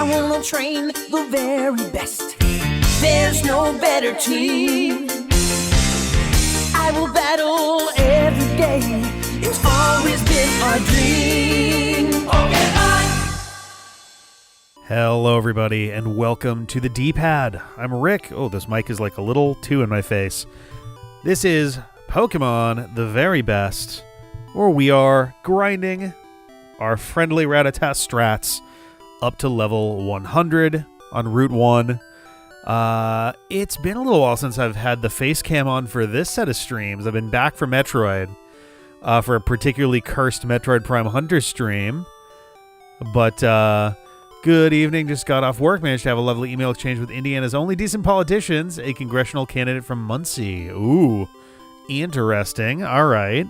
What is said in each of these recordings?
wanna train the very best. There's no better team. I will battle every day. It's always been our dream. Pokemon! Hello, everybody, and welcome to the D-Pad. I'm Rick. Oh, this mic is like a little too in my face. This is Pokemon the Very Best, where we are grinding our friendly Rattata Strats up to level 100 on Route 1. It's been a little while since I've had the face cam on for this set of streams. I've been back for Metroid, for a particularly cursed Metroid Prime Hunter stream. But, good evening, just got off work, managed to have a lovely email exchange with Indiana's only decent politicians, a congressional candidate from Muncie. Ooh, interesting. All right.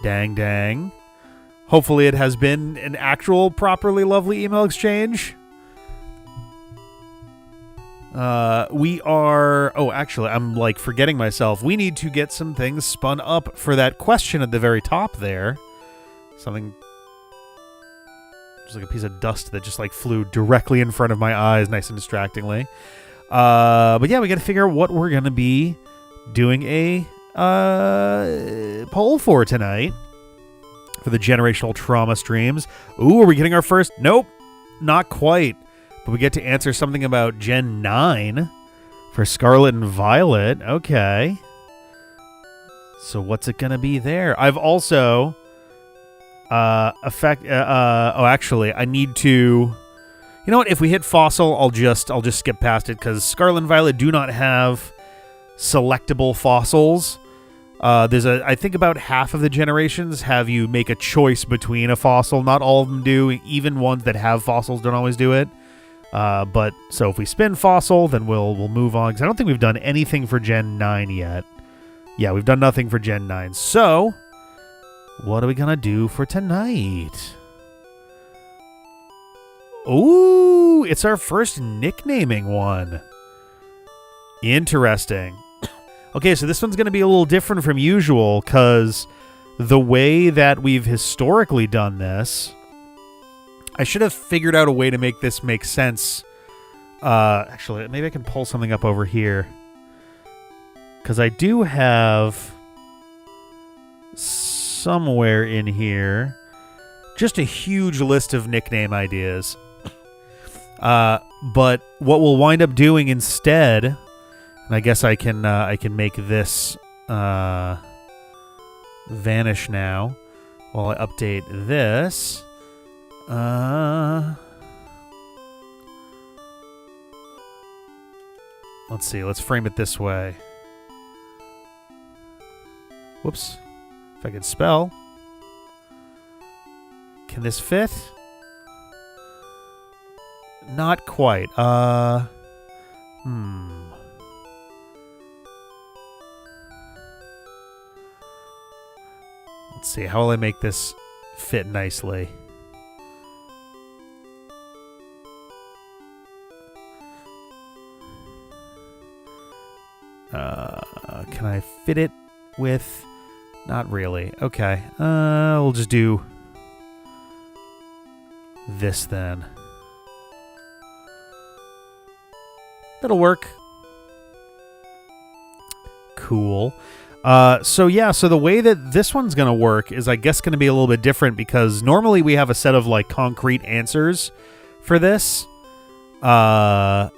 Dang. Hopefully it has been an actual properly lovely email exchange. Actually, I'm like forgetting myself. We need to get some things spun up for that question at the very top there. Something just like a piece of dust that just like flew directly in front of my eyes, nice and distractingly. But yeah, we got to figure out what we're going to be doing a poll for tonight for the generational trauma streams. Ooh, are we getting our first? Nope, not quite. But we get to answer something about Gen 9 for Scarlet and Violet. Okay. So what's it going to be there? I've also actually, I need to, you know what? If we hit Fossil, I'll just skip past it because Scarlet and Violet do not have selectable fossils. I think about half of the generations have you make a choice between a fossil. Not all of them do. Even ones that have fossils don't always do it. But so if we spin Fossil, then we'll move on, because I don't think we've done anything for Gen 9 yet. Yeah, we've done nothing for Gen 9. So, what are we gonna do for tonight? Ooh, it's our first nicknaming one. Interesting. Okay, so this one's gonna be a little different from usual, because the way that we've historically done this, I should have figured out a way to make this make sense. Actually, maybe I can pull something up over here, because I do have somewhere in here just a huge list of nickname ideas. But what we'll wind up doing instead, and I guess I can make this vanish now while I update this. Let's see. Let's frame it this way. Whoops. If I could spell. Can this fit? Not quite. Let's see. How will I make this fit nicely? Can I fit it with... Not really. Okay. We'll just do this then. That'll work. Cool. So the way that this one's going to work is, I guess, going to be a little bit different, because normally we have a set of like concrete answers for this. So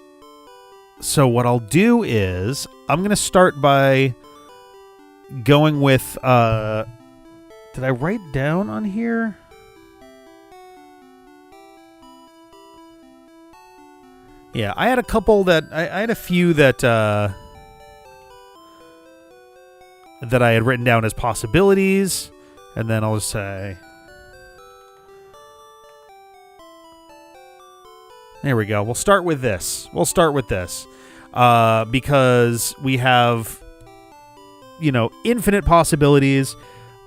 what I'll do is I'm going to start by going with, did I write down on here? Yeah, I had a couple that, I had a few that I had written down as possibilities, and then I'll just say, there we go. We'll start with this. Because we have, infinite possibilities.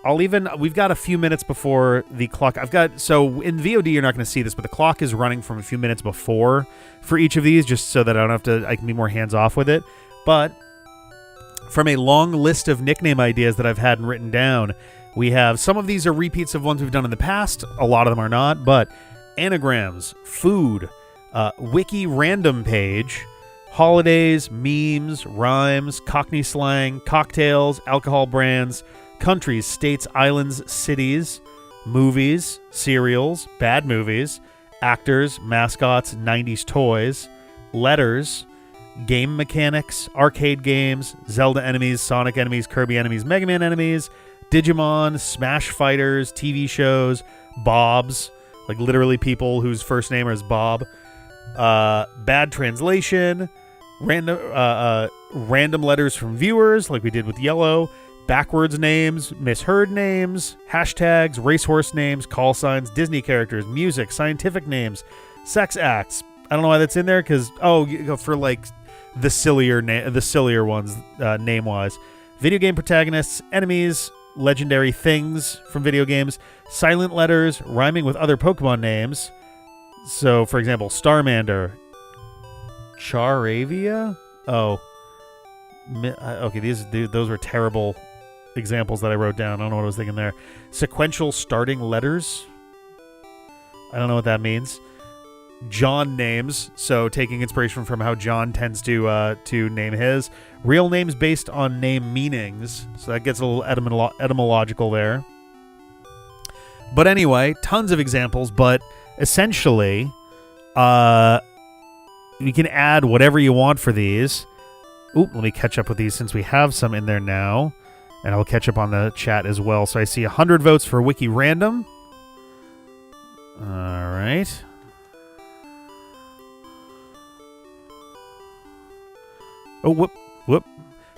We've got a few minutes before the clock. So in VOD, you're not going to see this, but the clock is running from a few minutes before for each of these, just so that I can be more hands-off with it. But from a long list of nickname ideas that I've had written down, we have, some of these are repeats of ones we've done in the past. A lot of them are not, but anagrams, food, Wiki random page, holidays, memes, rhymes, Cockney slang, cocktails, alcohol brands, countries, states, islands, cities, movies, serials, bad movies, actors, mascots, 90s toys, letters, game mechanics, arcade games, Zelda enemies, Sonic enemies, Kirby enemies, Mega Man enemies, Digimon, Smash Fighters, TV shows, Bobs, like literally people whose first name is Bob, bad translation, random letters from viewers, like we did with Yellow, backwards names, misheard names, hashtags, racehorse names, call signs, Disney characters, music, scientific names, sex acts. I don't know why that's in there because for like the sillier ones name wise, video game protagonists, enemies, legendary things from video games, silent letters, rhyming with other Pokemon names. So, for example, Starmander, Charavia. Oh, okay. Those were terrible examples that I wrote down. I don't know what I was thinking there. Sequential starting letters. I don't know what that means. John names, so taking inspiration from how John tends to name his. Real names based on name meanings, so that gets a little etymological there. But anyway, tons of examples, but essentially, you can add whatever you want for these. Oop, let me catch up with these since we have some in there now, and I'll catch up on the chat as well. So I see 100 votes for Wiki Random. All right. Oh, whoop.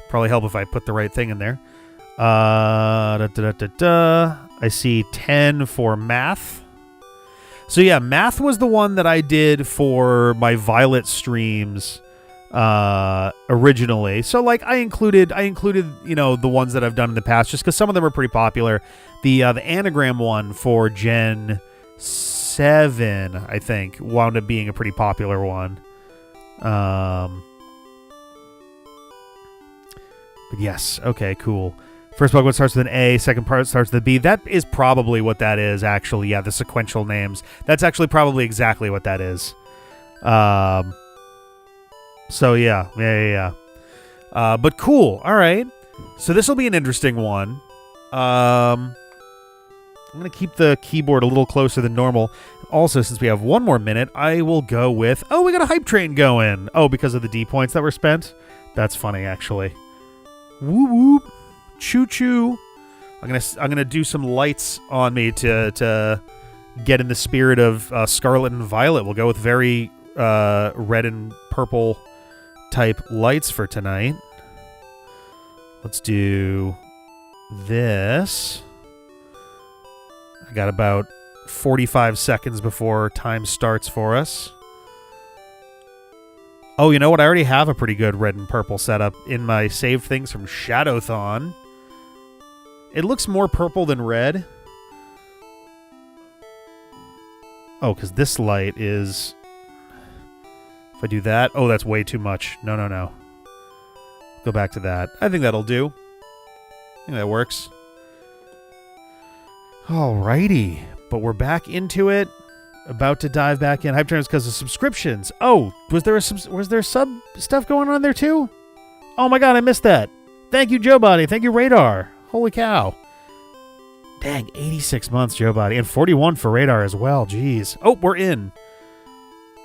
Probably help if I put the right thing in there. I see 10 for math. So yeah, math was the one that I did for my Violet streams originally. So like I included the ones that I've done in the past just because some of them are pretty popular. The anagram one for Gen 7, I think, wound up being a pretty popular one. But yes, okay, cool. First Pokemon starts with an A, second part starts with a B. That is probably what that is, actually. Yeah, the sequential names. That's actually probably exactly what that is. So, yeah. But cool. All right. So this will be an interesting one. I'm going to keep the keyboard a little closer than normal. Also, since we have one more minute, I will go with... Oh, we got a hype train going. Oh, because of the D points that were spent? That's funny, actually. Whoop whoop, choo choo. I'm gonna do some lights on me to get in the spirit of Scarlet and Violet. We'll go with very red and purple type lights for tonight. Let's do this. I got about 45 seconds before time starts for us. Oh, you know what? I already have a pretty good red and purple setup in my saved things from Shadowthon. It looks more purple than red. Oh, because this light is... If I do that... Oh, that's way too much. No. Go back to that. I think that'll do. I think that works. Alrighty. But we're back into it. About to dive back in. Hype Trains because of subscriptions. Oh, was there sub stuff going on there too? Oh my god, I missed that. Thank you, Joe Body. Thank you, Radar. Holy cow. Dang, 86 months, Joe Body. And 41 for Radar as well. Jeez. Oh, we're in.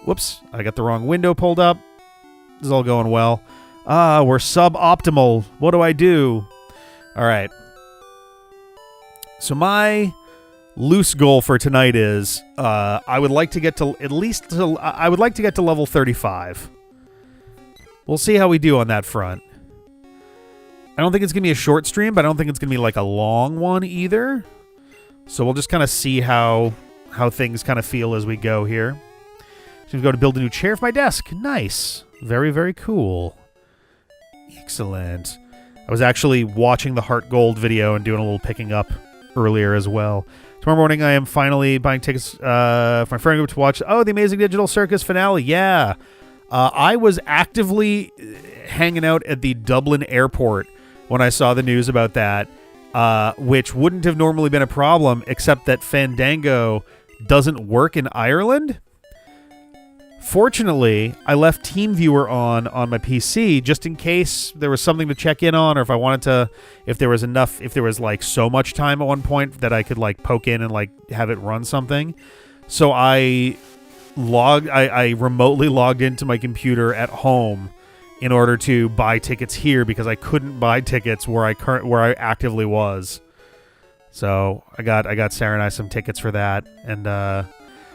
Whoops. I got the wrong window pulled up. This is all going well. We're suboptimal. What do I do? All right. So my... loose goal for tonight is I would like to get to level 35. We'll see how we do on that front. I don't think it's going to be a short stream, but I don't think it's going to be like a long one either. So we'll just kind of see how things kind of feel as we go here. So we go to build a new chair for my desk. Nice. Very, very cool. Excellent. I was actually watching the Heart Gold video and doing a little picking up earlier as well. Tomorrow morning, I am finally buying tickets for my friend group to watch, the Amazing Digital Circus finale. Yeah. I was actively hanging out at the Dublin airport when I saw the news about that, which wouldn't have normally been a problem, except that Fandango doesn't work in Ireland. Fortunately, I left TeamViewer on my PC just in case there was something to check in on, or if I wanted to, if there was like so much time at one point that I could like poke in and like have it run something. So I remotely logged into my computer at home in order to buy tickets here because I couldn't buy tickets where I actively was. So I got Sarah and I some tickets for that, and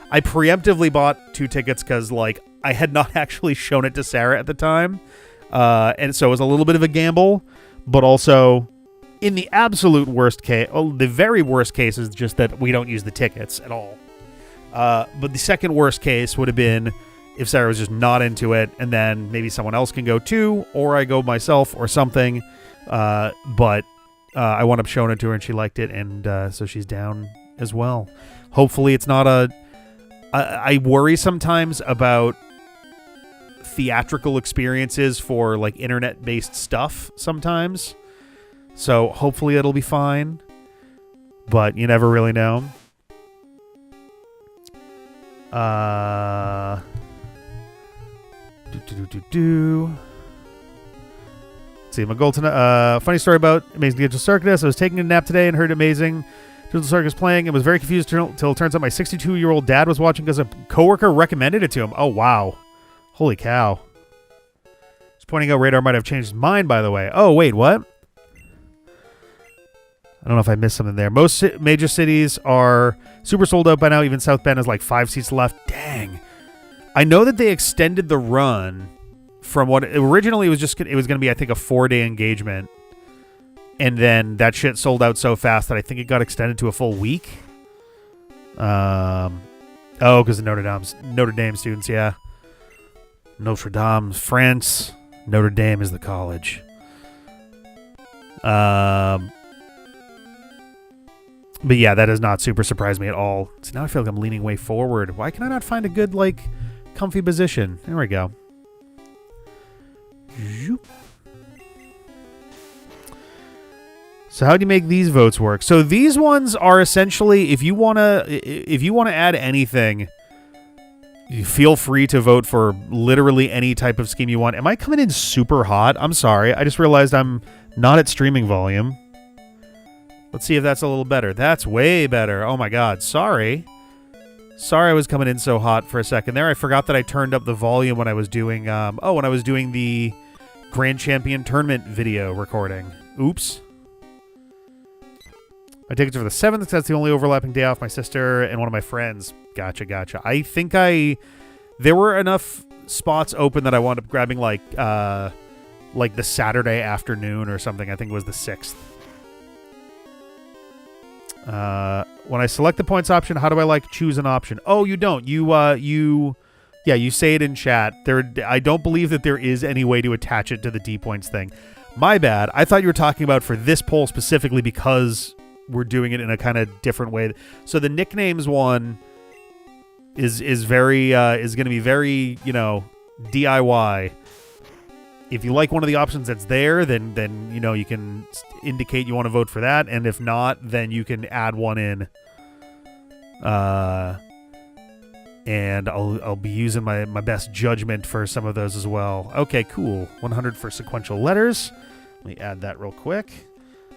I preemptively bought 2 tickets because, like, I had not actually shown it to Sarah at the time. And so it was a little bit of a gamble. But also, in the absolute worst case, the very worst case is just that we don't use the tickets at all. But the second worst case would have been if Sarah was just not into it, and then maybe someone else can go too, or I go myself or something. But I wound up showing it to her, and she liked it, and so she's down as well. Hopefully it's not a... I worry sometimes about theatrical experiences for like internet-based stuff sometimes. So hopefully it'll be fine. But you never really know. Let's see, my goal tonight. Funny story about Amazing Digital Circus. I was taking a nap today and heard Amazing Digital Circus playing and was very confused until it turns out my 62-year-old dad was watching because a coworker recommended it to him. Oh, wow. Holy cow. Just pointing out Radar might have changed his mind, by the way. Oh, wait, what? I don't know if I missed something there. Most major cities are super sold out by now. Even South Bend has like 5 seats left. Dang. I know that they extended the run from what originally was just, it was going to be, I think, a 4-day engagement. And then that shit sold out so fast that I think it got extended to a full week. Oh, because the Notre Dame students, yeah. Notre Dame, France. Notre Dame is the college. But yeah, that does not super surprise me at all. So now I feel like I'm leaning way forward. Why can I not find a good, like, comfy position? There we go. Zoop. So how do you make these votes work? So these ones are essentially, if you wanna add anything, you feel free to vote for literally any type of scheme you want. Am I coming in super hot? I'm sorry. I just realized I'm not at streaming volume. Let's see if that's a little better. That's way better. Oh my god. Sorry. Sorry I was coming in so hot for a second there. I forgot that I turned up the volume when I was doing when I was doing the Grand Champion Tournament video recording. Oops. My tickets are for the 7th because that's the only overlapping day off my sister and one of my friends. Gotcha. I think there were enough spots open that I wound up grabbing like the Saturday afternoon or something. I think it was the 6th. When I select the points option, how do I like choose an option? Oh, you don't. You say it in chat. I don't believe that there is any way to attach it to the D points thing. My bad. I thought you were talking about for this poll specifically because we're doing it in a kind of different way. So the nicknames one is going to be very, DIY. If you like one of the options that's there, then you can indicate you want to vote for that, and if not, then you can add one in. And I'll be using my best judgment for some of those as well. Okay, cool. 100 for sequential letters. Let me add that real quick.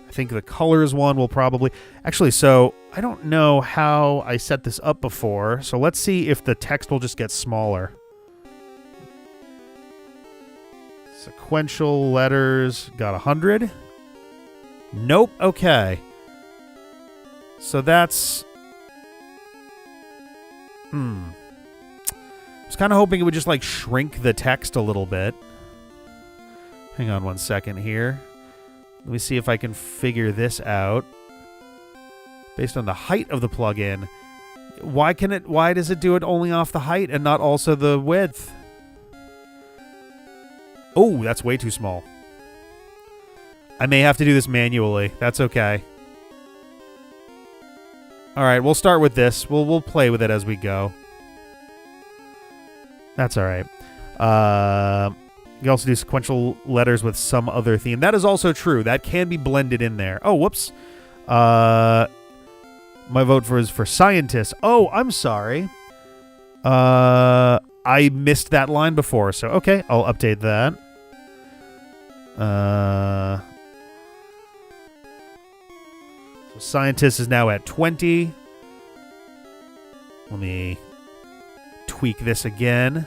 I think the colors one will probably... Actually, so I don't know how I set this up before, so let's see if the text will just get smaller. Sequential letters got 100. Nope. Okay. So that's... I was kind of hoping it would just, like, shrink the text a little bit. Hang on one second here. Let me see if I can figure this out. Based on the height of the plugin. Why does it do it only off the height and not also the width? Oh, that's way too small. I may have to do this manually. That's okay. All right, we'll start with this. We'll play with it as we go. That's all right. You can also do sequential letters with some other theme. That is also true. That can be blended in there. Oh, whoops. My vote is for scientist. Oh, I'm sorry. I I missed that line before, so okay, I'll update that. So scientist is now at 20. Let me tweak this again.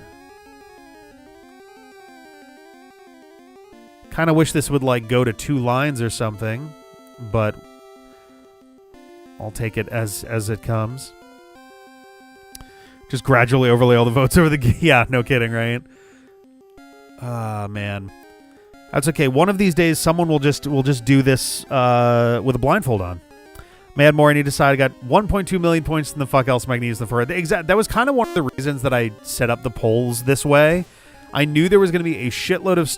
Kind of wish this would like go to 2 lines or something, but I'll take it as it comes. Just gradually overlay all the votes over the... Yeah, no kidding, right? Ah, man. That's okay. One of these days, someone will just do this with a blindfold on. May add more. I need to decide. I got 1.2 million points in the fuck else am I going to use them for? That was kind of one of the reasons that I set up the polls this way. I knew there was going to be a shitload of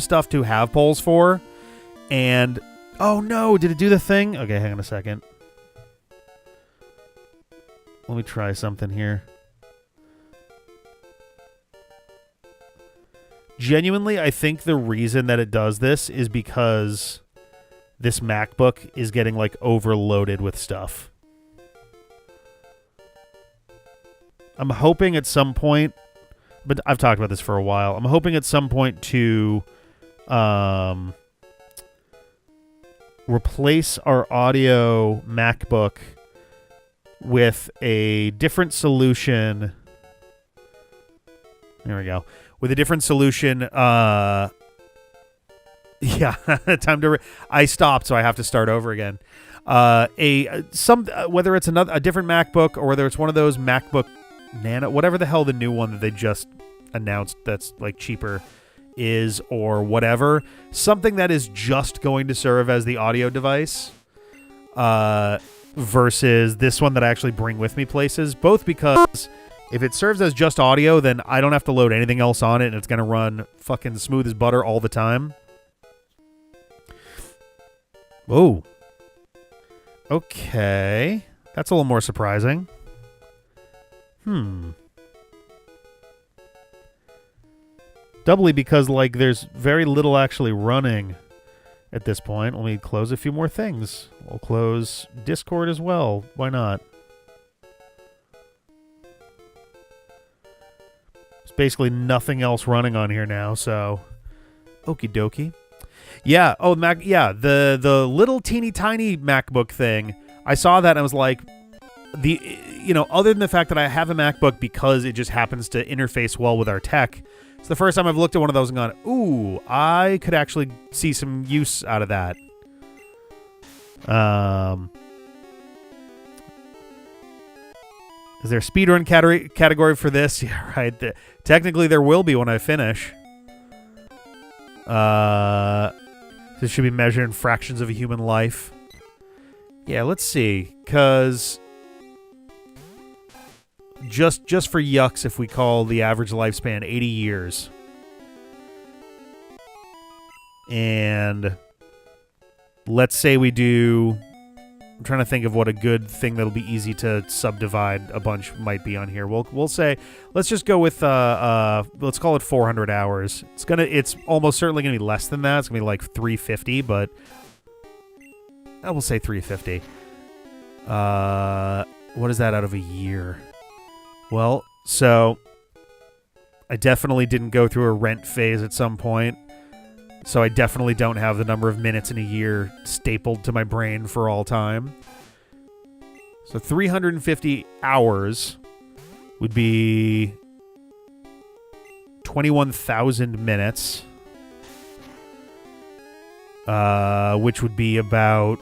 stuff to have polls for. And, oh no, did it do the thing? Okay, hang on a second. Let me try something here. Genuinely, I think the reason that it does this is because this MacBook is getting, like, overloaded with stuff. I'm hoping at some point, but I've talked about this for a while, I'm hoping at some point to replace our audio MacBook with a different solution. There we go. With a different solution. Yeah, time to. I stopped, so I have to start over again. Whether it's a different MacBook or whether it's one of those MacBook Nano, whatever the hell the new one that they just announced that's like cheaper is, or whatever, something that is just going to serve as the audio device. Versus this one that I actually bring with me places, both because if it serves as just audio, then I don't have to load anything else on it, and it's going to run fucking smooth as butter all the time. Whoa. Okay. That's a little more surprising. Doubly because, like, there's very little actually running at this point. Let me close a few more things. We'll close Discord as well. Why not? There's basically nothing else running on here now, so okie dokie. Yeah, oh, the little teeny tiny MacBook thing. I saw that and I was like, other than the fact that I have a MacBook because it just happens to interface well with our tech, it's the first time I've looked at one of those and gone, ooh, I could actually see some use out of that. Is there a speedrun category for this? Yeah, right. Technically, there will be when I finish. This should be measured in fractions of a human life. Yeah, let's see. Because just for yucks, if we call the average lifespan 80 years. And let's say we do... I'm trying to think of what a good thing that'll be easy to subdivide a bunch might be on here. We'll say, let's just go with let's call it 400 hours. It's almost certainly gonna be less than that. It's gonna be like 350, but I will say 350. What is that out of a year? Well, so I definitely didn't go through a rent phase at some point. So I definitely don't have the number of minutes in a year stapled to my brain for all time. So 350 hours would be 21,000 minutes, which would be about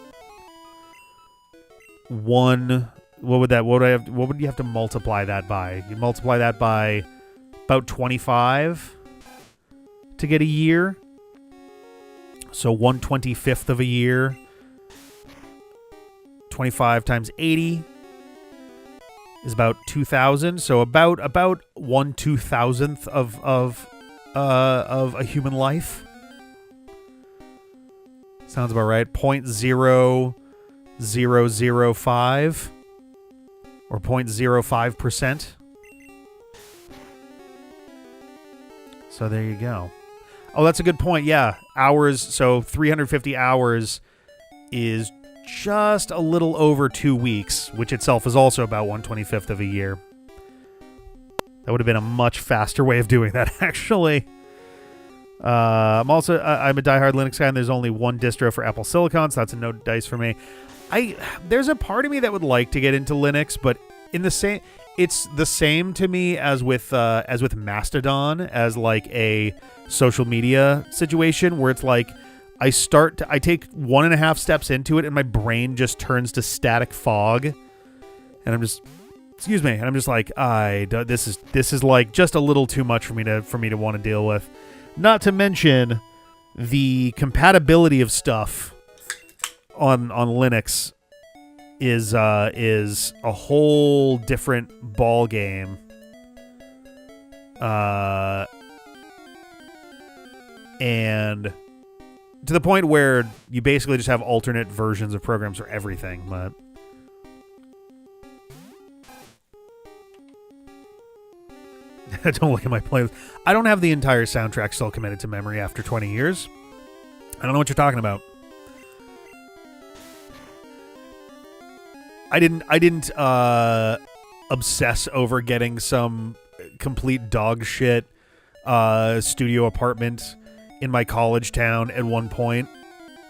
one. What would you have to multiply that by? You multiply that by about 25 to get a year. So 1/25th of a year, 25 times 80 is about 2,000. So about 1/2000th of a human life. Sounds about right. 0.0005 or 0.05%. So there you go. Oh, that's a good point. Yeah, hours. So 350 hours is just a little over 2 weeks, which itself is also about 1/25th of a year. That would have been a much faster way of doing that, actually. I'm a diehard Linux guy, and there's only one distro for Apple Silicon, so that's a no dice for me. There's a part of me that would like to get into Linux, but it's the same to me as with Mastodon, as like a social media situation where it's like I take 1.5 steps into it and my brain just turns to static fog, and I'm just like, this is like just a little too much for me to want to deal with. Not to mention the compatibility of stuff on Linux is a whole different ball game. And to the point where you basically just have alternate versions of programs for everything, but don't look at my playlist. I don't have the entire soundtrack still committed to memory after 20 years. I don't know what you're talking about. I didn't obsess over getting some complete dog shit studio apartment in my college town at one point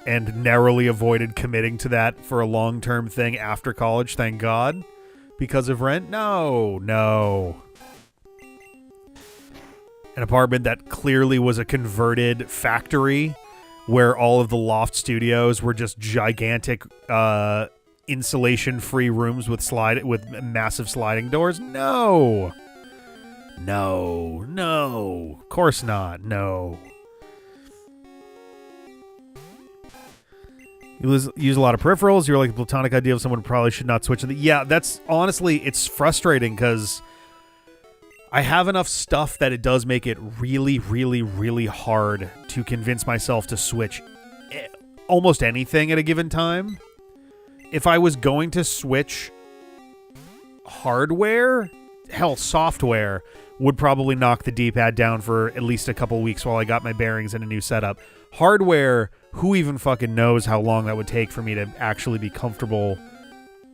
and narrowly avoided committing to that for a long-term thing after college, thank God, because of rent. No. An apartment that clearly was a converted factory where all of the loft studios were just gigantic insulation-free rooms with massive sliding doors. No. Of course not. No. You use a lot of peripherals. You're like the platonic idea of someone who probably should not switch. Yeah, that's honestly, it's frustrating because I have enough stuff that it does make it really, really, really hard to convince myself to switch almost anything at a given time. If I was going to switch hardware, hell, software would probably knock the D-pad down for at least a couple weeks while I got my bearings in a new setup. Hardware, who even fucking knows how long that would take for me to actually be comfortable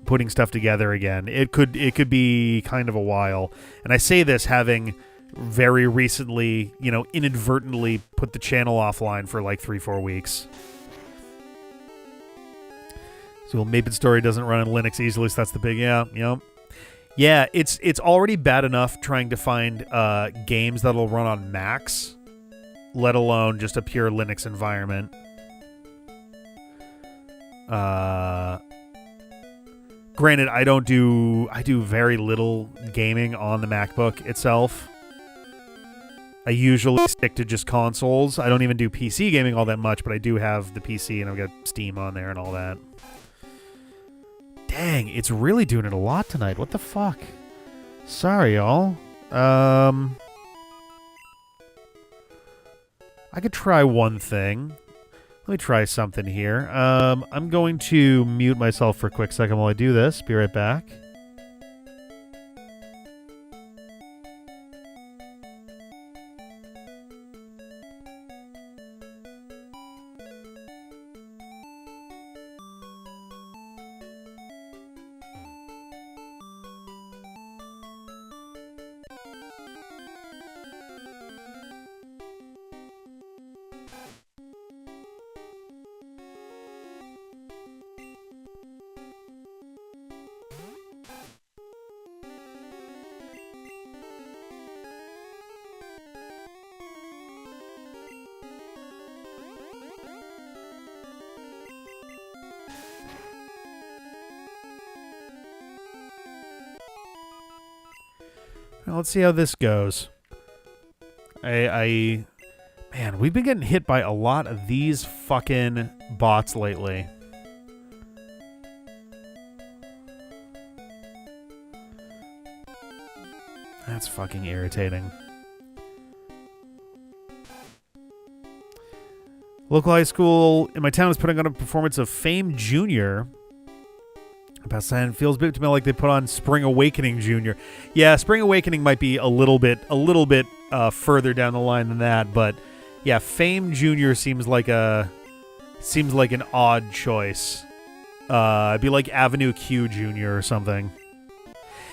putting stuff together again. It could be kind of a while. And I say this having very recently, inadvertently put the channel offline for like 3-4 weeks. So Maple Story doesn't run on Linux easily, so that's the big Yeah, it's already bad enough trying to find games that'll run on Macs, let alone just a pure Linux environment. Granted, I do very little gaming on the MacBook itself. I usually stick to just consoles. I don't even do PC gaming all that much, but I do have the PC and I've got Steam on there and all that. Dang, it's really doing it a lot tonight. What the fuck? Sorry, y'all. I could try one thing. Let me try something here. I'm going to mute myself for a quick second while I do this. Be right back. Let's see how this goes. Man, we've been getting hit by a lot of these fucking bots lately. That's fucking irritating. Local high school in my town is putting on a performance of Fame Junior. Past sign feels a bit to me like they put on Spring Awakening Junior. Yeah, Spring Awakening might be a little bit further down the line than that, but yeah, Fame Junior seems like an odd choice. It'd be like Avenue Q Junior or something.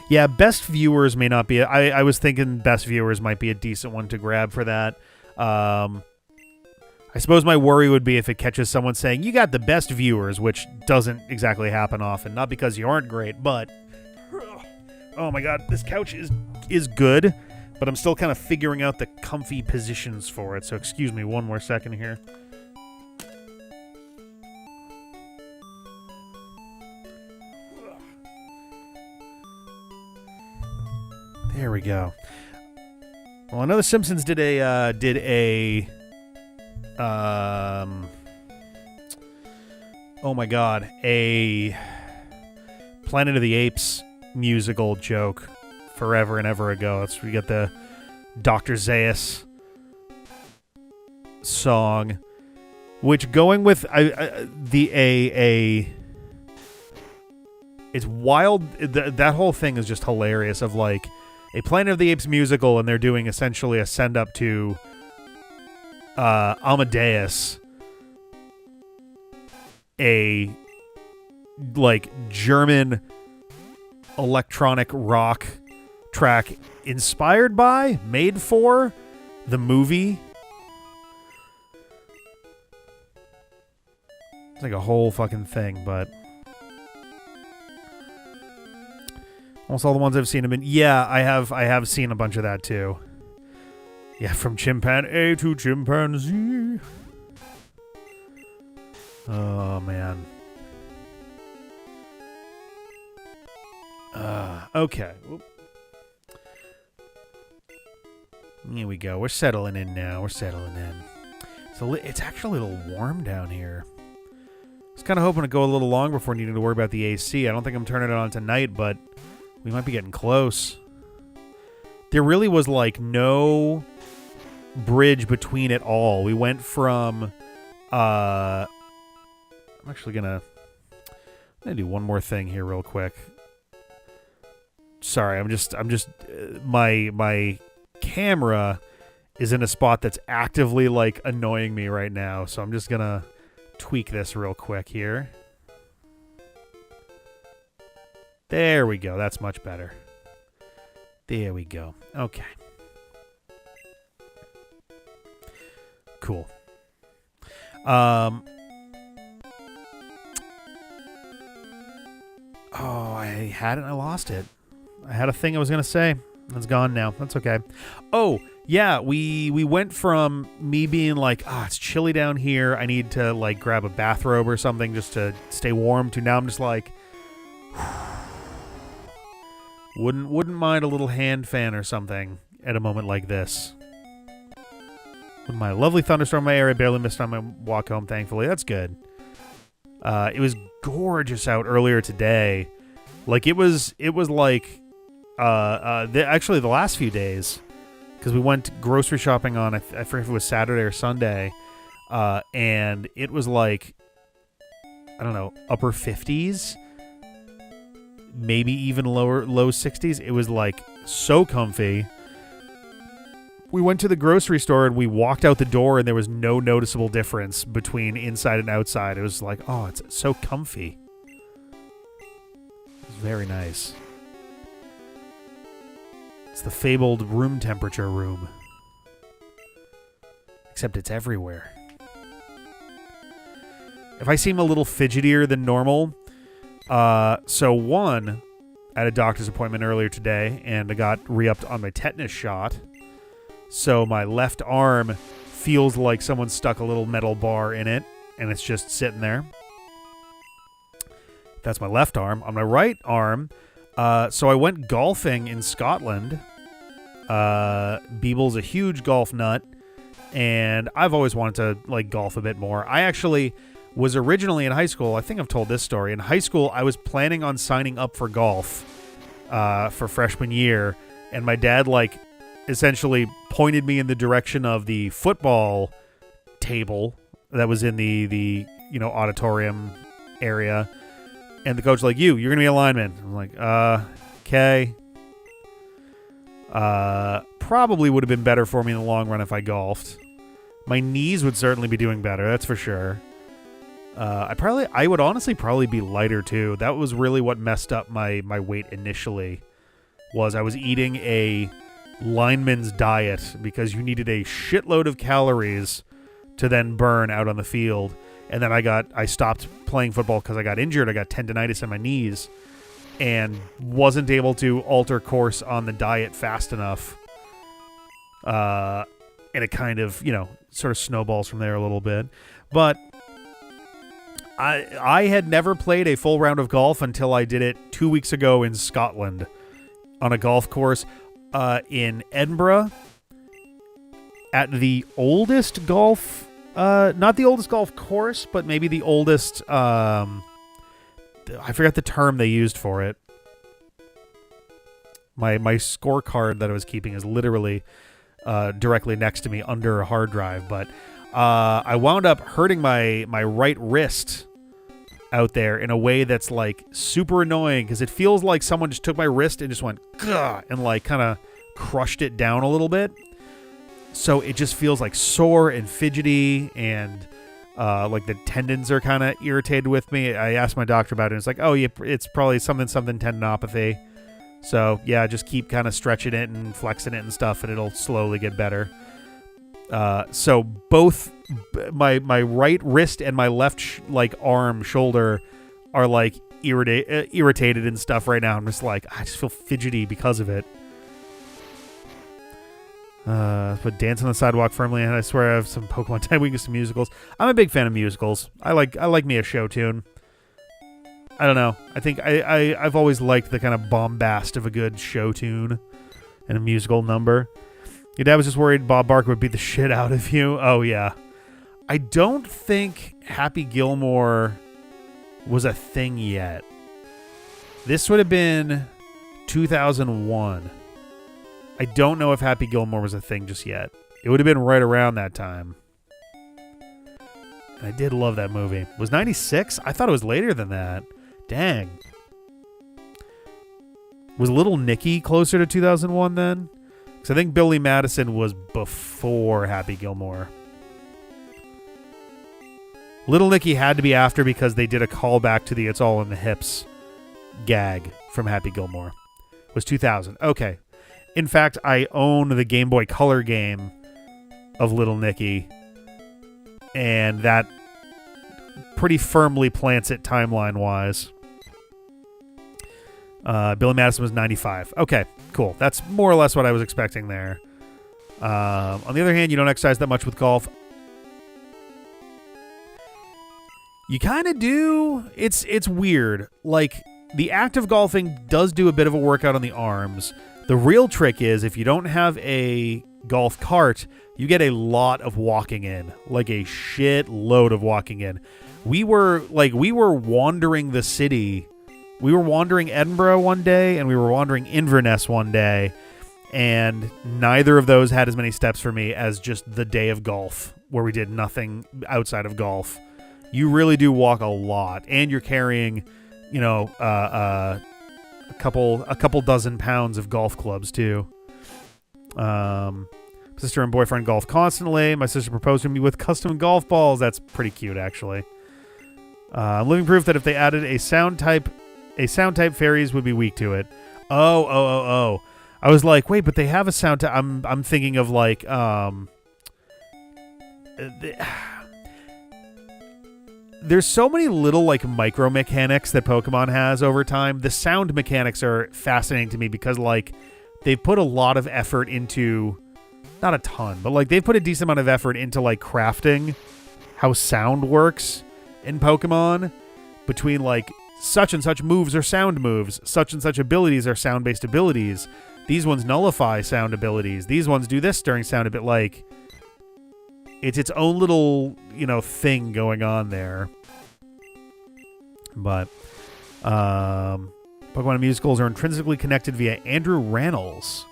Yeah, best viewers may not be... I was thinking best viewers might be a decent one to grab for that. I suppose my worry would be if it catches someone saying, you got the best viewers, which doesn't exactly happen often. Not because you aren't great, but... Oh my god, this couch is good, but I'm still kind of figuring out the comfy positions for it, so excuse me one more second here. There we go. Well, I know The Simpsons did a oh my god, a Planet of the Apes musical joke forever and ever ago. We get the Dr. Zaius song, which going with it's wild. That whole thing is just hilarious. Of like a Planet of the Apes musical, and they're doing essentially a send up to Amadeus, a like German electronic rock track inspired by, made for the movie. It's like a whole fucking thing, but almost all the ones I've seen have been... Yeah, I have seen a bunch of that too. Yeah, from chimpanzee to chimpanzee. Oh, man. Okay. Oop. Here we go. We're settling in now. We're settling in. It's actually a little warm down here. I was kind of hoping to go a little long before needing to worry about the AC. I don't think I'm turning it on tonight, but we might be getting close. There really was like no bridge between it all. We went from I'm actually gonna do one more thing here real quick. Sorry, I'm just my camera is in a spot that's actively like annoying me right now, so I'm just gonna tweak this real quick here. There we go. That's much better. There we go. Okay. Cool. Oh, I had it and I lost it. I had a thing I was going to say. It's gone now. That's okay. Oh, yeah, we went from me being like, it's chilly down here, I need to like grab a bathrobe or something just to stay warm, to now I'm just like, wouldn't mind a little hand fan or something at a moment like this. With my lovely thunderstorm in my area, barely missed on my walk home, thankfully. That's good. It was gorgeous out earlier today. Like it was like actually the last few days, because we went grocery shopping on I forget if it was Saturday or Sunday, and it was like, I don't know, upper 50s, maybe even low 60s. It was like so comfy. We went to the grocery store and we walked out the door and there was no noticeable difference between inside and outside. It was like, oh, it's so comfy. It's very nice. It's the fabled room temperature room. Except it's everywhere. If I seem a little fidgetier than normal, so one, I had a doctor's appointment earlier today and I got re-upped on my tetanus shot. So my left arm feels like someone stuck a little metal bar in it, and it's just sitting there. That's my left arm. On my right arm, so I went golfing in Scotland. Beeble's a huge golf nut, and I've always wanted to like golf a bit more. I actually was originally in high school. I think I've told this story. In high school, I was planning on signing up for golf for freshman year, and my dad like essentially pointed me in the direction of the football table that was in the auditorium area, and the coach was like, you're gonna be a lineman. I'm like, okay. Probably would have been better for me in the long run if I golfed. My knees would certainly be doing better, that's for sure. I would honestly probably be lighter too. That was really what messed up my weight initially. was I was eating a lineman's diet because you needed a shitload of calories to then burn out on the field. And then I stopped playing football because I got injured. I got tendonitis in my knees and wasn't able to alter course on the diet fast enough. And it kind of, sort of snowballs from there a little bit. But I had never played a full round of golf until I did it 2 weeks ago in Scotland on a golf course in Edinburgh at the oldest golf, not the oldest golf course, but maybe the oldest, I forgot the term they used for it. My scorecard that I was keeping is literally directly next to me under a hard drive, but I wound up hurting my right wrist out there in a way that's like super annoying because it feels like someone just took my wrist and just went gah, and like kind of crushed it down a little bit. So it just feels like sore and fidgety and like the tendons are kind of irritated with me. I asked my doctor about it and it's like, oh yeah, it's probably something tendinopathy. So yeah, just keep kind of stretching it and flexing it and stuff and it'll slowly get better. So both my right wrist and my left shoulder are like irritated and stuff right now. I'm just like, I just feel fidgety because of it. Put Dance on the Sidewalk firmly, and I swear I have some Pokemon type weakness to musicals. I'm a big fan of musicals. I like me a show tune. I don't know. I think I've always liked the kind of bombast of a good show tune and a musical number. Your dad was just worried Bob Barker would beat the shit out of you. Oh, yeah. I don't think Happy Gilmore was a thing yet. This would have been 2001. I don't know if Happy Gilmore was a thing just yet. It would have been right around that time. And I did love that movie. Was 96? I thought it was later than that. Dang. Was Little Nicky closer to 2001 then? Because I think Billy Madison was before Happy Gilmore. Little Nicky had to be after because they did a callback to the It's All in the Hips gag from Happy Gilmore. It was 2000. Okay. In fact, I own the Game Boy Color game of Little Nicky, and that pretty firmly plants it timeline-wise. Billy Madison was 95. Okay, cool. That's more or less what I was expecting there. On the other hand, you don't exercise that much with golf. You kind of do. It's weird. Like, the act of golfing does do a bit of a workout on the arms. The real trick is if you don't have a golf cart, you get a lot of walking in, like a shit load of walking in. We were wandering the city. We were wandering Edinburgh one day and we were wandering Inverness one day, and neither of those had as many steps for me as just the day of golf where we did nothing outside of golf. You really do walk a lot, and you're carrying, a couple dozen pounds of golf clubs too. Sister and boyfriend golf constantly. My sister proposed to me with custom golf balls. That's pretty cute, actually. Living proof that if they added a sound type fairies would be weak to it. Oh. I was like, wait, but they have a sound type. I'm thinking of like there's so many little like micro mechanics that Pokemon has over time. The sound mechanics are fascinating to me because like they've put a lot of effort into, not a ton, but like they've put a decent amount of effort into like crafting how sound works in Pokemon, between like such and such moves are sound moves, such and such abilities are sound-based abilities. These ones nullify sound abilities. These ones do this during sound a bit. Like, it's its own little, thing going on there. But Pokemon musicals are intrinsically connected via Andrew Rannells.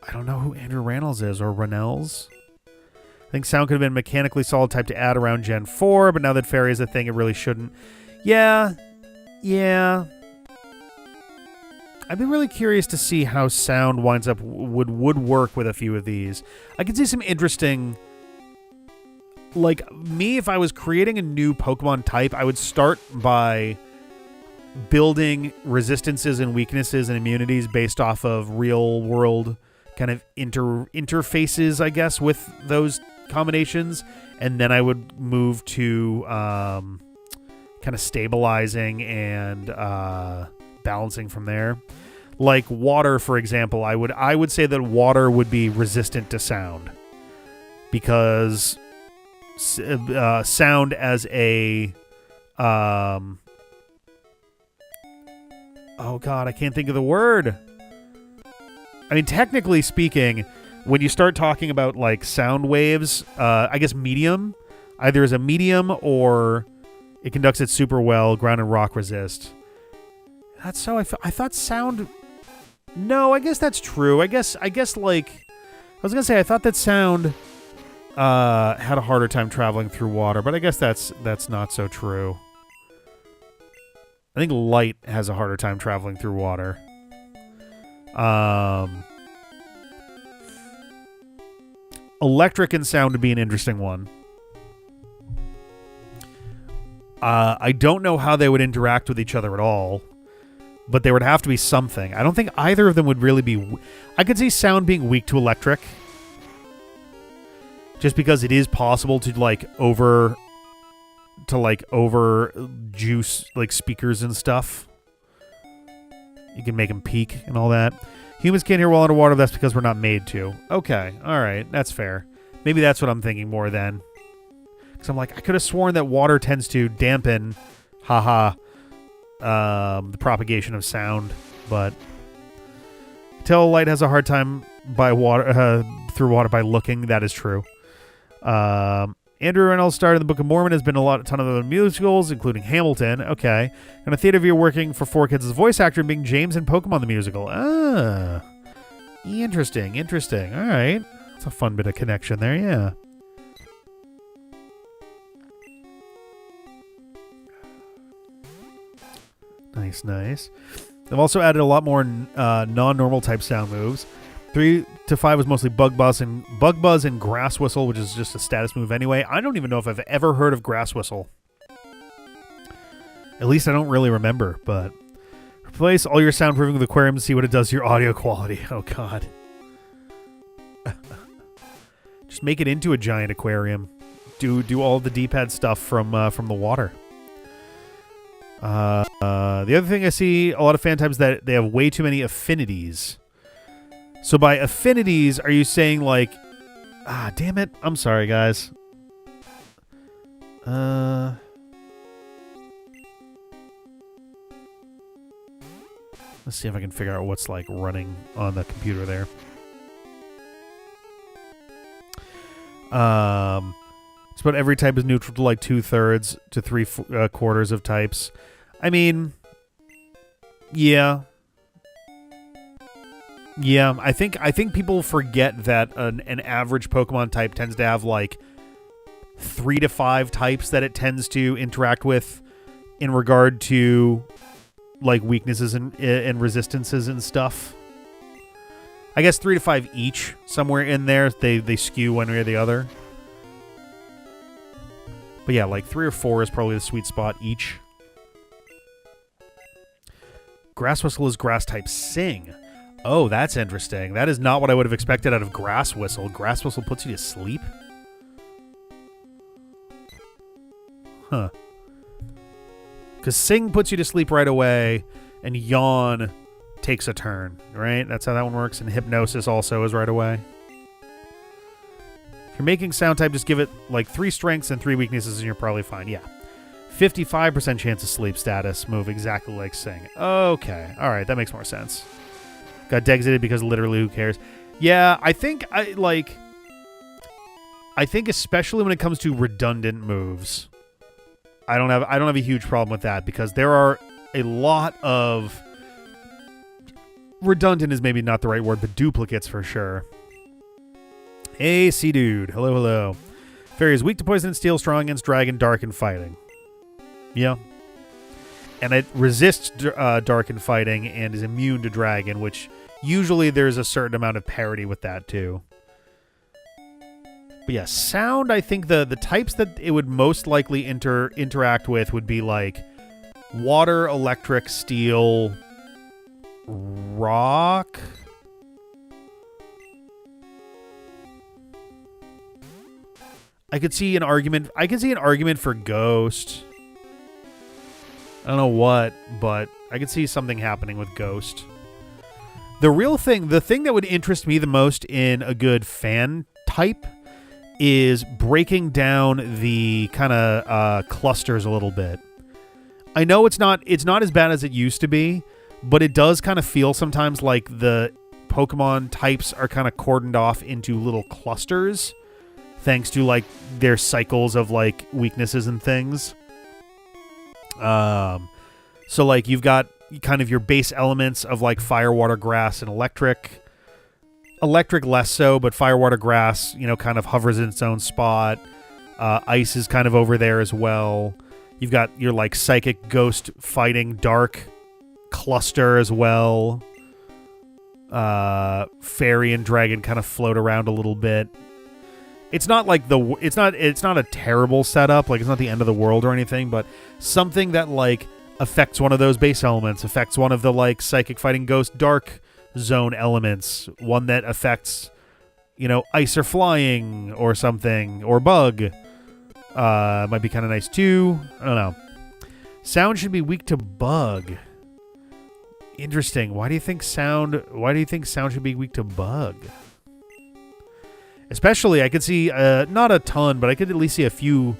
I don't know who Andrew Rannells is, or Rannells. I think sound could have been mechanically solid type to add around Gen 4, but now that Fairy is a thing, it really shouldn't. Yeah. I'd be really curious to see how sound winds up would work with a few of these. I could see some interesting, like me, if I was creating a new Pokemon type, I would start by building resistances and weaknesses and immunities based off of real world kind of interfaces, I guess, with those combinations. And then I would move to kind of stabilizing and balancing from there. Like water, for example, I would say that water would be resistant to sound because sound as a oh god, I can't think of the word. I mean, technically speaking, when you start talking about like sound waves, I guess medium, either as a medium or it conducts it super well, ground and rock resist. That's so I thought sound. No, I guess that's true. I guess like I was gonna say I thought that sound had a harder time traveling through water, but I guess that's not so true. I think light has a harder time traveling through water. Electric and sound would be an interesting one. I don't know how they would interact with each other at all, but there would have to be something. I don't think either of them would really be... I could see sound being weak to electric, just because it is possible to over juice like speakers and stuff. You can make them peak and all that. Humans can't hear while underwater. That's because we're not made to. Okay, all right, that's fair. Maybe that's what I'm thinking more then. Because I'm like, I could have sworn that water tends to dampen, the propagation of sound, but tell light has a hard time by water through water by looking. That is true. Andrew Reynolds starred in the Book of Mormon, has been in a ton of other musicals, including Hamilton. Okay. And a theater viewer working for 4Kids as a voice actor and being James in Pokémon the musical. Ah. Interesting. All right. That's a fun bit of connection there, yeah. Nice. They've also added a lot more non-normal type sound moves. 3 to 5 was mostly bug buzz and grass whistle, which is just a status move anyway. I don't even know if I've ever heard of grass whistle. At least I don't really remember, but replace all your soundproofing with aquarium to see what it does to your audio quality. Oh god. Just make it into a giant aquarium. Do all the D-pad stuff from the water. The other thing I see a lot of fan types that they have way too many affinities. So by affinities, are you saying like, damn it. I'm sorry, guys. Let's see if I can figure out what's like running on the computer there. It's about every type is neutral to like 2/3 to 3/4 of types. I mean, yeah. Yeah, I think people forget that an average Pokemon type tends to have like 3 to 5 types that it tends to interact with in regard to like weaknesses and resistances and stuff. I guess 3 to 5 each, somewhere in there. They skew one way or the other. But yeah, like 3 or 4 is probably the sweet spot each. Grass Whistle is grass type Sing. Oh, that's interesting. That is not what I would have expected out of Grass Whistle. Grass Whistle puts you to sleep? Huh. Because Sing puts you to sleep right away, and Yawn takes a turn, right? That's how that one works. And Hypnosis also is right away. If you're making sound type, just give it like 3 strengths and 3 weaknesses, and you're probably fine. Yeah. 55% chance of sleep status. Move exactly like Sing. Okay. All right. That makes more sense. Got dexited because literally who cares? Yeah, I think especially when it comes to redundant moves, I don't have a huge problem with that because there are a lot of redundant is maybe not the right word, but duplicates for sure. Hey, Sea Dude. Hello. Fairy is weak to poison and steel, strong against dragon, dark, and fighting. Yeah. And it resists dark and fighting and is immune to dragon, which usually there's a certain amount of parity with that too. But yeah, sound, I think the types that it would most likely interact with would be like water, electric, steel, rock. I could see an argument for ghost. I don't know what, but I could see something happening with ghost. The thing that would interest me the most in a good fan type is breaking down the kind of clusters a little bit. I know it's not as bad as it used to be, but it does kind of feel sometimes like the Pokemon types are kind of cordoned off into little clusters, thanks to like their cycles of like weaknesses and things. So like you've got kind of your base elements of like fire, water, grass, and electric. Electric less so, but fire, water, grass, kind of hovers in its own spot. Ice is kind of over there as well. You've got your like psychic, ghost, fighting, dark cluster as well. Fairy and dragon kind of float around a little bit. It's not like it's not a terrible setup, like it's not the end of the world or anything, but something that like affects one of those base elements, affects one of the like psychic, fighting, ghost, dark zone elements, one that affects ice or flying or something, or bug. Might be kind of nice too. I don't know. Sound should be weak to bug. Interesting. Why do you think sound should be weak to bug? Especially, I could see, not a ton, but I could at least see a few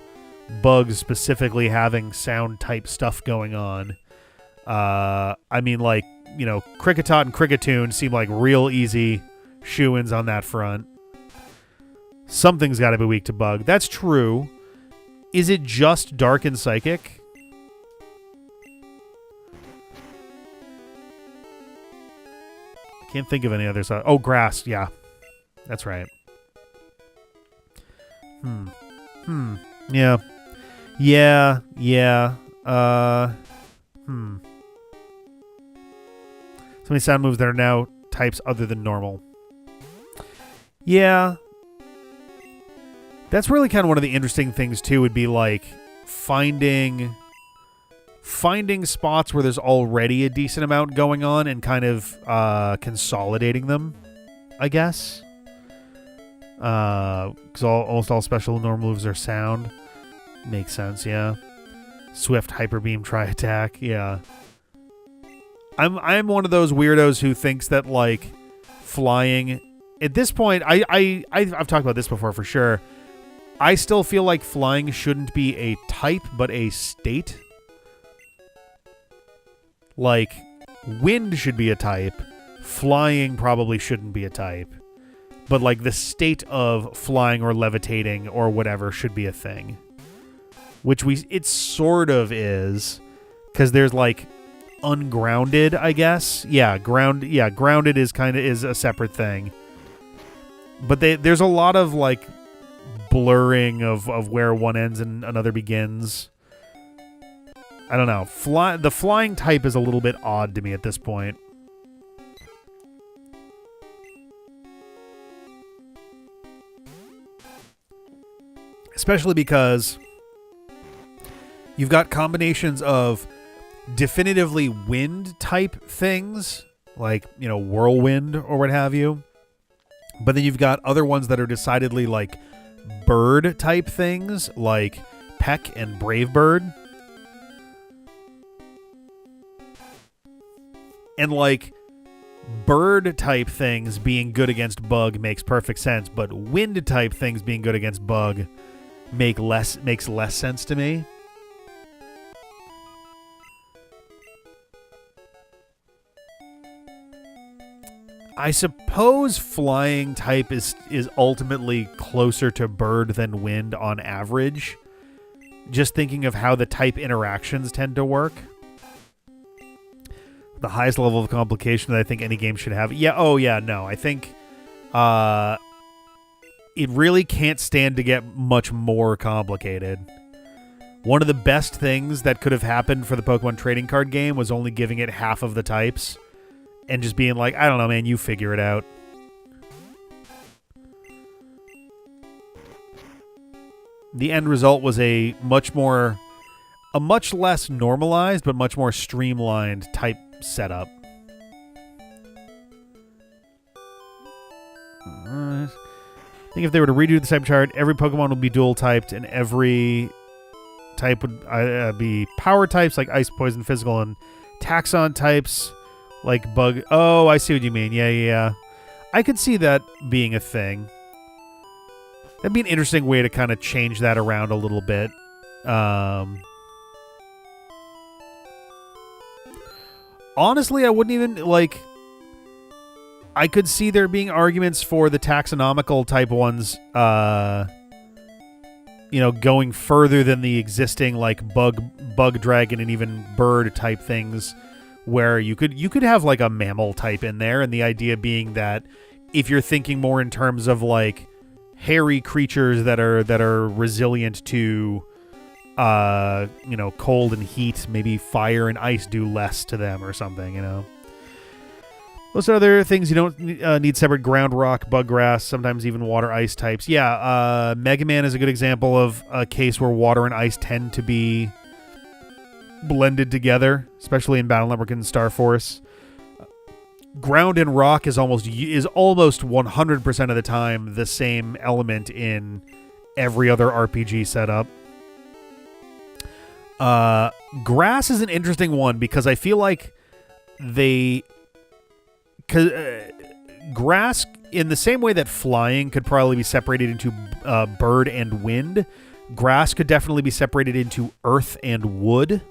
bugs specifically having sound-type stuff going on. I mean, like, Kricketot and Kricketune seem like real easy shoo-ins on that front. Something's got to be weak to bug. That's true. Is it just Dark and Psychic? Can't think of any other side. Oh, Grass. Yeah. That's right. Yeah. So many sound moves that are now types other than normal. Yeah. That's really kind of one of the interesting things too, would be like finding spots where there's already a decent amount going on and kind of consolidating them, I guess. Because almost all special and normal moves are sound. Makes sense, yeah. Swift, Hyper Beam, Tri Attack, yeah. I'm one of those weirdos who thinks that like flying at this point, I've talked about this before for sure. I still feel like flying shouldn't be a type but a state. Like wind should be a type, flying probably shouldn't be a type. But like the state of flying or levitating or whatever should be a thing. Which it sort of is, because there's like ungrounded, I guess. Grounded is a separate thing. But there's a lot of like blurring of where one ends and another begins. I don't know. The flying type is a little bit odd to me at this point. Especially because you've got combinations of definitively wind type things, like, whirlwind or what have you. But then you've got other ones that are decidedly like bird type things, like Peck and Brave Bird. And like bird type things being good against bug makes perfect sense, but wind type things being good against bug makes less sense to me. I suppose flying type is ultimately closer to bird than wind on average. Just thinking of how the type interactions tend to work. The highest level of complication that I think any game should have. Yeah, I think it really can't stand to get much more complicated. One of the best things that could have happened for the Pokemon trading card game was only giving it half of the types and just being like, I don't know, man, you figure it out. The end result was a much more... a much less normalized but much more streamlined type setup. I think if they were to redo the type chart, every Pokemon would be dual typed, and every type would be power types like Ice, Poison, Physical, and Taxon types like Bug. Oh, I see what you mean. Yeah. I could see that being a thing. That'd be an interesting way to kind of change that around a little bit. Honestly, I wouldn't even, like... I could see there being arguments for the taxonomical type ones, going further than the existing, like, bug dragon and even bird type things, where you could have, like, a mammal type in there, and the idea being that if you're thinking more in terms of, like, hairy creatures that are resilient to cold and heat, maybe fire and ice do less to them or something, Those are other things you don't need separate ground rock, bug grass, sometimes even water ice types. Yeah, Mega Man is a good example of a case where water and ice tend to be blended together, especially in Battle Network and Star Force. Ground and rock is almost 100% of the time the same element in every other RPG setup. Grass is an interesting one because I feel like grass, in the same way that flying could probably be separated into bird and wind, grass could definitely be separated into earth and wood.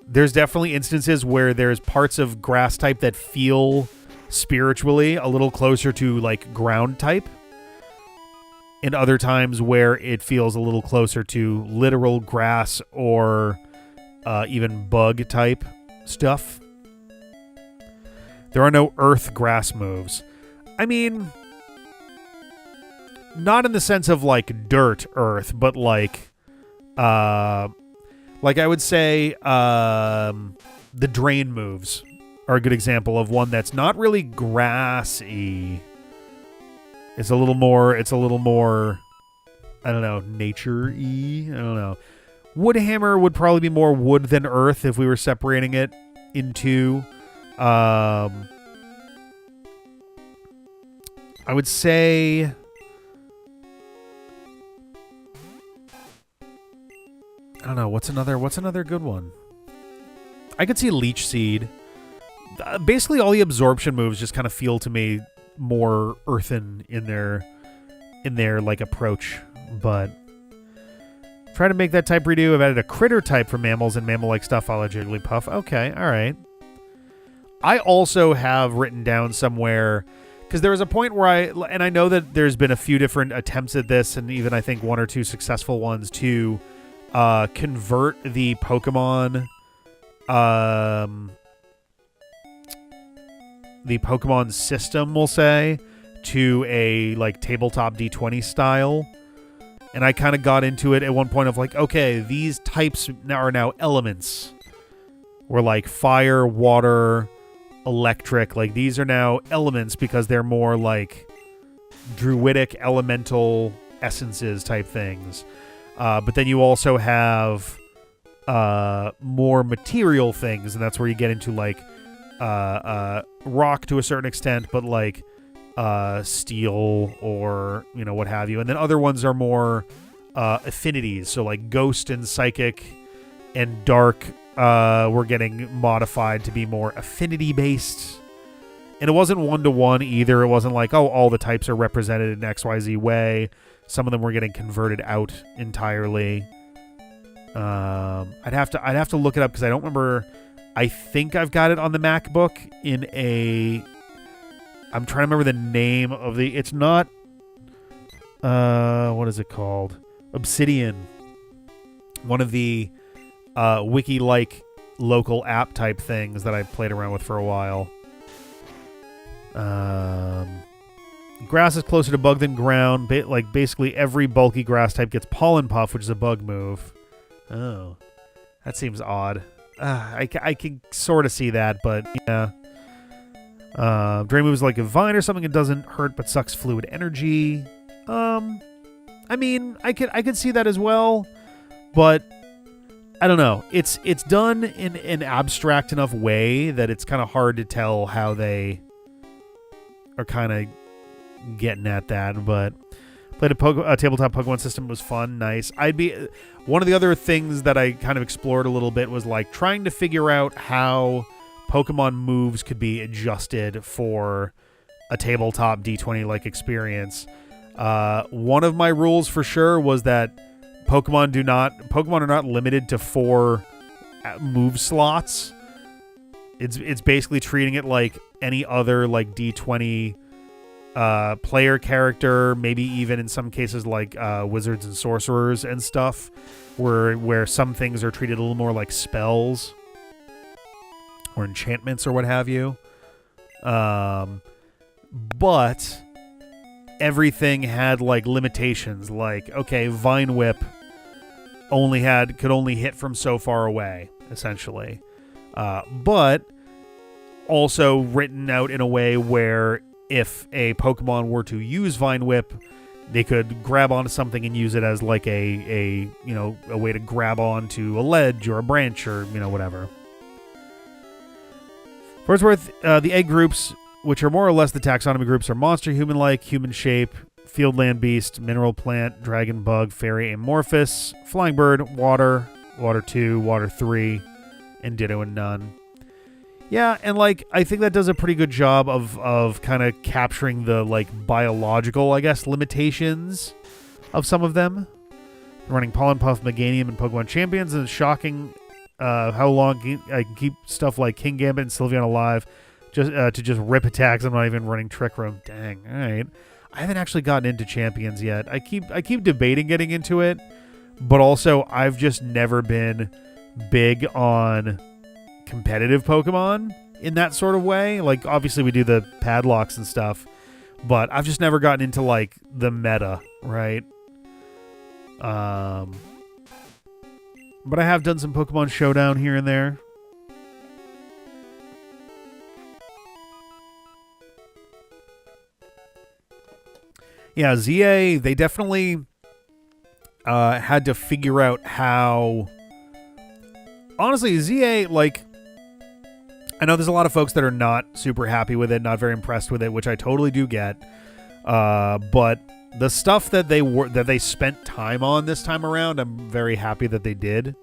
There's definitely instances where there's parts of grass type that feel spiritually a little closer to like ground type, and other times where it feels a little closer to literal grass or even bug type stuff. There are no earth grass moves. I mean, not in the sense of like dirt earth, but like I would say the drain moves are a good example of one that's not really grassy. It's a little more, I don't know, nature-y? I don't know. Woodhammer would probably be more wood than earth if we were separating it into... I would say... I don't know, what's another good one? I could see Leech Seed. Basically all the absorption moves just kind of feel to me more earthen in their like approach, but try to make that type redo. I've added a critter type for mammals and mammal-like stuff, a la Jigglypuff. Okay, all right. I also have written down somewhere, because there was a point where I know that there's been a few different attempts at this, and even I think one or two successful ones to convert the Pokemon system, we'll say, to a like tabletop D20 style. And I kind of got into it at one point of like, okay, these types are now elements. Or like fire, water, electric. Like these are now elements because they're more like druidic elemental essences type things. But then you also have more material things, and that's where you get into like rock to a certain extent, but like steel or what have you. And then other ones are more affinities, so like ghost and psychic and dark were getting modified to be more affinity based. And it wasn't 1-to-1 either. It wasn't like, oh, all the types are represented in XYZ way. Some of them were getting converted out entirely. I'd have to look it up because I don't remember. I think I've got it on the MacBook in a... I'm trying to remember the name of the... It's not... what is it called? Obsidian. One of the wiki-like local app type things that I played around with for a while. Grass is closer to bug than ground. Like basically every bulky grass type gets Pollen Puff, which is a bug move. Oh, that seems odd. I can sort of see that, but yeah. Drain moves like a vine or something. It doesn't hurt but sucks fluid energy. I mean, I could see that as well, but I don't know. It's done in an abstract enough way that it's kind of hard to tell how they are kind of getting at that. But played a tabletop Pokemon system. Was fun, nice. One of the other things that I kind of explored a little bit was like trying to figure out how Pokemon moves could be adjusted for a tabletop D20 like experience. One of my rules for sure was that Pokemon are not limited to 4 move slots. It's basically treating it like any other like D20 player character, maybe even in some cases like wizards and sorcerers and stuff, where some things are treated a little more like spells or enchantments or what have you. But everything had like limitations, like, okay, Vine Whip could only hit from so far away, essentially. But also written out in a way where if a Pokemon were to use Vine Whip, they could grab onto something and use it as like a way to grab onto a ledge or a branch or whatever. For what it's worth, the egg groups, which are more or less the taxonomy groups, are monster, human-like, human shape, field land beast, mineral plant, dragon bug, fairy, amorphous, flying bird, water, water 2, water 3, and ditto and none. Yeah, and like I think that does a pretty good job of kind of capturing the like biological, I guess, limitations of some of them. Running Pollen Puff, Meganium, and Pokemon Champions, and it's shocking how long I can keep stuff like King Gambit and Sylveon alive to just rip attacks. I'm not even running Trick Room. Dang, all right. I haven't actually gotten into Champions yet. I keep debating getting into it, but also I've just never been big on competitive Pokemon in that sort of way. Like, obviously we do the padlocks and stuff, but I've just never gotten into like the meta, right? But I have done some Pokemon Showdown here and there. Yeah, ZA, they definitely had to figure out how... Honestly, ZA, like... I know there's a lot of folks that are not super happy with it, not very impressed with it, which I totally do get. But the stuff that they spent time on this time around, I'm very happy that they did.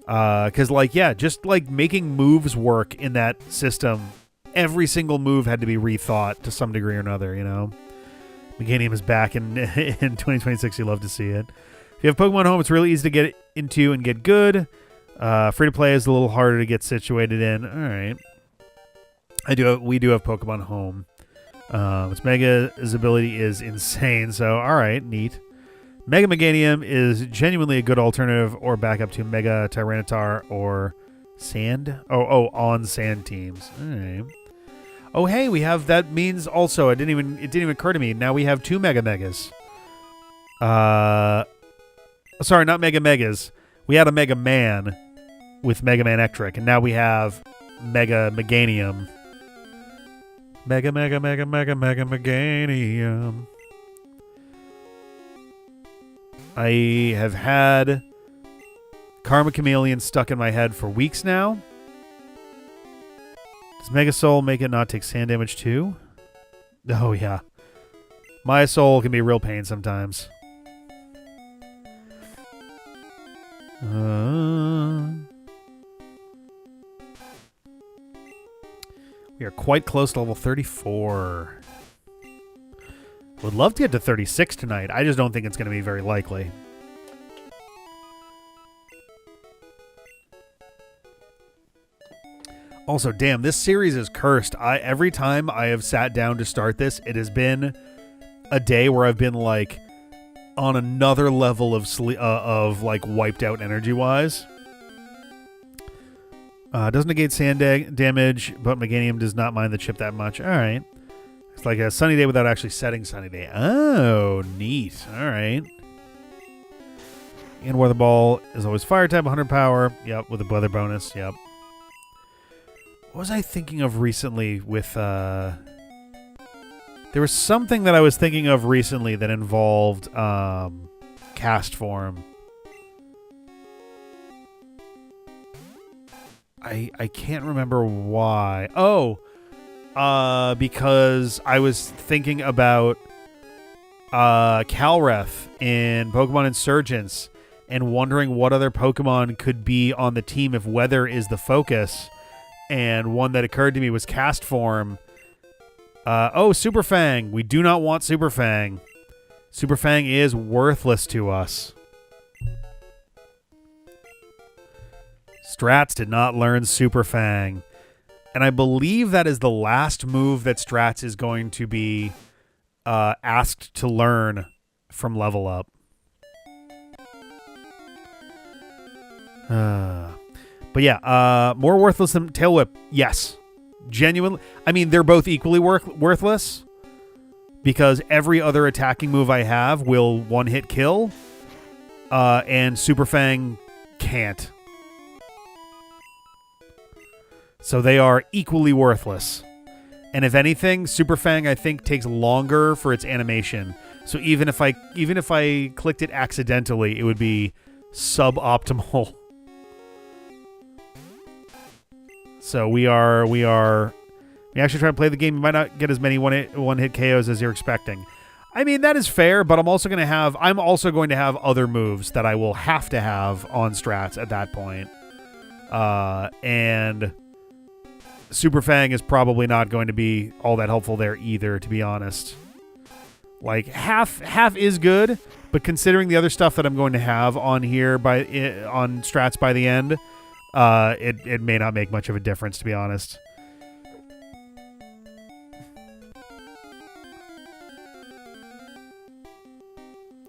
Because, like, yeah, just, like, making moves work in that system, every single move had to be rethought to some degree or another, you know? Meganium is back in 2026. You love to see it. If you have Pokemon Home, it's really easy to get into and get good. Free to play is a little harder to get situated in. All right, we do have Pokemon Home. Its Mega's ability is insane. So all right, neat. Mega Meganium is genuinely a good alternative or backup to Mega Tyranitar or Sand. On Sand teams. All right. Oh, hey, we have, that means also, it didn't even occur to me. Now we have 2 Mega Megas. Sorry, not Mega Megas. We had a Mega Man with Mega Man Ectric, and now we have Mega Meganium. Mega Meganium. I have had Karma Chameleon stuck in my head for weeks now. Does Mega Soul make it not take sand damage too? Oh, yeah. My Soul can be a real pain sometimes. We are quite close to level 34. Would love to get to 36 tonight. I just don't think it's going to be very likely. Also, damn, this series is cursed. Every time I have sat down to start this, it has been a day where I've been like on another level of like wiped out energy wise. Doesn't negate sand damage, but Meganium does not mind the chip that much. All right, it's like a sunny day without actually setting sunny day. Oh, neat. All right. And Weather Ball is always fire type, 100 power. Yep, with a weather bonus. Yep. What was I thinking of recently with... There was something that I was thinking of recently that involved cast form. I can't remember why. Oh, because I was thinking about Calreth in Pokemon Insurgence and wondering what other Pokemon could be on the team if weather is the focus. And one that occurred to me was Cast Form. Super Fang. We do not want Super Fang. Super Fang is worthless to us. Strats did not learn Super Fang. And I believe that is the last move that Strats is going to be asked to learn from Level Up. But yeah, more worthless than Tail Whip. Yes. Genuinely. I mean, they're both equally worthless. Because every other attacking move I have will one-hit kill. And Super Fang can't. So they are equally worthless. And if anything, Super Fang I think takes longer for its animation. So even if I clicked it accidentally, it would be suboptimal. So we actually try to play the game. You might not get as many one hit KOs as you're expecting. I mean, that is fair, but I'm also going to have other moves that I will have to have on Strats at that point. And Super Fang is probably not going to be all that helpful there either, to be honest. Like half is good, but considering the other stuff that I'm going to have on here on Strats by the end, it may not make much of a difference, to be honest.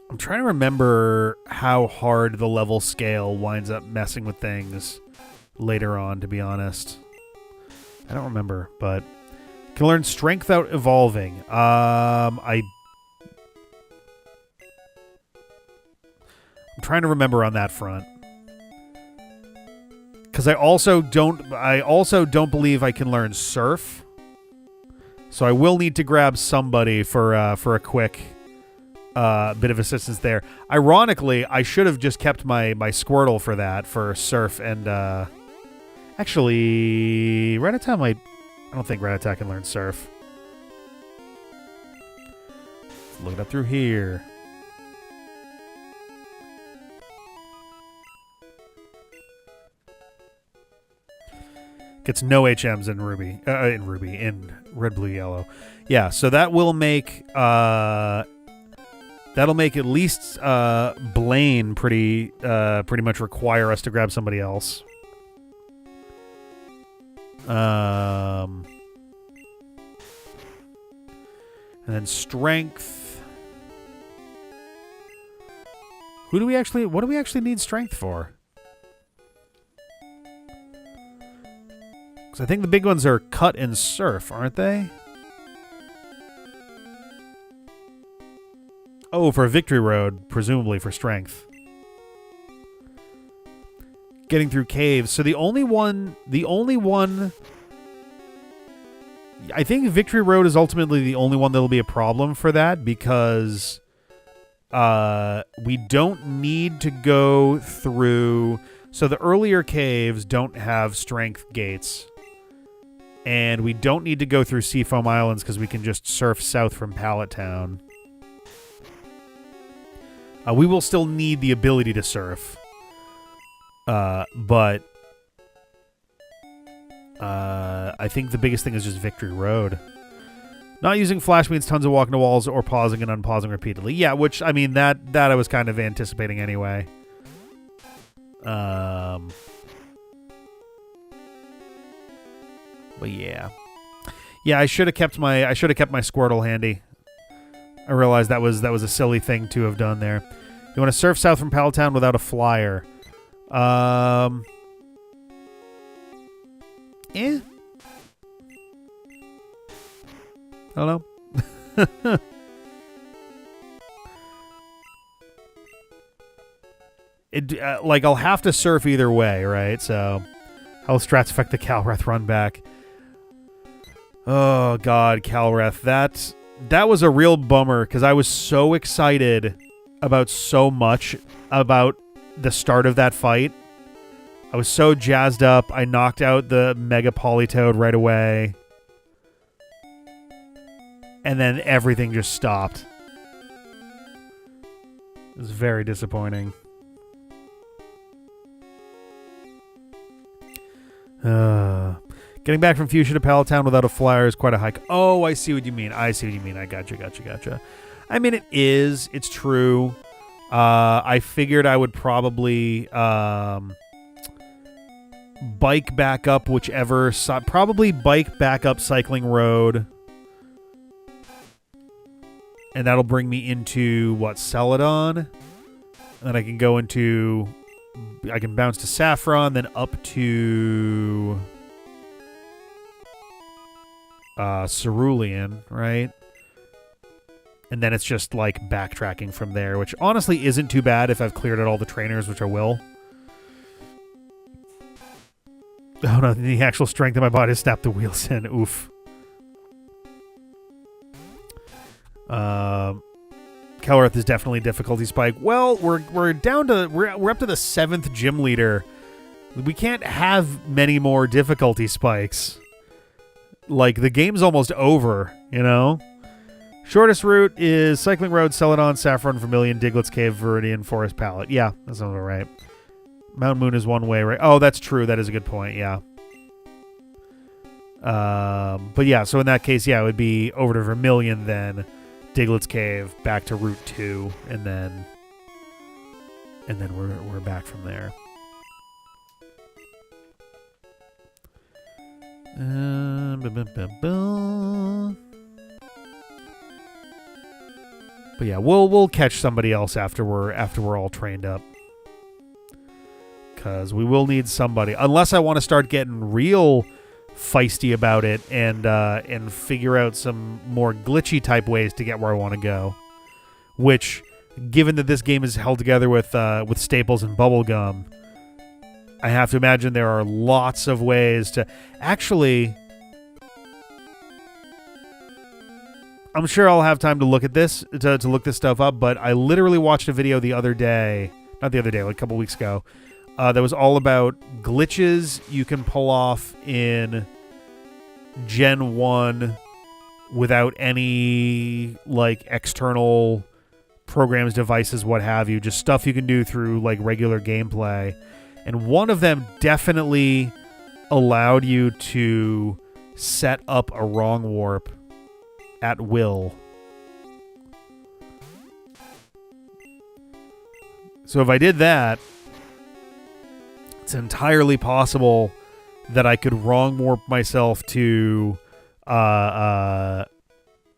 I'm trying to remember how hard the level scale winds up messing with things later on, to be honest. I don't remember, but can learn Strength without evolving. I'm trying to remember on that front. Because I also don't believe I can learn Surf. So I will need to grab somebody for a quick bit of assistance there. Ironically, I should have just kept my Squirtle for that, for Surf and actually Rattata might. I don't think Rattata can learn Surf. Let's look it up through here. Gets no HMs in in Red, Blue, Yellow. Yeah, so that will make that'll make at least Blaine pretty much require us to grab somebody else. And then Strength. What do we actually need Strength for? I think the big ones are Cut and Surf, aren't they? Oh, for Victory Road, presumably for Strength. Getting through caves. So the only one I think Victory Road is ultimately the only one that'll be a problem for that, because we don't need to go through. So the earlier caves don't have Strength gates. And we don't need to go through Seafoam Islands because we can just surf south from Pallet Town. We will still need the ability to surf. But I think the biggest thing is just Victory Road. Not using Flash means tons of walking to walls or pausing and unpausing repeatedly. Yeah, which, I mean, that I was kind of anticipating anyway. But yeah. Yeah, I should have kept my Squirtle handy. I realized that was a silly thing to have done there. You want to surf south from Pallet Town without a flyer. I don't know. Like, I'll have to surf either way, right? So, how will Strats affect the Calreth run back? Oh, God, Calreth. That was a real bummer, because I was so excited about so much about the start of that fight. I was so jazzed up. I knocked out the Mega Politoed right away. And then everything just stopped. It was very disappointing. Getting back from Fuchsia to Palatown without a flyer is quite a hike. Oh, I see what you mean. I gotcha. I mean, it is. It's true. I figured I would probably bike back up whichever... probably bike back up Cycling Road. And that'll bring me into, what, Celadon? And then I can go into... I can bounce to Saffron, then up to... Cerulean, right? And then it's just, like, backtracking from there, which honestly isn't too bad if I've cleared out all the trainers, which I will. Oh, no, the actual strength of my body snapped the wheels in. Oof. Kellereth is definitely difficulty spike. Well, we're down to we're up to the 7th gym leader. We can't have many more difficulty spikes. Like, the game's almost over, you know? Shortest route is Cycling Road, Celadon, Saffron, Vermilion, Diglett's Cave, Viridian, Forest Palette. Yeah, that sounds all right. Mount Moon is one way, right? Oh, that's true. That is a good point, yeah. But yeah, so in that case, yeah, it would be over to Vermilion, then Diglett's Cave, back to Route 2, and then we're back from there. But yeah, we'll catch somebody else after we're all trained up, because we will need somebody, unless I want to start getting real feisty about it and figure out some more glitchy type ways to get where I want to go. Which, given that this game is held together with staples and bubblegum, I have to imagine there are lots of ways to actually. I'm sure I'll have time to look at this to look this stuff up, but I literally watched a video the other day, not the other day, like a couple weeks ago. That was all about glitches you can pull off in Gen 1 without any, like, external programs, devices, what have you. Just stuff you can do through, like, regular gameplay. And one of them definitely allowed you to set up a wrong warp at will. So if I did that, it's entirely possible that I could wrong warp myself to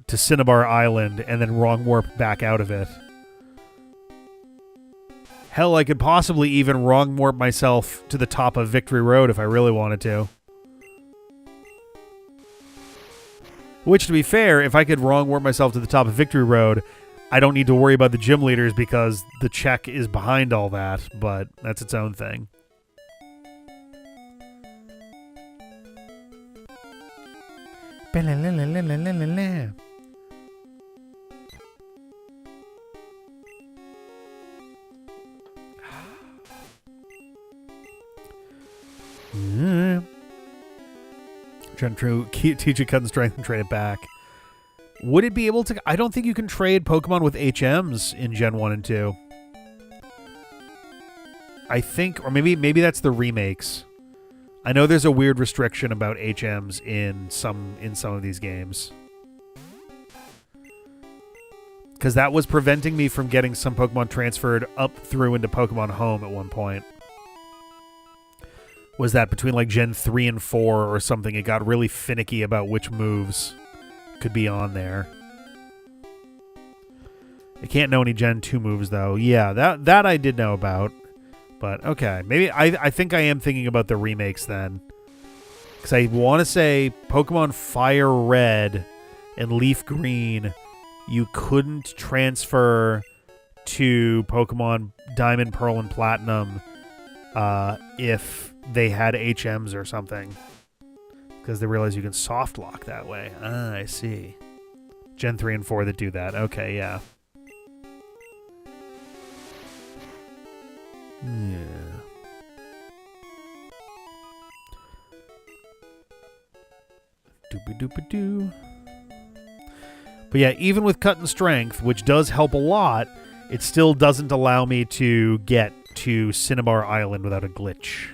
Cinnabar Island and then wrong warp back out of it. Hell, I could possibly even wrong warp myself to the top of Victory Road if I really wanted to. Which, to be fair, if I could wrong warp myself to the top of Victory Road, I don't need to worry about the gym leaders because the check is behind all that, but that's its own thing. Trying to teach it cut and strength and trade it back. Would it be able to? I don't think you can trade Pokemon with HMs in Gen 1 and 2. I think, or maybe that's the remakes. I know there's a weird restriction about HMs in some of these games. Because that was preventing me from getting some Pokemon transferred up through into Pokemon Home at one point. Was that between like Gen 3 and 4 or something, it got really finicky about which moves could be on there. I can't know any Gen 2 moves, though. Yeah, that I did know about. But, okay. Maybe I think I am thinking about the remakes then. Because I want to say Pokemon Fire Red and Leaf Green, you couldn't transfer to Pokemon Diamond, Pearl, and Platinum if they had HMs or something. Because they realize you can soft lock that way. Ah, I see. Gen 3 and 4 that do that. Okay, yeah. Yeah. Doopy-doopy-doo. But yeah, even with cut and strength, which does help a lot, it still doesn't allow me to get to Cinnabar Island without a glitch.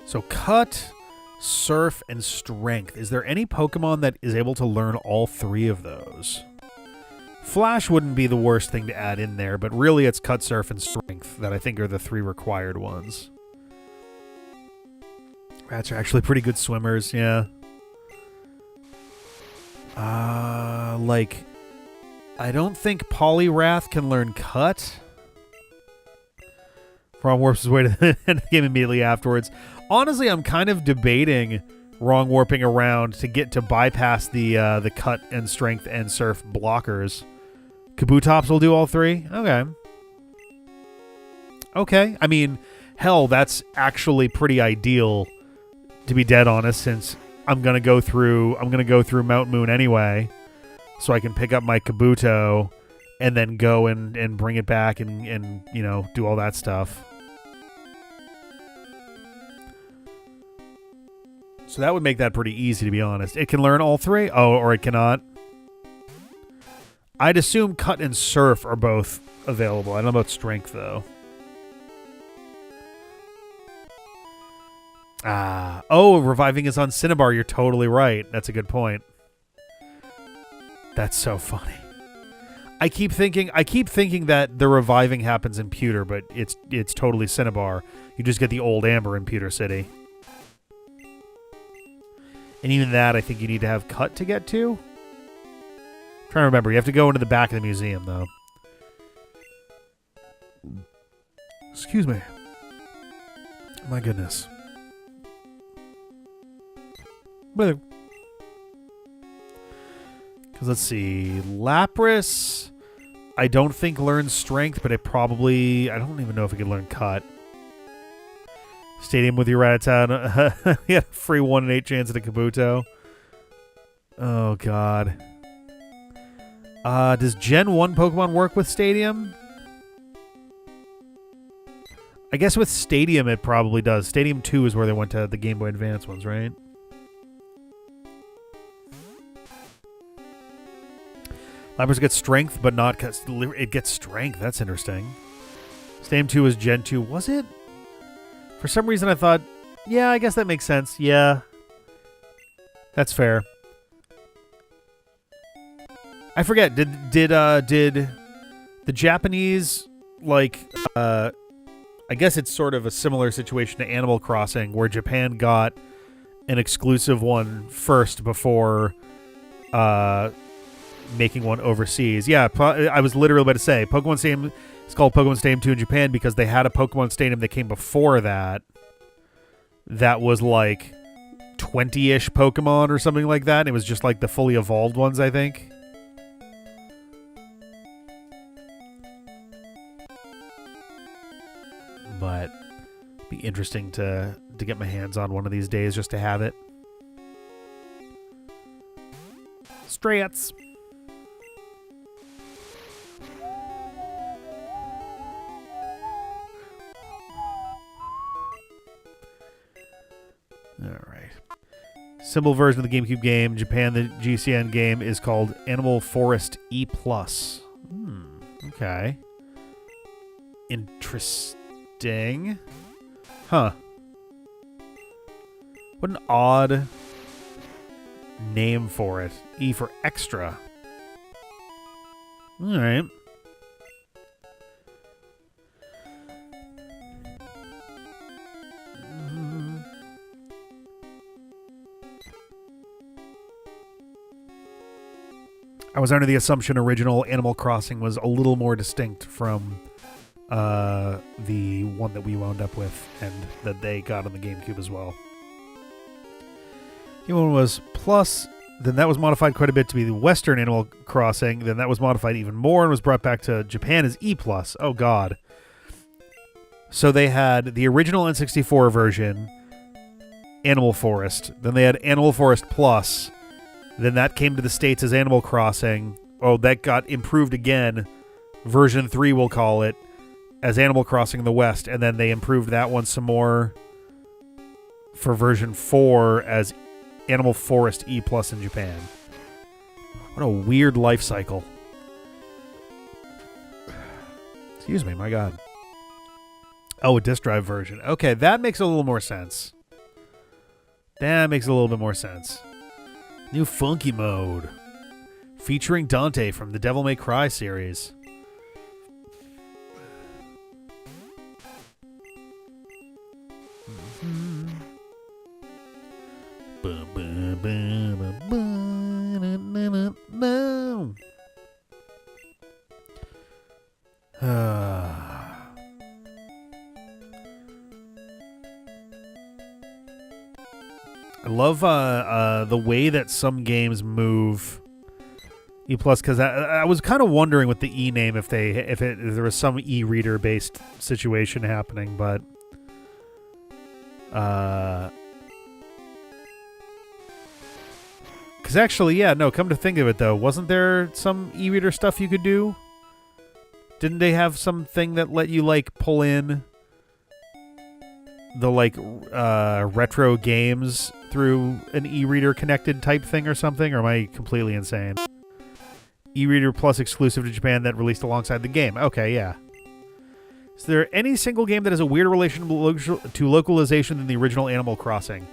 So cut, surf, and strength. Is there any Pokemon that is able to learn all three of those? Flash wouldn't be the worst thing to add in there, but really it's cut, surf, and strength that I think are the three required ones. Rats are actually pretty good swimmers, yeah. Like, I don't think Poliwrath can learn cut. Wrong warps his way to the end of the game immediately afterwards. Honestly, I'm kind of debating wrong warping around to bypass the cut and strength and surf blockers. Kabutops will do all three? Okay. I mean, hell, that's actually pretty ideal, to be dead honest, since I'm gonna go through Mount Moon anyway, so I can pick up my Kabuto and then go and bring it back and you know, do all that stuff. So that would make that pretty easy, to be honest. It can learn all three? Oh, or it cannot? I'd assume cut and surf are both available. I don't know about strength, though. Oh, reviving is on Cinnabar. You're totally right. That's a good point. That's so funny. I keep thinking that the reviving happens in Pewter, but it's totally Cinnabar. You just get the old Amber in Pewter City. And even that, I think you need to have cut to get to. I'm trying to remember. You have to go into the back of the museum, though. Excuse me. My goodness. Because let's see. Lapras, I don't think learns strength, but I don't even know if it can learn cut. Stadium with your Rattata. You had a free 1 in 8 chance at a Kabuto. Oh, God. Does Gen 1 Pokemon work with Stadium? I guess with Stadium it probably does. Stadium 2 is where they went to the Game Boy Advance ones, right? Lapras gets strength, but not... It gets strength. That's interesting. Stadium 2 is Gen 2. Was it? For some reason I thought, yeah, I guess that makes sense. Yeah. That's fair. I forget, did the Japanese, like, I guess it's sort of a similar situation to Animal Crossing, where Japan got an exclusive one first before making one overseas. Yeah, I was literally about to say, Pokemon Stadium... It's called Pokemon Stadium 2 in Japan because they had a Pokemon Stadium that came before that was like 20-ish Pokemon or something like that. And it was just like the fully evolved ones, I think. But it'd be interesting to get my hands on one of these days just to have it. Strats. Alright. Simple version of the GameCube game. Japan, the GCN game is called Animal Forest E+. Okay. Interesting. Huh. What an odd name for it. E for extra. Alright. I was under the assumption original Animal Crossing was a little more distinct from the one that we wound up with and that they got on the GameCube as well. The one was Plus, then that was modified quite a bit to be the Western Animal Crossing, then that was modified even more and was brought back to Japan as E+. Oh, God. So they had the original N64 version, Animal Forest, then they had Animal Forest Plus. Then that came to the States as Animal Crossing, that got improved again. Version 3, we'll call it, as Animal Crossing in the West, and then they improved that one some more for version 4 as Animal Forest E+ in Japan. What a weird life cycle. Excuse me, my God. Oh, a disk drive version. Okay, that makes a little more sense. That makes a little bit more sense. New funky mode. Featuring Dante from the Devil May Cry series. I love the way that some games move E+, because I was kind of wondering with the E name if there was some e-reader based situation happening, but because actually, yeah, no, come to think of it though, wasn't there some e-reader stuff you could do? Didn't they have something that let you like pull in the like retro games through an e-reader connected type thing or something? Or am I completely insane? E-reader Plus exclusive to Japan that released alongside the game. Okay, yeah. Is there any single game that has a weirder relation to localization than the original Animal Crossing?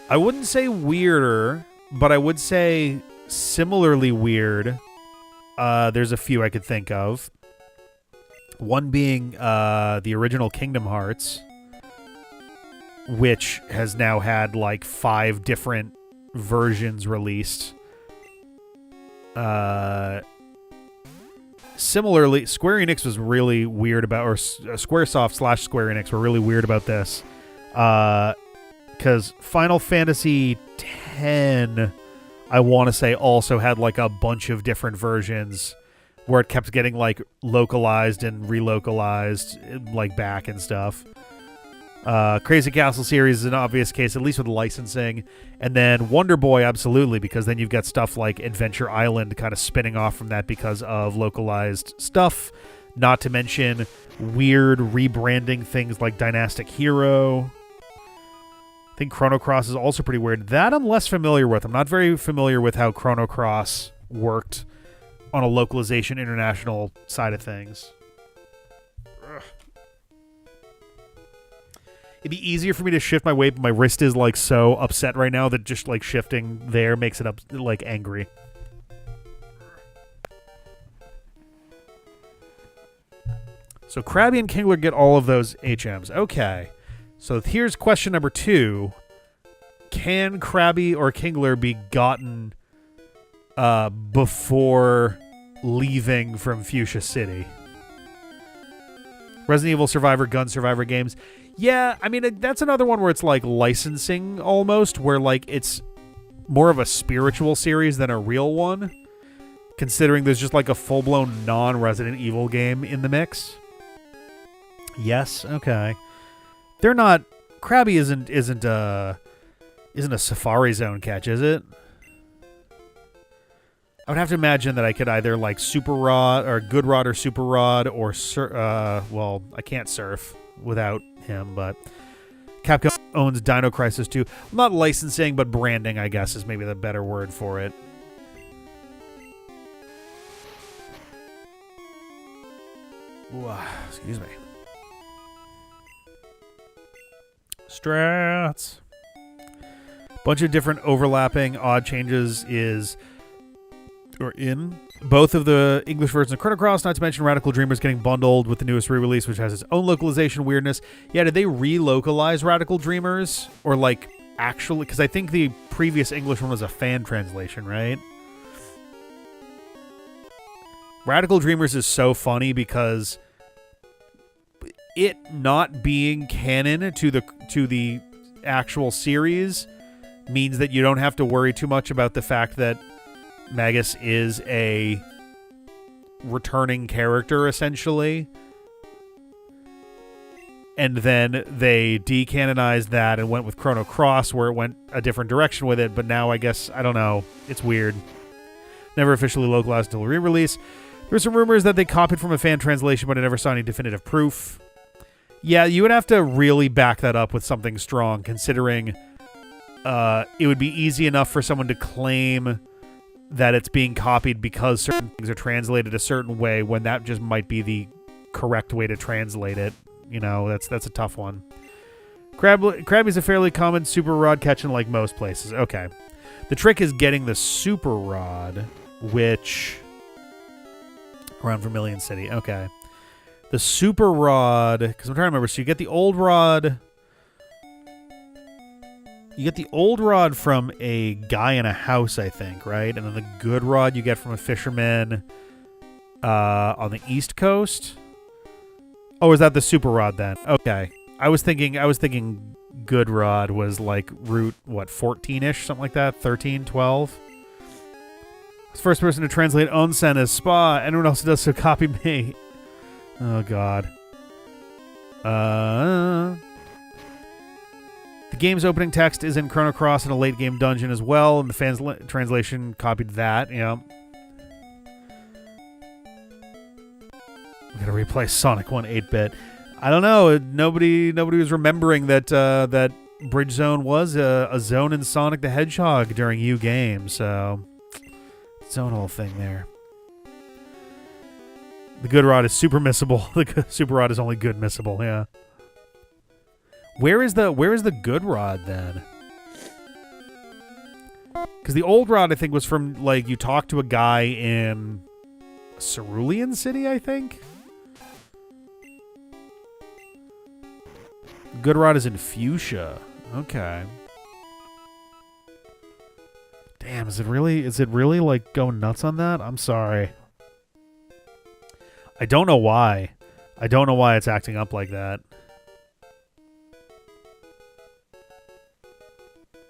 I wouldn't say weirder, but I would say similarly weird. There's a few I could think of. One being the original Kingdom Hearts, which has now had like 5 different versions released. Similarly, Square Enix was really weird about, or Squaresoft / Square Enix were really weird about this. Because Final Fantasy X, I want to say, also had like a bunch of different versions where it kept getting like localized and relocalized, like back and stuff. Crazy Castle series is an obvious case, at least with licensing. And then Wonder Boy, absolutely, because then you've got stuff like Adventure Island kind of spinning off from that because of localized stuff. Not to mention weird rebranding things like Dynastic Hero. I think Chrono Cross is also pretty weird. That I'm less familiar with. I'm not very familiar with how Chrono Cross worked on a localization international side of things. Ugh. It'd be easier for me to shift my weight, but my wrist is like so upset right now that just like shifting there makes it up like angry. So Krabby and Kingler get all of those HMs. Okay. So here's question number 2. Can Krabby or Kingler be gotten before leaving from Fuchsia City? Resident Evil Survivor, Gun Survivor games. Yeah, I mean, that's another one where it's like licensing almost, where like it's more of a spiritual series than a real one, considering there's just like a full-blown non-Resident Evil game in the mix. Yes, okay. They're not... Krabby isn't a Safari Zone catch, is it? I would have to imagine that I could either like Super Rod or Good Rod or Super Rod or well, I can't surf without him, but Capcom owns Dino Crisis 2. Not licensing, but branding, I guess, is maybe the better word for it. Ooh, excuse me. Strats. Bunch of different overlapping odd changes in both of the English versions of Chrono Cross, not to mention Radical Dreamers getting bundled with the newest re-release, which has its own localization weirdness. Yeah, did they relocalize Radical Dreamers? Or, like, actually... Because I think the previous English one was a fan translation, right? Radical Dreamers is so funny because it not being canon to the actual series means that you don't have to worry too much about the fact that Magus is a returning character, essentially. And then they decanonized that and went with Chrono Cross, where it went a different direction with it. But now I guess, I don't know, it's weird. Never officially localized until re-release. There were some rumors that they copied from a fan translation, but I never saw any definitive proof. Yeah, you would have to really back that up with something strong, considering it would be easy enough for someone to claim that it's being copied because certain things are translated a certain way when that just might be the correct way to translate it. You know, that's a tough one. Krabby's a fairly common super rod catching like most places. Okay. The trick is getting the super rod, which... around Vermilion City. Okay. The super rod... because I'm trying to remember. So you get the old rod... you get the old rod from a guy in a house, I think, right? And then the good rod you get from a fisherman on the East Coast. Oh, is that the super rod then? Okay. I was thinking good rod was like route, what, 14-ish? Something like that? 13, 12? I was the first person to translate onsen as spa. Anyone else who does so copy me. Oh, God. The game's opening text is in Chrono Cross in a late game dungeon as well, and the fans' translation copied that. Yeah. We gotta replay Sonic 1 8-bit. I don't know. Nobody was remembering that that Bridge Zone was a zone in Sonic the Hedgehog during U Game, so its own whole thing there. The good rod is super missable. The super rod is only good missable. Yeah. Where is the good rod then? Because the old rod, I think, was from, like, you talked to a guy in Cerulean City, I think? Good rod is in Fuchsia. Okay. Damn, is it really, like, going nuts on that? I'm sorry. I don't know why. I don't know why it's acting up like that.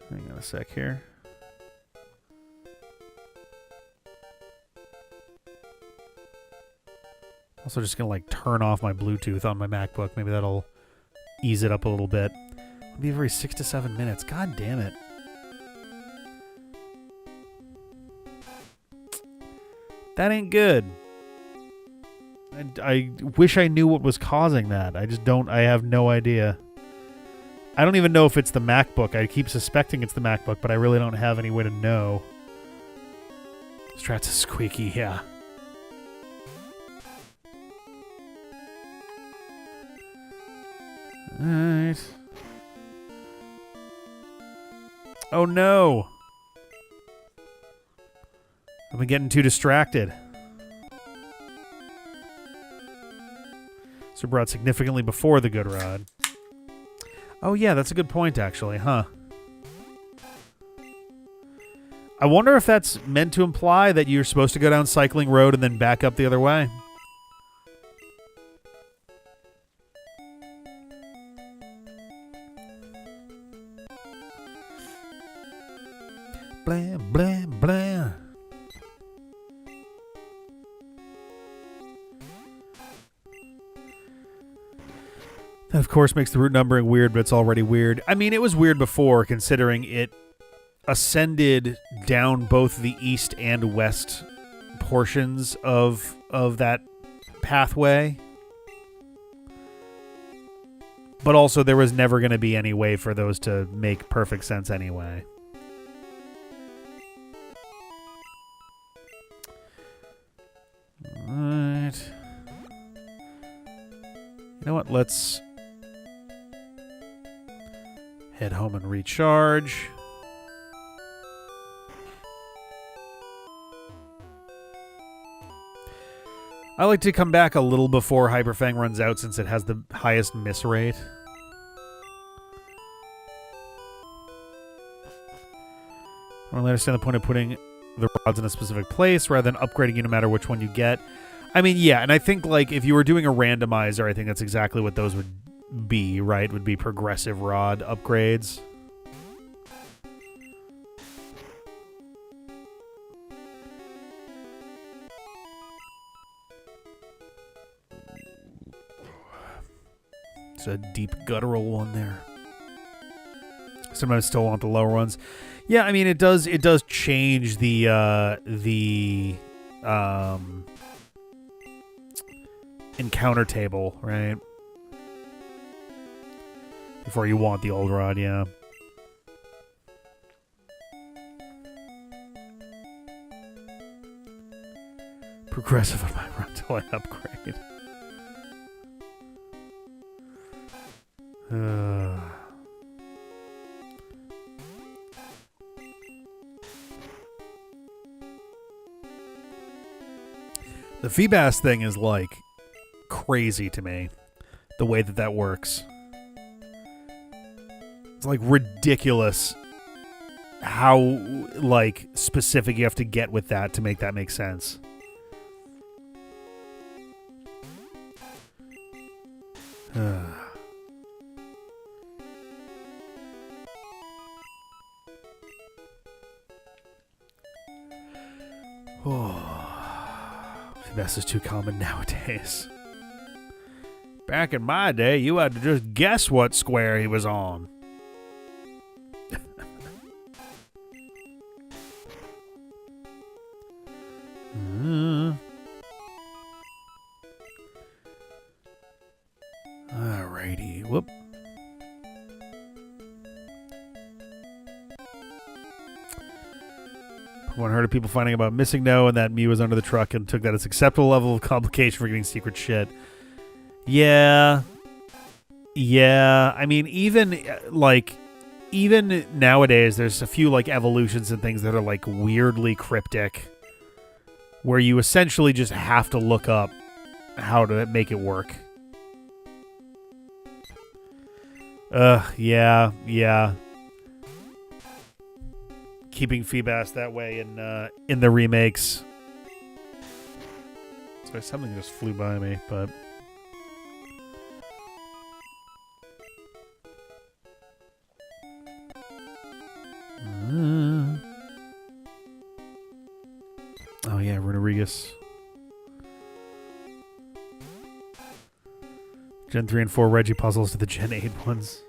Hang on a sec here. Also just going to like turn off my Bluetooth on my MacBook. Maybe that'll ease it up a little bit. It'll be every 6 to 7 minutes. God damn it. That ain't good. I wish I knew what was causing that. I have no idea. I don't even know if it's the MacBook. I keep suspecting it's the MacBook, but I really don't have any way to know. Strats is squeaky, yeah. Alright. Oh no! I've been getting too distracted. So brought significantly before the good rod. Oh yeah, that's a good point actually, huh? I wonder if that's meant to imply that you're supposed to go down Cycling Road and then back up the other way. Blah, blah, blah. That, of course, makes the route numbering weird, but it's already weird. I mean, it was weird before, considering it ascended down both the east and west portions of that pathway. But also, there was never going to be any way for those to make perfect sense anyway. Alright. You know what? Let's head home and recharge. I like to come back a little before Hyperfang runs out since it has the highest miss rate. I don't really understand the point of putting the rods in a specific place rather than upgrading you no matter which one you get. I mean, yeah, and I think like if you were doing a randomizer, I think that's exactly what those would be, right? Would be progressive rod upgrades. It's a deep guttural one there. Sometimes still want the lower ones. Yeah, I mean it does change the encounter table, right? Before you want the old rod, yeah. Progressive on my run till I upgrade. The Feebas thing is like crazy to me. The way that works. It's like ridiculous how like specific you have to get with that to make that make sense. This is too common nowadays. Back in my day, you had to just guess what square he was on. Alrighty, whoop. One heard of people finding about missing no and that Mew was under the truck and took that as acceptable level of complication for getting secret shit. Yeah. I mean, even nowadays, there's a few like evolutions and things that are like weirdly cryptic, where you essentially just have to look up how to make it work. Yeah. Keeping Feebas that way in the remakes. Sorry, something just flew by me, but oh yeah, Runarigus. Gen 3 and 4 Reggie puzzles to the Gen 8 ones.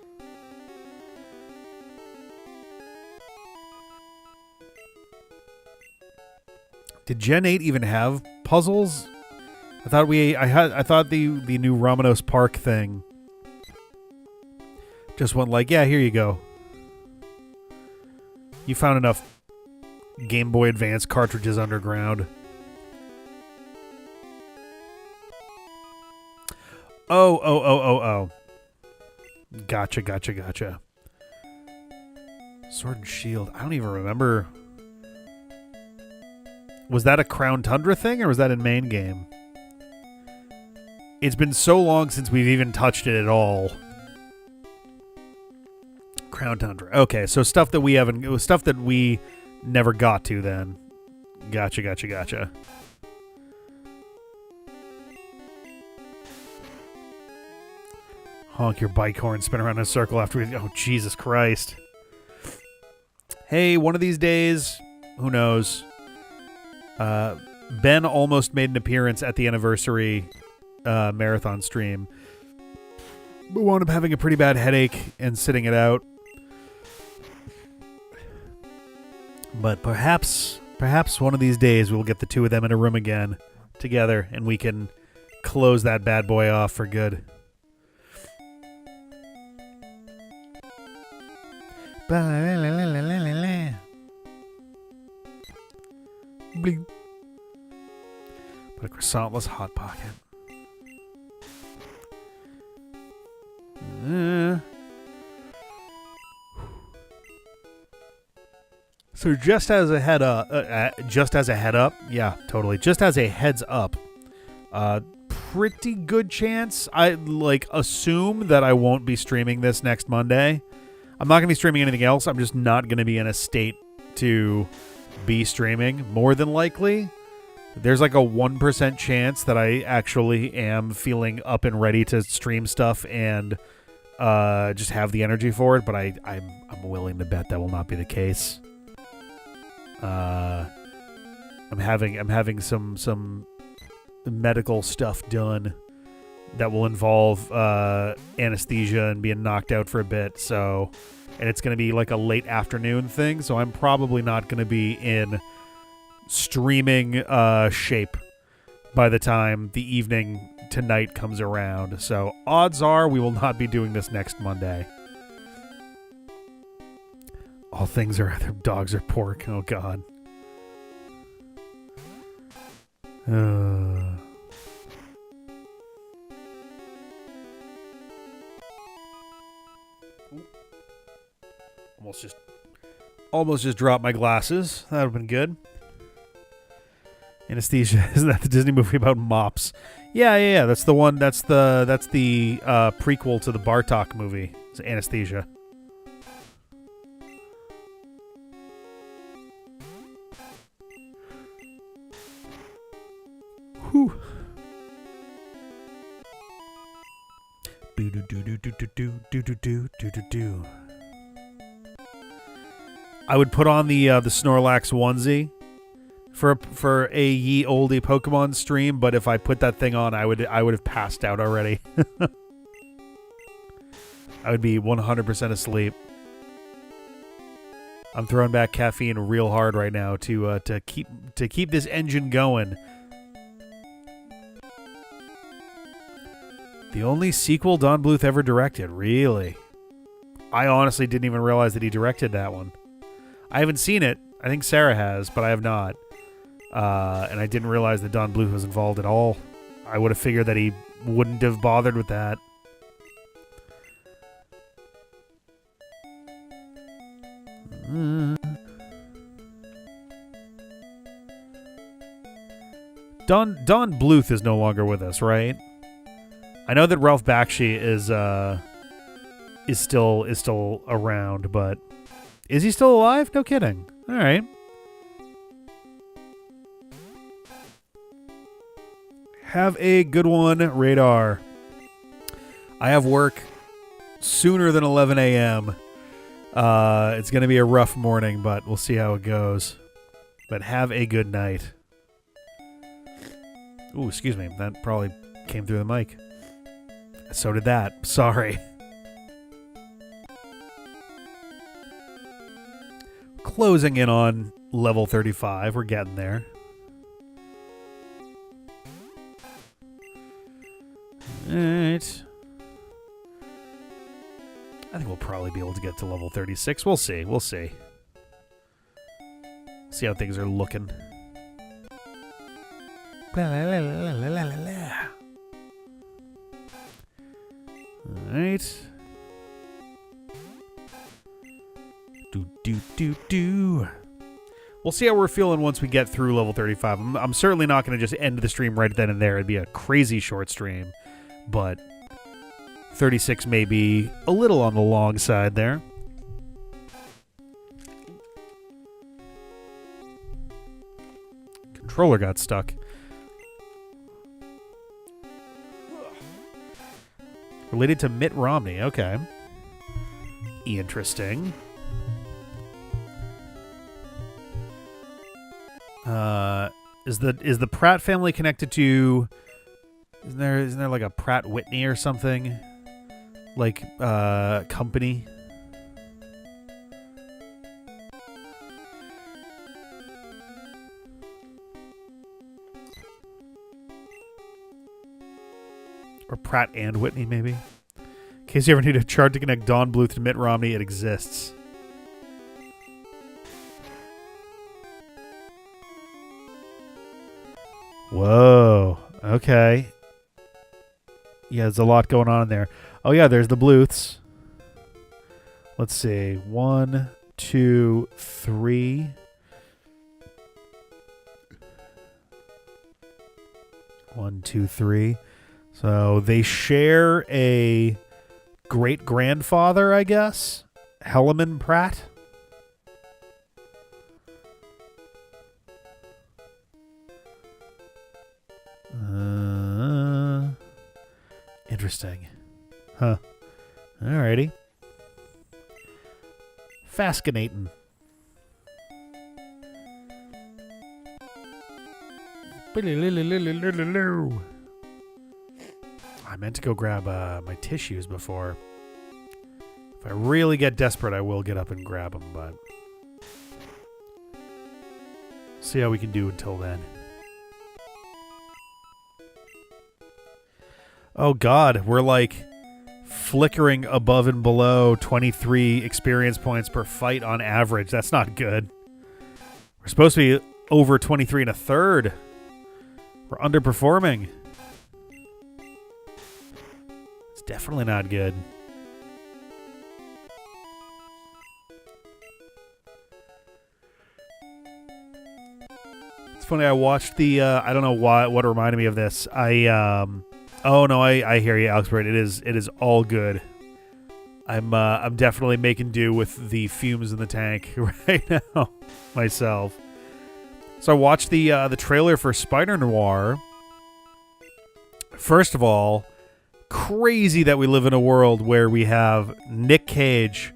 Did Gen 8 even have puzzles? I thought the new Ramanos Park thing just went like, yeah, here you go. You found enough Game Boy Advance cartridges underground. Oh. Gotcha. Sword and Shield. I don't even remember. Was that a Crown Tundra thing, or was that in main game? It's been so long since we've even touched it at all. Crown Tundra. Okay, so stuff that we never got to then. Gotcha. Honk your bike horn, spin around in a circle after we... Oh, Jesus Christ. Hey, one of these days, who knows... Ben almost made an appearance at the anniversary marathon stream, but wound up having a pretty bad headache and sitting it out. But perhaps one of these days we'll get the two of them in a room again together and we can close that bad boy off for good. Bling. But a croissantless Hot Pocket. So just as a head up, yeah, totally. Just as a heads up, pretty good chance. I assume that I won't be streaming this next Monday. I'm not going to be streaming anything else. I'm just not going to be in a state to be streaming. More than likely, there's like a 1% chance that I actually am feeling up and ready to stream stuff and just have the energy for it. But I'm willing to bet that will not be the case. I'm having some medical stuff done that will involve anesthesia and being knocked out for a bit. So and it's going to be like a late afternoon thing, so I'm probably not going to be in streaming shape by the time the evening tonight comes around. So odds are we will not be doing this next Monday. All things are either dogs or pork. Oh, God. Almost just dropped my glasses. That would have been good. Anesthesia. Isn't that the Disney movie about mops? Yeah. That's the one. That's the prequel to the Bartok movie. It's Anesthesia. Whew. I would put on the Snorlax onesie for a ye olde Pokemon stream, but if I put that thing on, I would have passed out already. I would be 100% asleep. I'm throwing back caffeine real hard right now to keep this engine going. The only sequel Don Bluth ever directed, really? I honestly didn't even realize that he directed that one. I haven't seen it. I think Sarah has, but I have not. And I didn't realize that Don Bluth was involved at all. I would have figured that he wouldn't have bothered with that. Don Bluth is no longer with us, right? I know that Ralph Bakshi is still around, but is he still alive? No kidding. All right. Have a good one, Radar. I have work sooner than 11 a.m. It's going to be a rough morning, but we'll see how it goes. But have a good night. Ooh, excuse me. That probably came through the mic. So did that. Sorry. Closing in on level 35. We're getting there. Alright. I think we'll probably be able to get to level 36. We'll see. We'll see. See how things are looking. Alright. We'll see how we're feeling once we get through level 35. I'm certainly not going to just end the stream right then and there. It'd be a crazy short stream. But 36 may be a little on the long side there. Controller got stuck. Related to Mitt Romney. Okay. Interesting. Is the Pratt family connected to... Isn't there like a Pratt Whitney or something? Like, company? Or Pratt and Whitney, maybe? In case you ever need a chart to connect Don Bluth to Mitt Romney, it exists. Whoa. Okay. Yeah, there's a lot going on in there. Oh, yeah, there's the Bluths. Let's see. 1, 2, 3. 1, 2, 3. So they share a great-grandfather, I guess? Helleman Pratt? Interesting. Huh. Alrighty. Fascinating. I meant to go grab my tissues before If I really get desperate, I will get up and grab him, but see how we can do until then. Oh god, we're like flickering above and below 23 experience points per fight on average. That's not good. We're supposed to be over 23 and a third. We're underperforming. It's definitely not good. It's funny, I watched the I don't know what reminded me of this. Oh no, I hear you, Alex Bird. It is all good. I'm definitely making do with the fumes in the tank right now myself. So I watched the trailer for Spider Noir. First of all, crazy that we live in a world where we have Nick Cage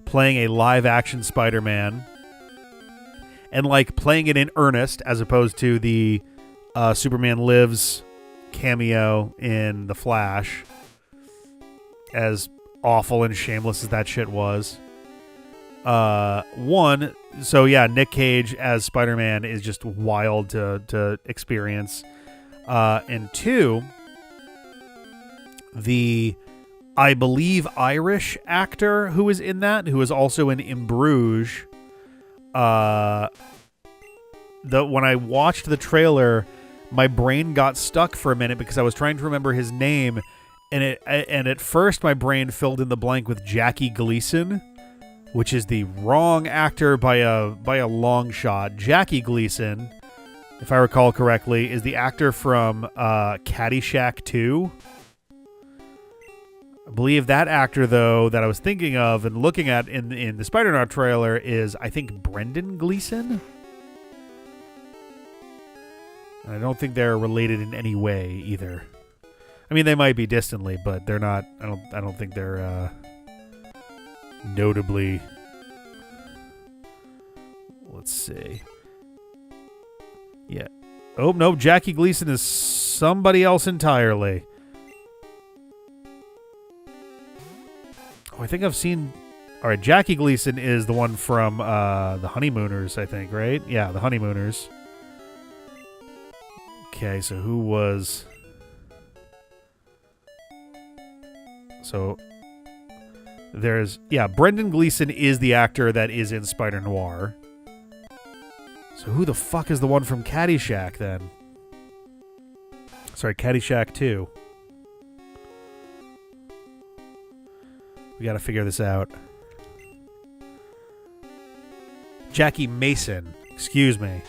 playing a live action Spider-Man and like playing it in earnest as opposed to the Superman Lives cameo in The Flash, as awful and shameless as that shit was. So yeah, Nick Cage as Spider-Man is just wild to experience. And two, the, I believe, Irish actor who is in that, who is also in Bruges. When I watched the trailer, my brain got stuck for a minute because I was trying to remember his name, and at first my brain filled in the blank with Jackie Gleason, which is the wrong actor by a long shot. Jackie Gleason, if I recall correctly, is the actor from Caddyshack 2. I believe that actor, though, that I was thinking of and looking at in the Spider-Noir trailer is, I think, Brendan Gleeson. And I don't think they're related in any way either. I mean, they might be distantly, but they're not. I don't think they're notably. Let's see. Yeah. Oh no, Jackie Gleason is somebody else entirely. Oh, I think I've seen. All right, Jackie Gleason is the one from the Honeymooners, I think, right? Yeah, the Honeymooners. Okay, so who was... So, there's... Yeah, Brendan Gleeson is the actor that is in Spider Noir. So who the fuck is the one from Caddyshack, then? Sorry, Caddyshack 2. We gotta figure this out. Jackie Mason. Excuse me.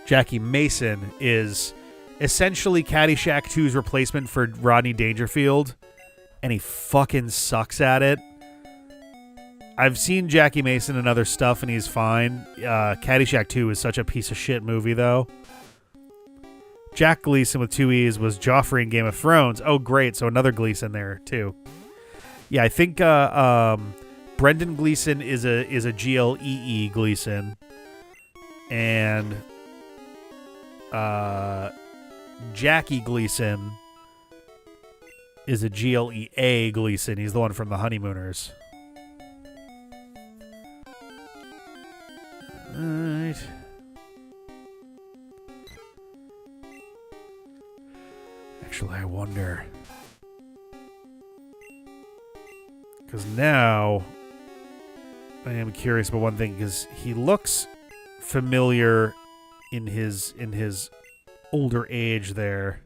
Jackie Mason is essentially Caddyshack 2's replacement for Rodney Dangerfield, and he fucking sucks at it. I've seen Jackie Mason in other stuff, and he's fine. Caddyshack 2 is such a piece of shit movie, though. Jack Gleason with 2 E's was Joffrey in Game of Thrones. Oh, great. So another Gleason there, too. Yeah, I think Brendan Gleeson is a GLEE Gleason. And Jackie Gleason is a GLEA Gleason. He's the one from the Honeymooners. Alright. Actually, I wonder. Because now I am curious about one thing, because he looks familiar in his older age there.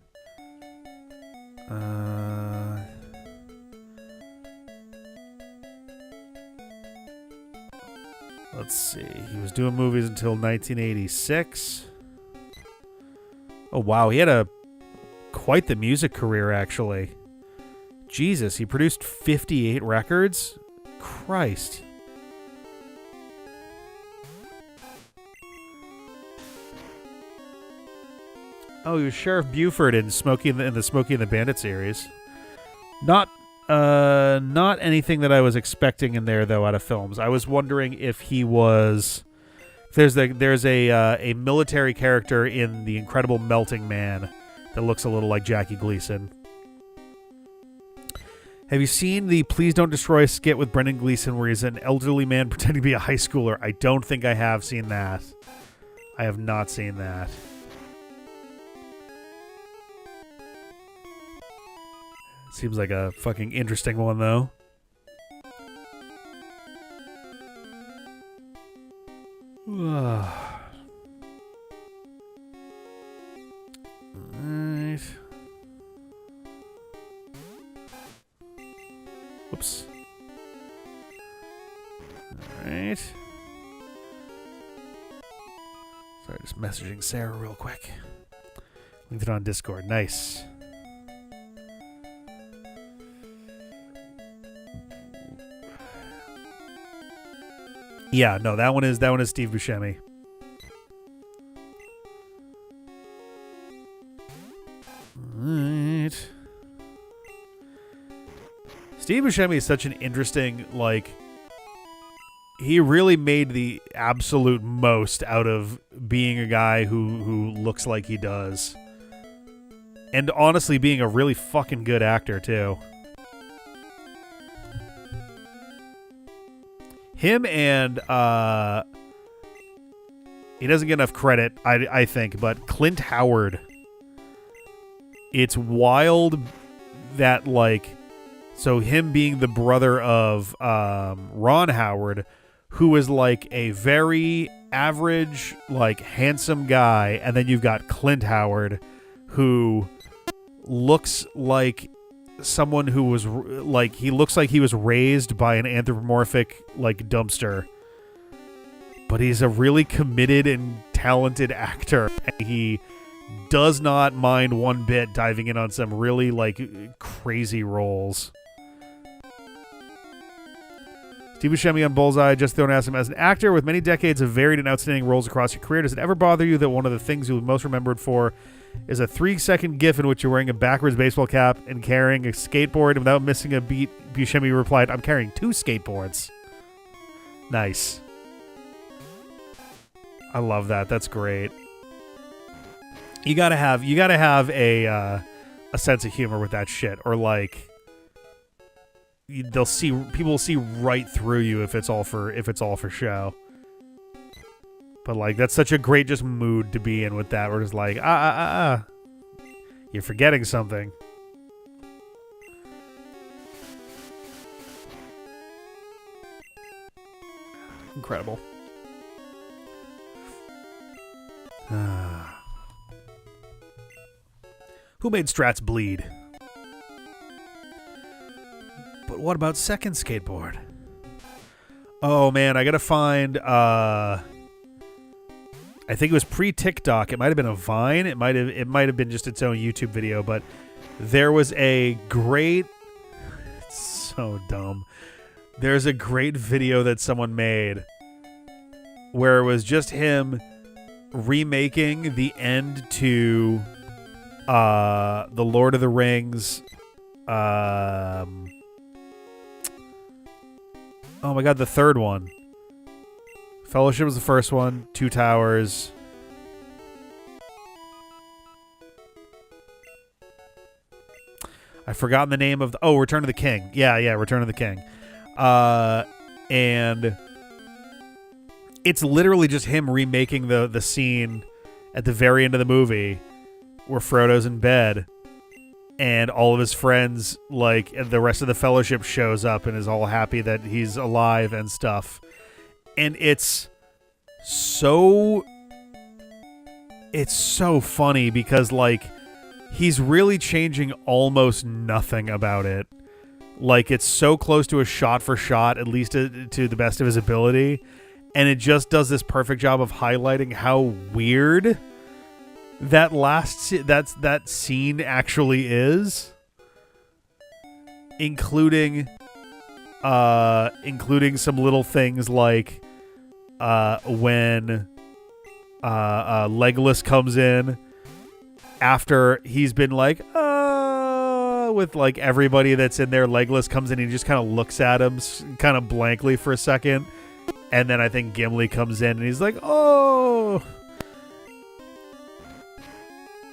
Let's see. He was doing movies until 1986. Oh wow, he had quite the music career, actually. Jesus, he produced 58 records? Christ. Oh, he was Sheriff Buford in the Smokey and the Bandit series. Not anything that I was expecting in there, though, out of films. I was wondering if he was... There's a military character in The Incredible Melting Man that looks a little like Jackie Gleason. Have you seen the Please Don't Destroy skit with Brendan Gleeson where he's an elderly man pretending to be a high schooler? I don't think I have seen that. I have not seen that. Seems like a fucking interesting one, though. Alright. Whoops. Alright. Sorry, just messaging Sarah real quick. Linked it on Discord. Nice. Yeah, no, that one is Steve Buscemi. Right. Steve Buscemi is such an interesting, like, he really made the absolute most out of being a guy who looks like he does. And honestly being a really fucking good actor too. Him and he doesn't get enough credit, I think, but Clint Howard. It's wild that, like, so him being the brother of Ron Howard, who is like a very average, like, handsome guy, and then you've got Clint Howard, who looks like someone who was like, he looks like he was raised by an anthropomorphic, like, dumpster, but he's a really committed and talented actor, and he does not mind one bit diving in on some really, like, crazy roles. Steve Buscemi on Bullseye, just thrown at him. As an actor with many decades of varied and outstanding roles across your career, does it ever bother you that one of the things you're most remembered for is a 3-second gif in which you're wearing a backwards baseball cap and carrying a skateboard, and without missing a beat, Buscemi replied, "I'm carrying 2 skateboards." Nice. I love that. That's great. You gotta have a sense of humor with that shit, or like people will see right through you if it's all for show. But, like, that's such a great just mood to be in with that. We're just like, you're forgetting something. Incredible. Who made Strats bleed? But what about second skateboard? Oh man, I gotta find I think it was pre-TikTok. It might have been a Vine. It might have been just its own YouTube video, but there was a great, it's so dumb. There's a great video that someone made where it was just him remaking the end to the Lord of the Rings oh my god, the third one. Fellowship was the first one. Two Towers. I've forgotten the name of the... Oh, Return of the King. Yeah, Return of the King. And it's literally just him remaking the scene at the very end of the movie where Frodo's in bed and all of his friends, like, and the rest of the Fellowship shows up and is all happy that he's alive and stuff. And it's so funny because, like, he's really changing almost nothing about it. Like, it's so close to a shot for shot, at least to the best of his ability. And it just does this perfect job of highlighting how weird that scene actually is. Including some little things like when Legolas comes in after he's been like with like everybody that's in there. Legolas comes in and he just kind of looks at him kind of blankly for a second, and then I think Gimli comes in and he's like, oh,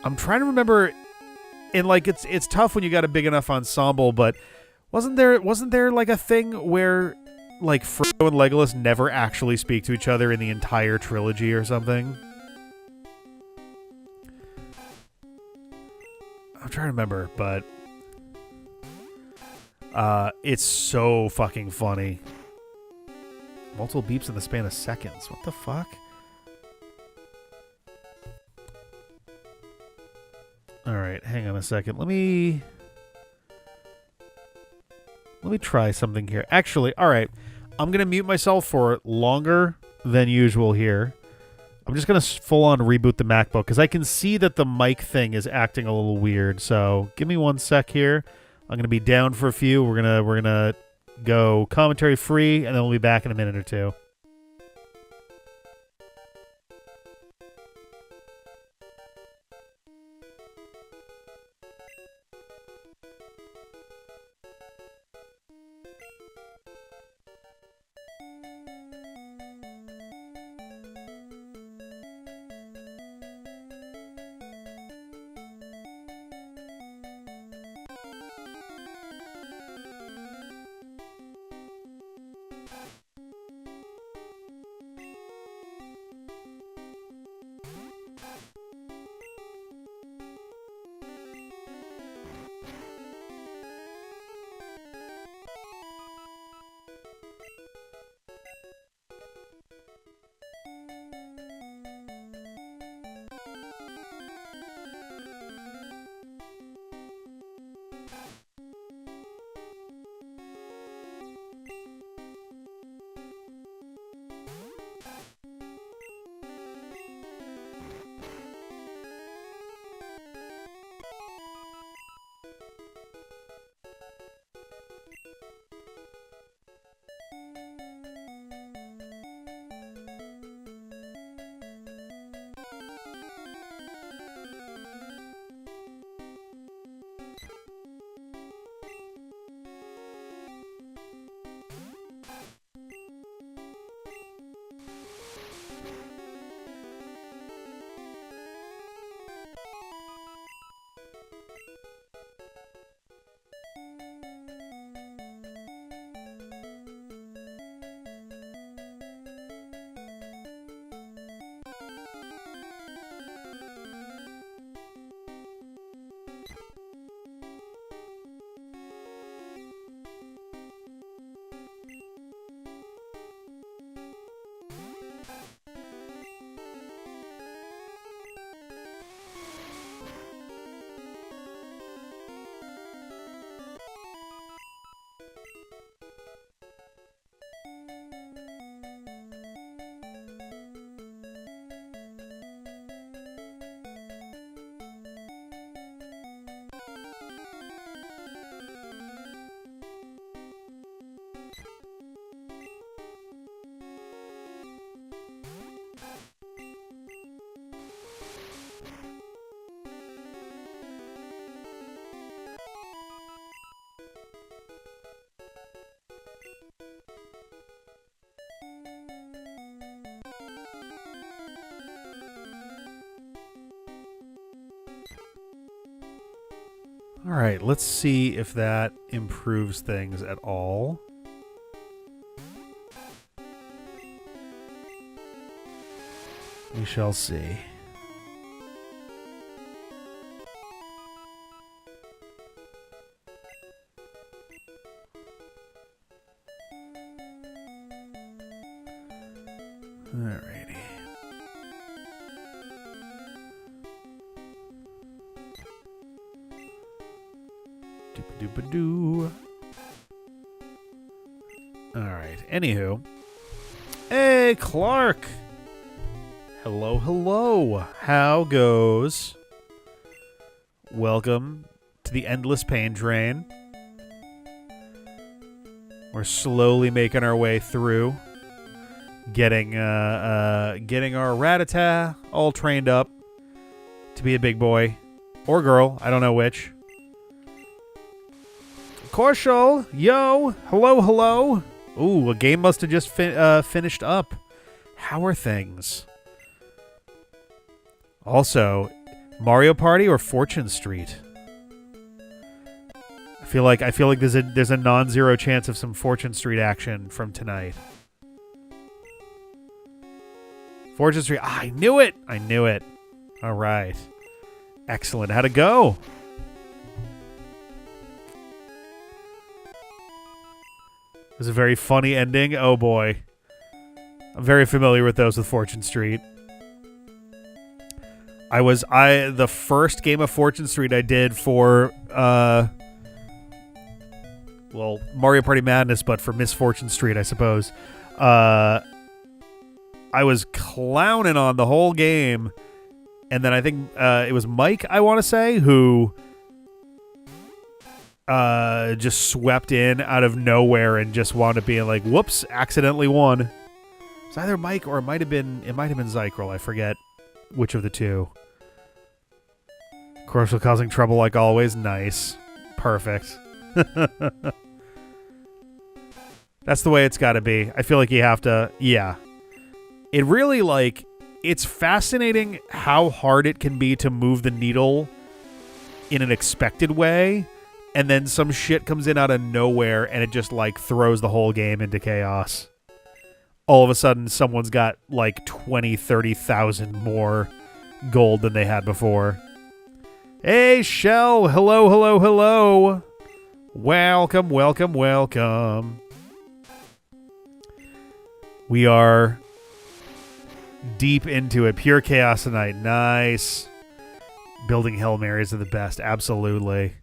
I'm trying to remember. And like it's tough when you got a big enough ensemble, but Wasn't there like a thing where like Frodo and Legolas never actually speak to each other in the entire trilogy or something? I'm trying to remember, but it's so fucking funny. Multiple beeps in the span of seconds. What the fuck? Alright, hang on a second. Let me try something here. Actually, alright. I'm going to mute myself for longer than usual here. I'm just going to full-on reboot the MacBook because I can see that the mic thing is acting a little weird. So give me 1 sec here. I'm going to be down for a few. We're gonna go commentary free, and then we'll be back in a minute or two. All right, let's see if that improves things at all. We shall see. Alrighty. Doop-a-doop-a-doo. Alright, anywho. Hey, Clark! Hello, hello. How goes? Welcome to the Endless Pain Train. We're slowly making our way through. Getting our Rattata all trained up to be a big boy. Or girl, I don't know which. Korshal, yo, hello, hello. Ooh, a game must have just finished up. How are things? Also, Mario Party or Fortune Street? I I feel like there's a non-zero chance of some Fortune Street action from tonight. Fortune Street. I knew it. I knew it. All right. Excellent. How'd it go? It was a very funny ending. Oh boy. I'm very familiar with those with Fortune Street. The first game of Fortune Street I did for Mario Party Madness, but for Miss Fortune Street, I suppose. I was clowning on the whole game, and then I think it was Mike, I want to say, who just swept in out of nowhere and just wound up being like, whoops, accidentally won. It's either Mike or it might have been Zykrel. I forget which of the two. Crucial causing trouble like always. Nice. Perfect. That's the way it's got to be. I feel like you have to, yeah. It really, like, it's fascinating how hard it can be to move the needle in an expected way, and then some shit comes in out of nowhere and it just, like, throws the whole game into chaos. All of a sudden, someone's got, like, 20, 30,000 more gold than they had before. Hey, Shell! Hello, hello, hello! Welcome, welcome, welcome. We are deep into it. Pure chaos tonight. Nice. Building Hail Marys are the best. Absolutely.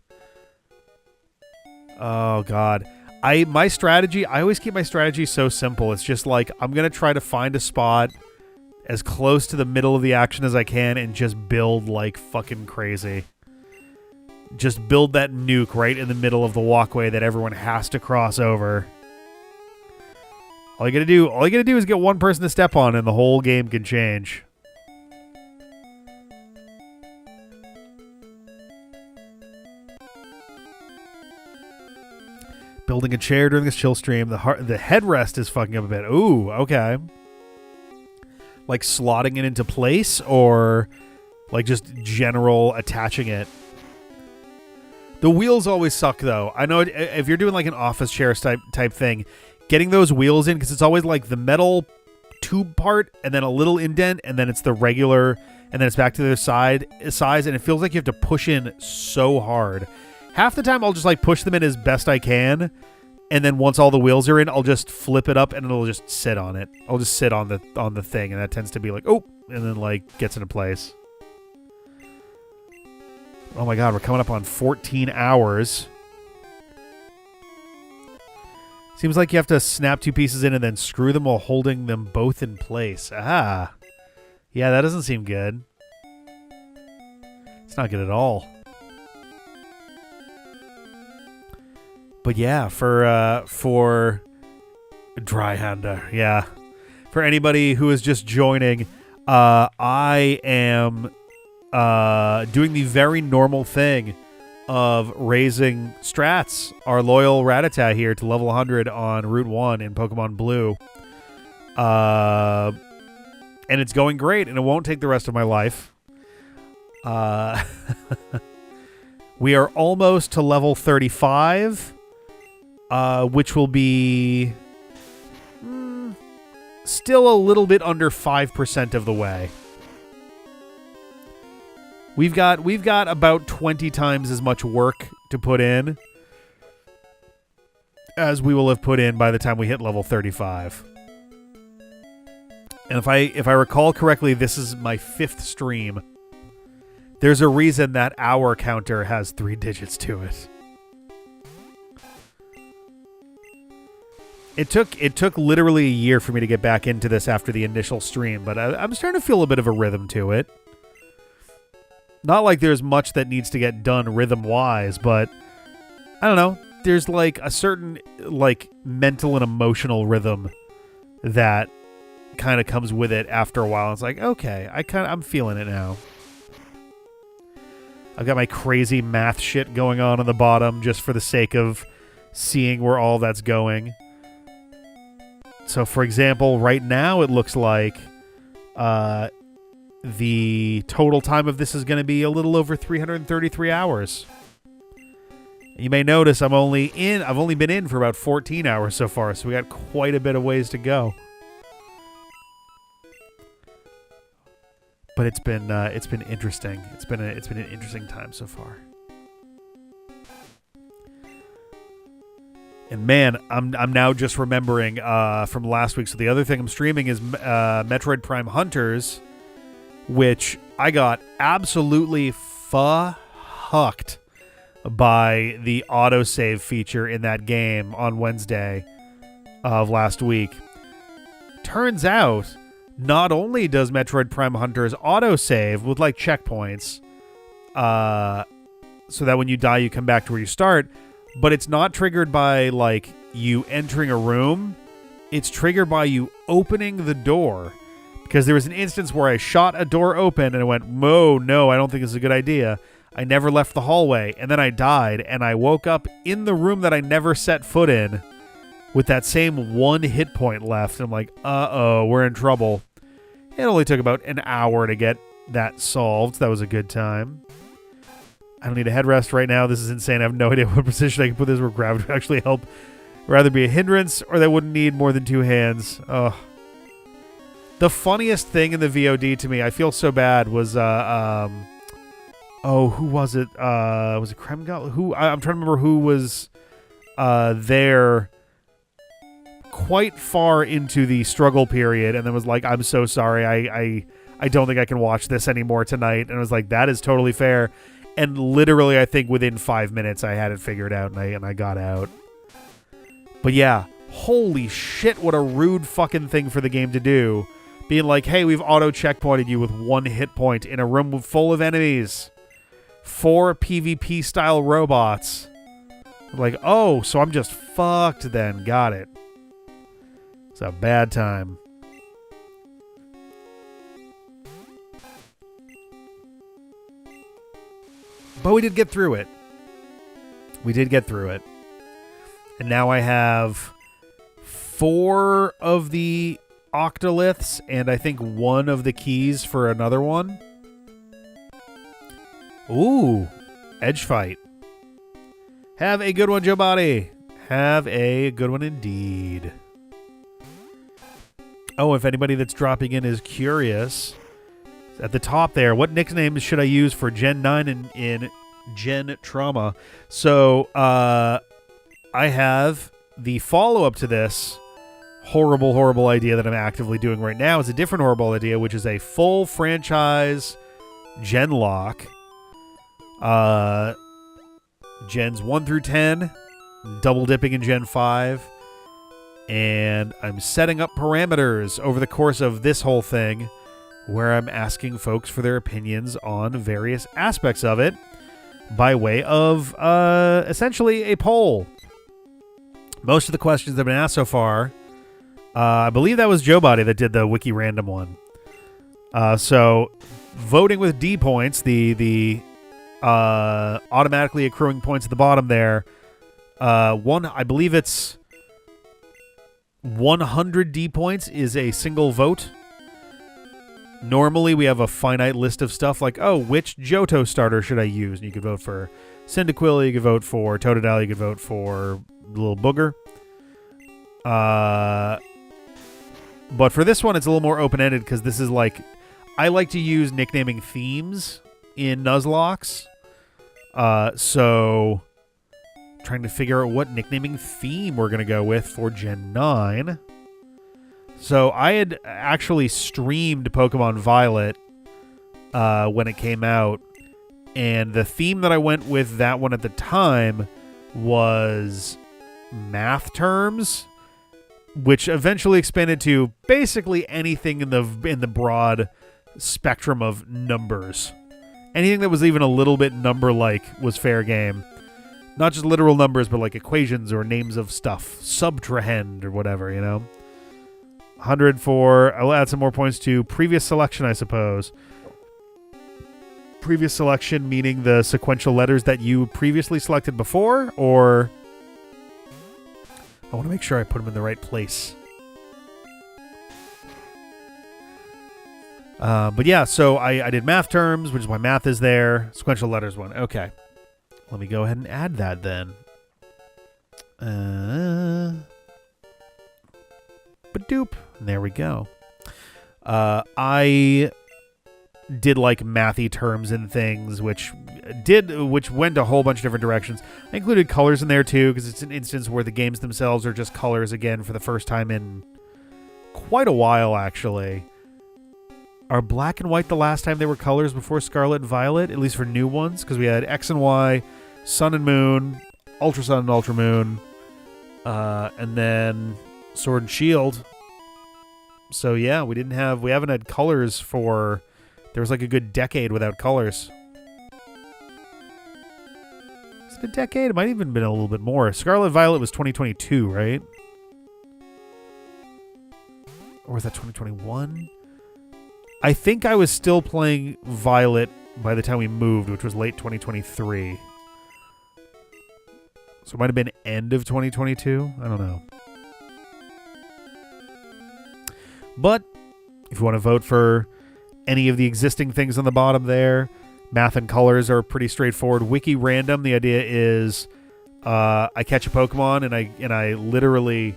Oh, God. I always keep my strategy so simple. It's just like, I'm going to try to find a spot as close to the middle of the action as I can and just build like fucking crazy. Just build that nuke right in the middle of the walkway that everyone has to cross over. All you gotta do is get one person to step on and the whole game can change. Building a chair during this chill stream. The headrest is fucking up a bit. Ooh, okay. Like slotting it into place or like just general attaching it. The wheels always suck though. I know if you're doing like an office chair type thing, getting those wheels in, because it's always like the metal tube part and then a little indent and then it's the regular and then it's back to the other size and it feels like you have to push in so hard. Half the time I'll just like push them in as best I can, and then once all the wheels are in, I'll just flip it up and it'll just sit on it. I'll just sit on the thing, and that tends to be like, oh, and then like gets into place. Oh my God, we're coming up on 14 hours. Seems like you have to snap two pieces in and then screw them while holding them both in place. Ah. Yeah, that doesn't seem good. It's not good at all. But yeah, for Dryhander, yeah. For anybody who is just joining, I am doing the very normal thing of raising Strats, our loyal Rattata here, to level 100 on Route 1 in Pokemon Blue. And it's going great, and it won't take the rest of my life. We are almost to level 35, which will be still a little bit under 5% of the way. We've got about 20 times as much work to put in as we will have put in by the time we hit level 35. And if I recall correctly, this is my 5th stream. There's a reason that hour counter has 3 digits to it. It took literally a year for me to get back into this after the initial stream, but I'm starting to feel a bit of a rhythm to it. Not like there's much that needs to get done rhythm-wise, but I don't know. There's like a certain like mental and emotional rhythm that kind of comes with it after a while. It's like, okay, I'm feeling it now. I've got my crazy math shit going on the bottom just for the sake of seeing where all that's going. So, for example, right now it looks like the total time of this is going to be a little over 333 hours. You may notice I've only been in for about 14 hours so far, so we got quite a bit of ways to go. But it's been interesting. It's been an interesting time so far. And man, I'm now just remembering from last week. So the other thing I'm streaming is Metroid Prime Hunters, which I got absolutely fucked by the autosave feature in that game on Wednesday of last week. Turns out, not only does Metroid Prime Hunters autosave with like checkpoints, so that when you die you come back to where you start, but it's not triggered by like you entering a room. It's triggered by you opening the door. Because there was an instance where I shot a door open and I went, "Whoa, no, I don't think this is a good idea." I never left the hallway, and then I died, and I woke up in the room that I never set foot in with that same one hit point left. I'm like, uh-oh, we're in trouble. It only took about an hour to get that solved. That was a good time. I don't need a headrest right now. This is insane. I have no idea what position I can put this where gravity would actually help. Rather be a hindrance, or that wouldn't need more than 2 hands. Ugh. The funniest thing in the VOD to me, I feel so bad, was who was it? Was it Kremgal? I'm trying to remember who was there quite far into the struggle period and then was like, "I'm so sorry. I don't think I can watch this anymore tonight." And I was like, "That is totally fair." And literally, I think within 5 minutes, I had it figured out and I got out. But yeah, holy shit, what a rude fucking thing for the game to do. Being like, "Hey, we've auto-checkpointed you with 1 hit point in a room full of enemies. 4 PvP-style robots." Like, oh, so I'm just fucked then. Got it. It's a bad time. But we did get through it. We did get through it. And now I have 4 of the octoliths and I think 1 of the keys for another one. Ooh, edge fight. Have a good one, Joe Body. Have a good one indeed. Oh, if anybody that's dropping in is curious, at the top there, what nicknames should I use for Gen 9 in Gen Trauma? So, I have the follow-up to this horrible idea that I'm actively doing right now. Is a different horrible idea, which is a full franchise Gen lock. Gens 1 through 10, double dipping in Gen 5, and I'm setting up parameters over the course of this whole thing where I'm asking folks for their opinions on various aspects of it by way of essentially a poll. Most of the questions that have been asked so far, I believe that was Joe Body that did the wiki random one. So voting with D points, the automatically accruing points at the bottom there. I believe it's 100 D points is a single vote. Normally we have a finite list of stuff like, oh, which Johto starter should I use? And you could vote for Cyndaquil, you could vote for Totodile, you could vote for Little Booger. But for this one, it's a little more open-ended because this is like, I like to use nicknaming themes in Nuzlocke. So trying to figure out what nicknaming theme we're going to go with for Gen 9. So I had actually streamed Pokemon Violet when it came out, and the theme that I went with that one at the time was math terms, which eventually expanded to basically anything in the broad spectrum of numbers. Anything that was even a little bit number-like was fair game. Not just literal numbers, but like equations or names of stuff. Subtrahend or whatever, you know? 100 for... I'll add some more points to previous selection, I suppose. Previous selection meaning the sequential letters that you previously selected before, or... I want to make sure I put them in the right place. But yeah, so I did math terms, which is why math is there. Sequential letters one. Okay. let me go ahead and add that then. Ba-doop. There we go. I did like mathy terms and things, which went a whole bunch of different directions. I included colors in there too, because it's an instance where the games themselves are just colors again for the first time in quite a while, actually. Are black and white the last time they were colors before Scarlet and Violet, at least for new ones? Because we had X and Y, Sun and Moon, Ultra Sun and Ultra Moon, and then Sword and Shield. So yeah, we haven't had colors for... There was like a good decade without colors. Is it a decade? It might have even been a little bit more. Scarlet Violet was 2022, right? Or was that 2021? I think I was still playing Violet by the time we moved, which was late 2023. So it might have been end of 2022. I don't know. But if you want to vote for any of the existing things on the bottom there, math and colors are pretty straightforward. Wiki random. The idea is I catch a Pokemon and I literally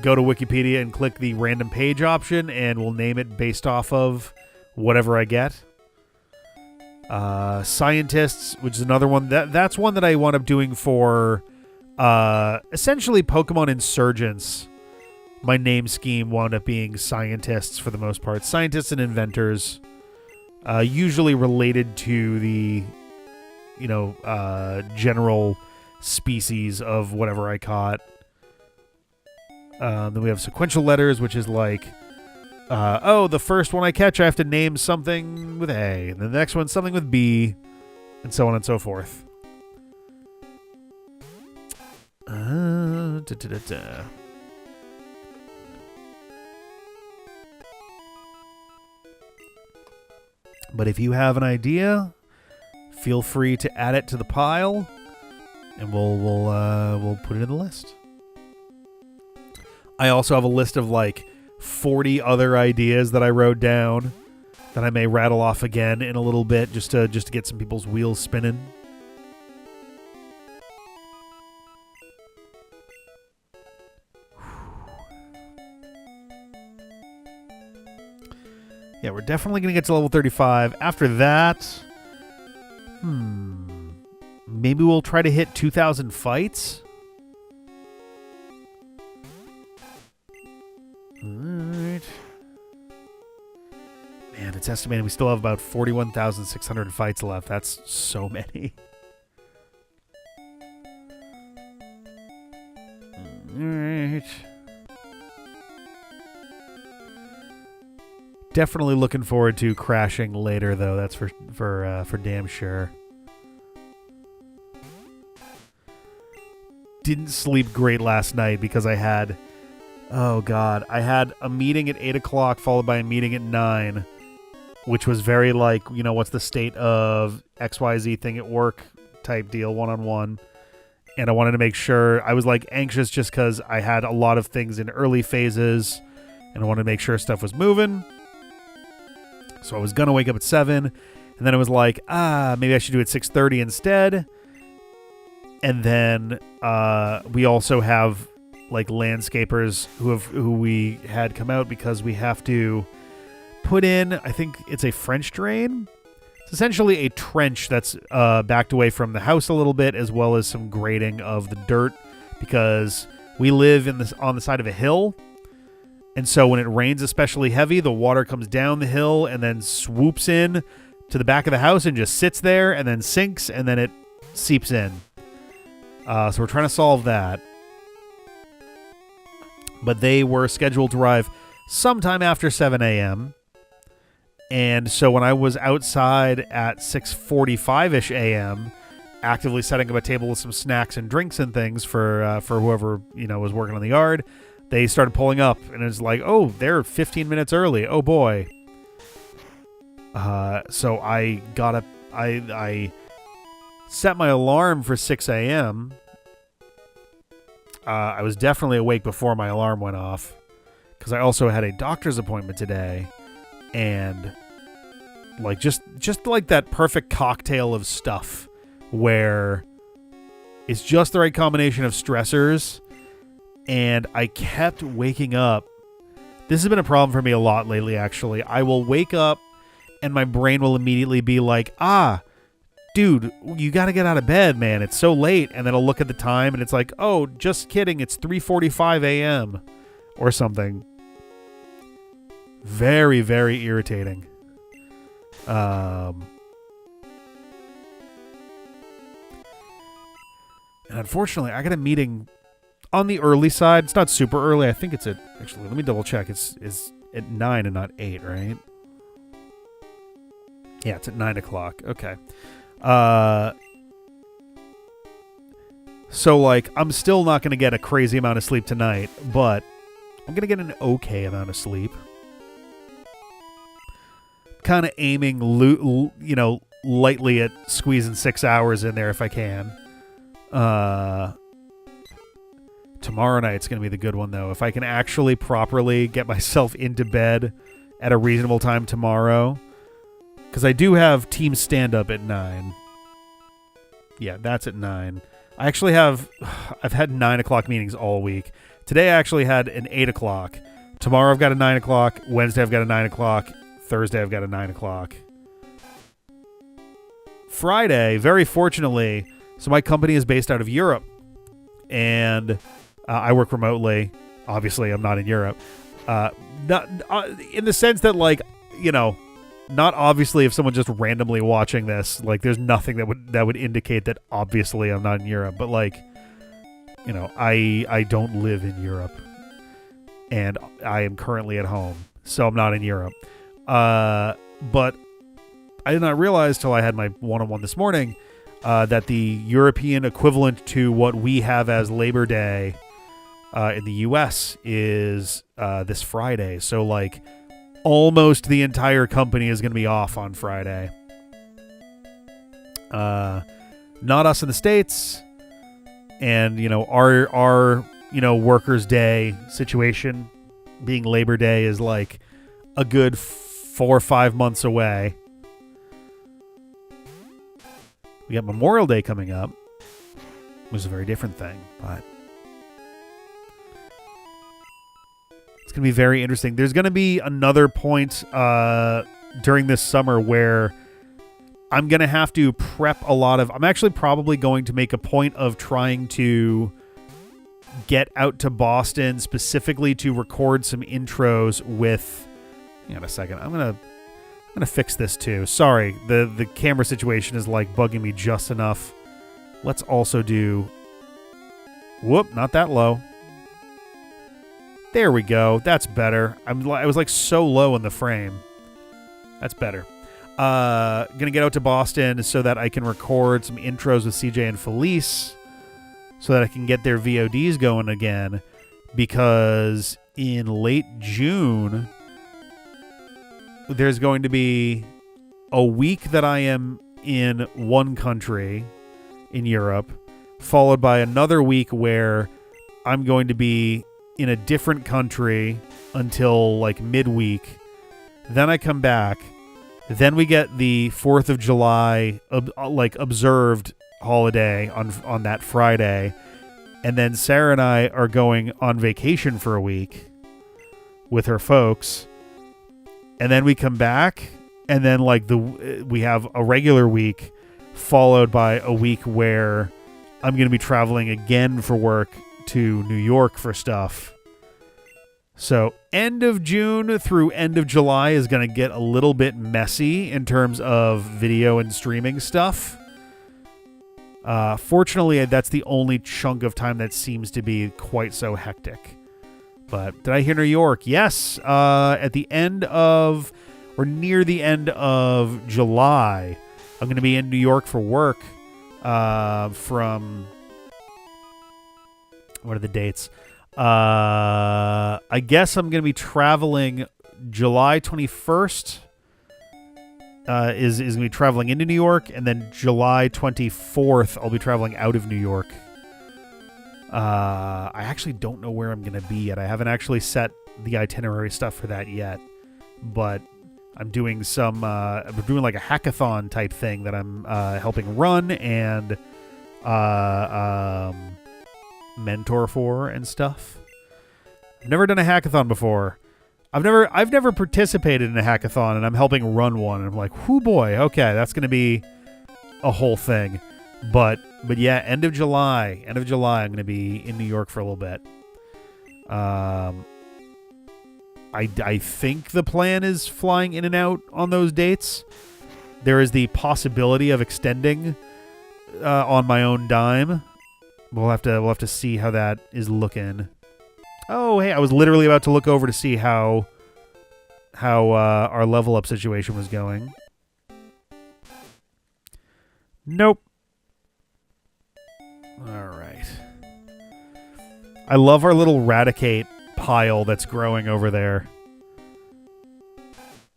go to Wikipedia and click the random page option, and we'll name it based off of whatever I get. Scientists, which is another one that's one that I wound up doing for essentially Pokemon Insurgents. My name scheme wound up being scientists for the most part. Scientists and inventors, usually related to the, general species of whatever I caught. Then we have sequential letters, which is like, the first one I catch, I have to name something with A. And the next one, something with B, and so on and so forth. But if you have an idea, feel free to add it to the pile, and we'll put it in the list. I also have a list of like 40 other ideas that I wrote down that I may rattle off again in a little bit, just to get some people's wheels spinning. Yeah, we're definitely going to get to level 35. After that, maybe we'll try to hit 2,000 fights. All right. Man, it's estimated we still have about 41,600 fights left. That's so many. All right. Definitely looking forward to crashing later, though. That's for damn sure. Didn't sleep great last night because I had... Oh, God. I had a meeting at 8 o'clock followed by a meeting at 9, which was very like, what's the state of XYZ thing at work type deal, one-on-one. And I wanted to make sure... I was, anxious just because I had a lot of things in early phases, and I wanted to make sure stuff was moving. So I was going to wake up at 7, and then I was like, maybe I should do it 6:30 instead. And then we also have landscapers who we had come out because we have to put in, I think it's a French drain. It's essentially a trench that's backed away from the house a little bit, as well as some grading of the dirt, because we live on the side of a hill. And so when it rains especially heavy, the water comes down the hill and then swoops in to the back of the house and just sits there and then sinks, and then it seeps in. So we're trying to solve that. But they were scheduled to arrive sometime after 7 a.m. And so when I was outside at 6:45-ish a.m., actively setting up a table with some snacks and drinks and things for whoever was working on the yard, they started pulling up, and it's like, oh, they're 15 minutes early. Oh, boy. So I got up. I set my alarm for 6 a.m. I was definitely awake before my alarm went off, because I also had a doctor's appointment today, and just like that perfect cocktail of stuff where It's just the right combination of stressors, and I kept waking up. This has been a problem for me a lot lately, actually. I will wake up, and my brain will immediately be like, dude, you got to get out of bed, man. It's so late. And then I'll look at the time, and it's like, oh, just kidding. It's 3:45 a.m. or something. Very, very irritating. And unfortunately, I got a meeting on the early side. It's not super early. I think it's at, actually, let me double check. It's at 9 and not 8, right? Yeah, it's at 9 o'clock. Okay. So, like, I'm still not going to get a crazy amount of sleep tonight, but I'm going to get an okay amount of sleep. Kind of aiming, lightly at squeezing 6 hours in there if I can. Tomorrow night's going to be the good one, though. If I can actually properly get myself into bed at a reasonable time tomorrow, because I do have team stand-up at 9. Yeah, that's at 9. I've had 9 o'clock meetings all week. Today I actually had an 8 o'clock. Tomorrow I've got a 9 o'clock. Wednesday I've got a 9 o'clock. Thursday I've got a 9 o'clock. Friday, very fortunately, so my company is based out of Europe. And I work remotely. Obviously, I'm not in Europe. Not in the sense that, like, not obviously if someone just randomly watching this, like, there's nothing that would indicate that obviously I'm not in Europe. But, like, I don't live in Europe, and I am currently at home, so I'm not in Europe. But I did not realize till I had my one-on-one this morning that the European equivalent to what we have as Labor Day in the U.S. is this Friday. So, like, almost the entire company is going to be off on Friday. Not us in the States. And, our Workers' Day situation being Labor Day is like a good 4 or 5 months away. We got Memorial Day coming up, which is a very different thing, but it's going to be very interesting. There's going to be another point during this summer where I'm going to have to prep a lot of... I'm actually probably going to make a point of trying to get out to Boston specifically to record some intros with... Hang on a second. I'm gonna fix this too. Sorry, the camera situation is like bugging me just enough. Let's also do... Whoop, not that low. There we go. That's better. I was like so low in the frame. That's better. Gonna get out to Boston so that I can record some intros with CJ and Felice so that I can get their VODs going again, because in late June there's going to be a week that I am in one country in Europe, followed by another week where I'm going to be in a different country until like midweek. Then I come back. Then we get the 4th of July observed holiday on that Friday. And then Sarah and I are going on vacation for a week with her folks. And then we come back, and then we have a regular week followed by a week where I'm going to be traveling again for work to New York for stuff. So end of June through end of July is going to get a little bit messy in terms of video and streaming stuff. Fortunately, that's the only chunk of time that seems to be quite so hectic. But did I hear New York? Yes. At the end of, or near the end of July, I'm going to be in New York for work from, what are the dates? I guess I'm going to be traveling July 21st. Is going to be traveling into New York, and then July 24th, I'll be traveling out of New York. I actually don't know where I'm going to be yet. I haven't actually set the itinerary stuff for that yet, but I'm doing I'm doing like a hackathon type thing that I'm helping run, and mentor for and stuff. I've never done a hackathon before. I've never participated in a hackathon, and I'm helping run one. And I'm like, whoo boy, okay, that's going to be a whole thing. But yeah, end of July, I'm going to be in New York for a little bit. I think the plan is flying in and out on those dates. There is the possibility of extending on my own dime. We'll have to see how that is looking. Oh, hey, I was literally about to look over to see how our level up situation was going. Nope. All right. I love our little Raticate pile that's growing over there.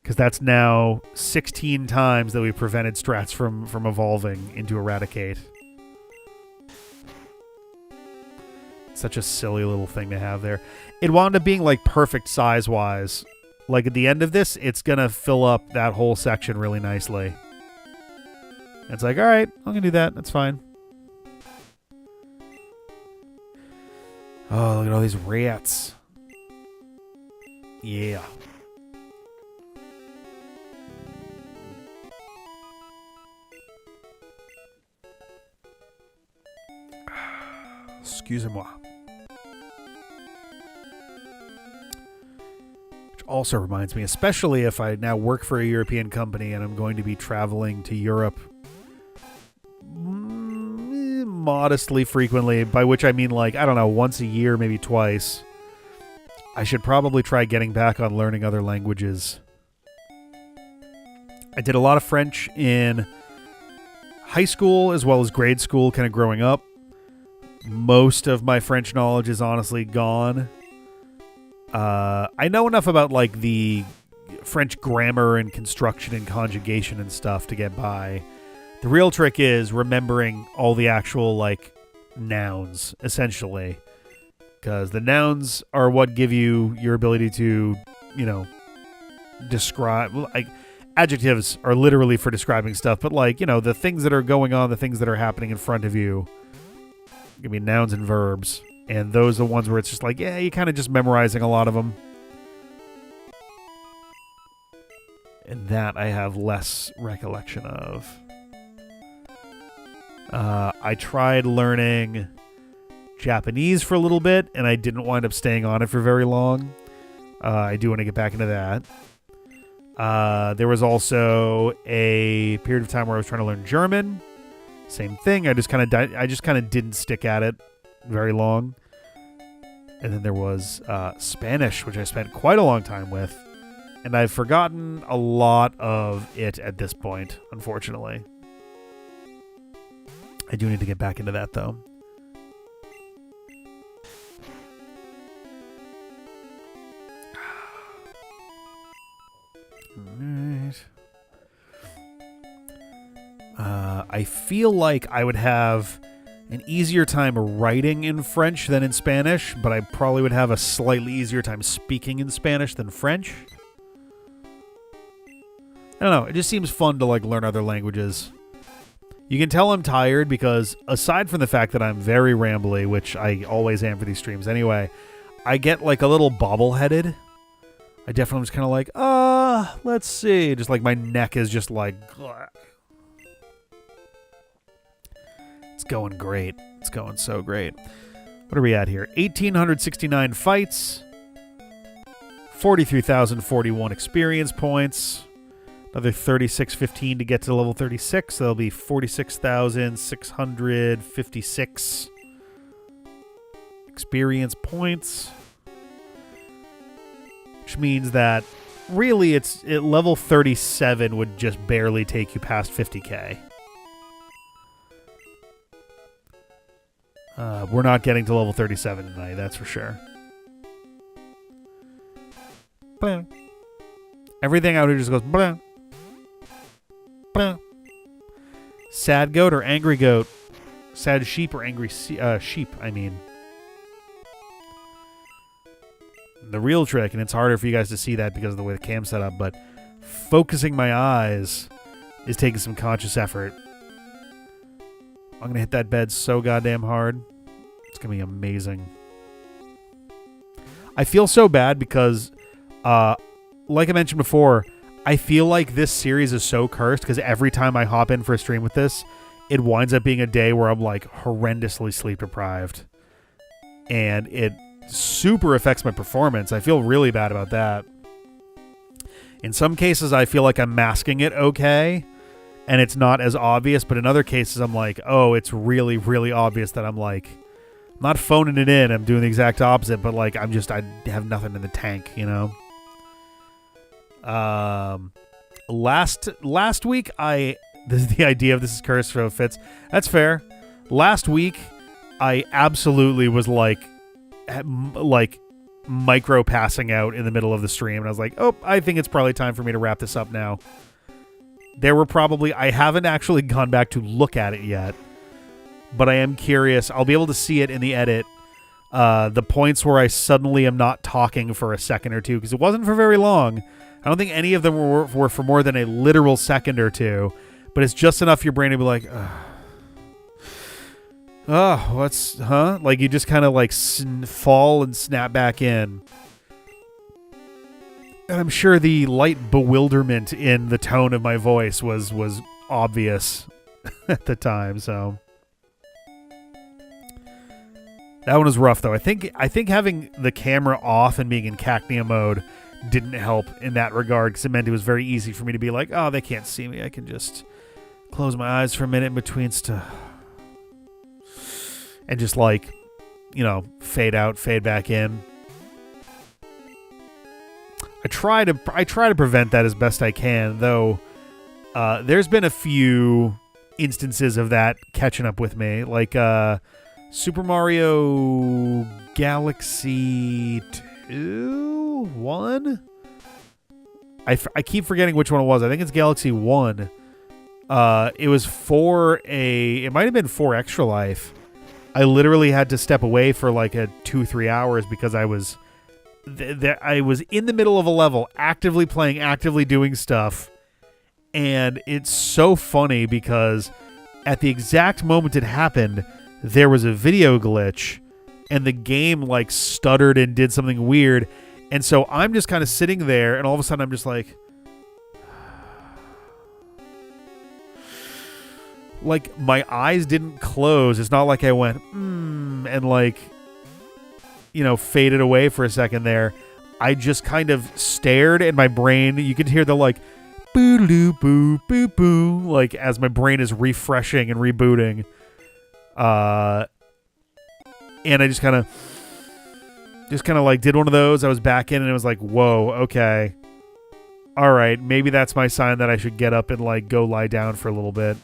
Because that's now 16 times that we've prevented Strats from evolving into Eradicate. Such a silly little thing to have there. It wound up being like perfect size-wise. Like at the end of this, it's going to fill up that whole section really nicely. It's like, all right, I'm going to do that. That's fine. Oh, look at all these rats. Yeah. Excusez-moi. Which also reminds me, especially if I now work for a European company and I'm going to be traveling to Europe modestly frequently, by which I mean like, I don't know, once a year, maybe twice. I should probably try getting back on learning other languages. I did a lot of French in high school as well as grade school, kind of growing up. Most of my French knowledge is honestly gone. I know enough about like the French grammar and construction and conjugation and stuff to get by. The real trick is remembering all the actual like nouns, essentially. Because the nouns are what give you your ability to, describe. Like, adjectives are literally for describing stuff, but like, the things that are going on, the things that are happening in front of you, give me nouns and verbs. And those are the ones where it's just like, yeah, you're kind of just memorizing a lot of them. And that I have less recollection of. I tried learning Japanese for a little bit, and I didn't wind up staying on it for very long. I do want to get back into that. There was also a period of time where I was trying to learn German. Same thing. I just kind of didn't stick at it very long. And then there was Spanish, which I spent quite a long time with, and I've forgotten a lot of it at this point, unfortunately. I do need to get back into that, though. Alright. I feel like I would have an easier time writing in French than in Spanish, but I probably would have a slightly easier time speaking in Spanish than French. I don't know. It just seems fun to like learn other languages. You can tell I'm tired because aside from the fact that I'm very rambly, which I always am for these streams anyway, I get like a little bobble-headed. I definitely was kind of like, let's see. Just like my neck is just like... It's going great. It's going so great. What are we at here? 1,869 fights. 43,041 experience points. Another 3615 to get to level 36. That'll be 46,656 experience points. Which means that really level 37 would just barely take you past 50k. We're not getting to level 37 tonight, that's for sure. Blah. Everything out here just goes blah. Blah. Sad goat or angry goat? Sad sheep or angry sheep, I mean. The real trick, and it's harder for you guys to see that because of the way the cam's set up, but focusing my eyes is taking some conscious effort. I'm going to hit that bed so goddamn hard. It's going to be amazing. I feel so bad because, like I mentioned before, I feel like this series is so cursed because every time I hop in for a stream with this, it winds up being a day where I'm like horrendously sleep deprived. And it super affects my performance. I feel really bad about that. In some cases, I feel like I'm masking it okay, and it's not as obvious. But in other cases, I'm like, oh, it's really, really obvious that I'm like, not phoning it in. I'm doing the exact opposite, but like, I have nothing in the tank, you know? Last week, this is the idea of this is cursed, so it fits. That's fair. Last week, I absolutely was like micro passing out in the middle of the stream, and I was like, oh, I think it's probably time for me to wrap this up now. I haven't actually gone back to look at it yet, but I am curious. I'll be able to see it in the edit. The points where I suddenly am not talking for a second or two, because it wasn't for very long. I don't think any of them were for more than a literal second or two, but it's just enough your brain to be like, like you just kind of like fall and snap back in. And I'm sure the light bewilderment in the tone of my voice was obvious at the time, so that one was rough though. I think having the camera off and being in cacnea mode didn't help in that regard, because it meant it was very easy for me to be like, oh, they can't see me. I can just close my eyes for a minute in between stuff. And just like, you know, fade out, fade back in. I try to prevent that as best I can, though. There's been a few instances of that catching up with me, like Super Mario Galaxy 2, 1. I keep forgetting which one it was. I think it's Galaxy 1. It was it might have been for Extra Life. I literally had to step away for like 2-3 hours because I was I was in the middle of a level, actively playing, actively doing stuff. And it's so funny because at the exact moment it happened, there was a video glitch and the game like stuttered and did something weird. And so I'm just kind of sitting there, and all of a sudden I'm just like my eyes didn't close. It's not like I went, and like, you know, faded away for a second there. I just kind of stared, and my brain, you could hear the like, boo boo boo boo, like as my brain is refreshing and rebooting. And I just kind of like did one of those. I was back in, and it was like, whoa, okay. All right, maybe that's my sign that I should get up and like go lie down for a little bit.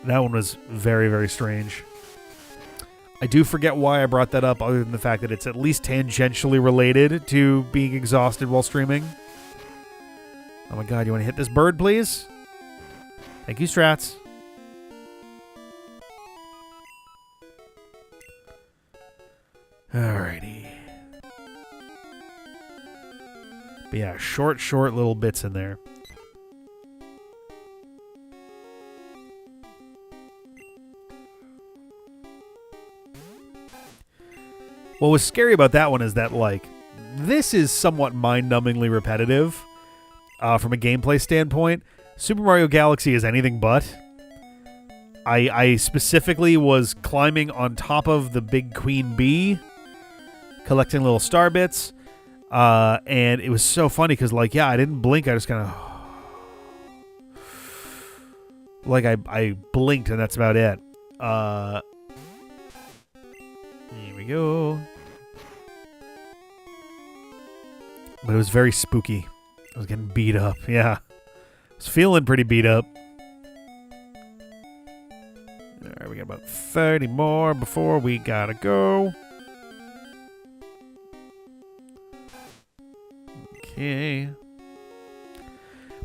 That one was very, very strange. I do forget why I brought that up, other than the fact that it's at least tangentially related to being exhausted while streaming. Oh my god, you want to hit this bird, please? Thank you, Strats. Alrighty. But yeah, short little bits in there. What was scary about that one is that, like, this is somewhat mind-numbingly repetitive from a gameplay standpoint. Super Mario Galaxy is anything but. I specifically was climbing on top of the big queen bee, collecting little star bits, and it was so funny because, like, yeah, I didn't blink. I just kind of... like, I blinked, and that's about it. Here we go. But it was very spooky. I was getting beat up. Yeah. I was feeling pretty beat up. Alright, we got about 30 more before we gotta go. Okay.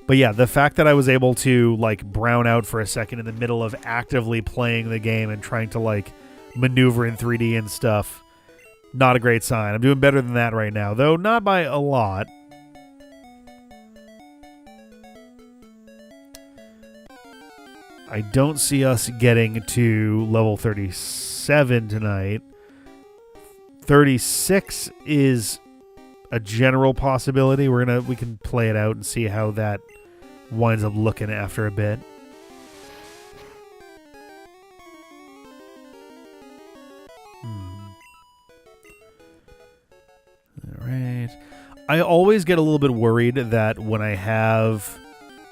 But yeah, the fact that I was able to, like, brown out for a second in the middle of actively playing the game and trying to, like, maneuver in 3D and stuff, not a great sign. I'm doing better than that right now, though not by a lot. I don't see us getting to level 37 tonight. 36 is a general possibility. We can play it out and see how that winds up looking after a bit. All right. I always get a little bit worried that when I have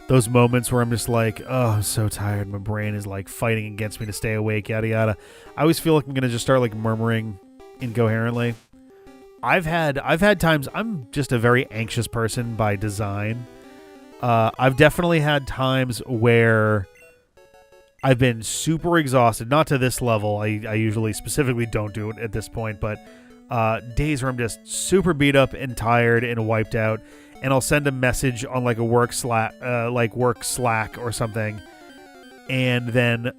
those moments where I'm just like, oh, I'm so tired, my brain is like fighting against me to stay awake, yada yada. I always feel like I'm gonna just start like murmuring incoherently. I've had times. I'm just a very anxious person by design. I've definitely had times where I've been super exhausted. Not to this level. I usually specifically don't do it at this point, but days where I'm just super beat up and tired and wiped out, and I'll send a message on like a work Slack or something, and then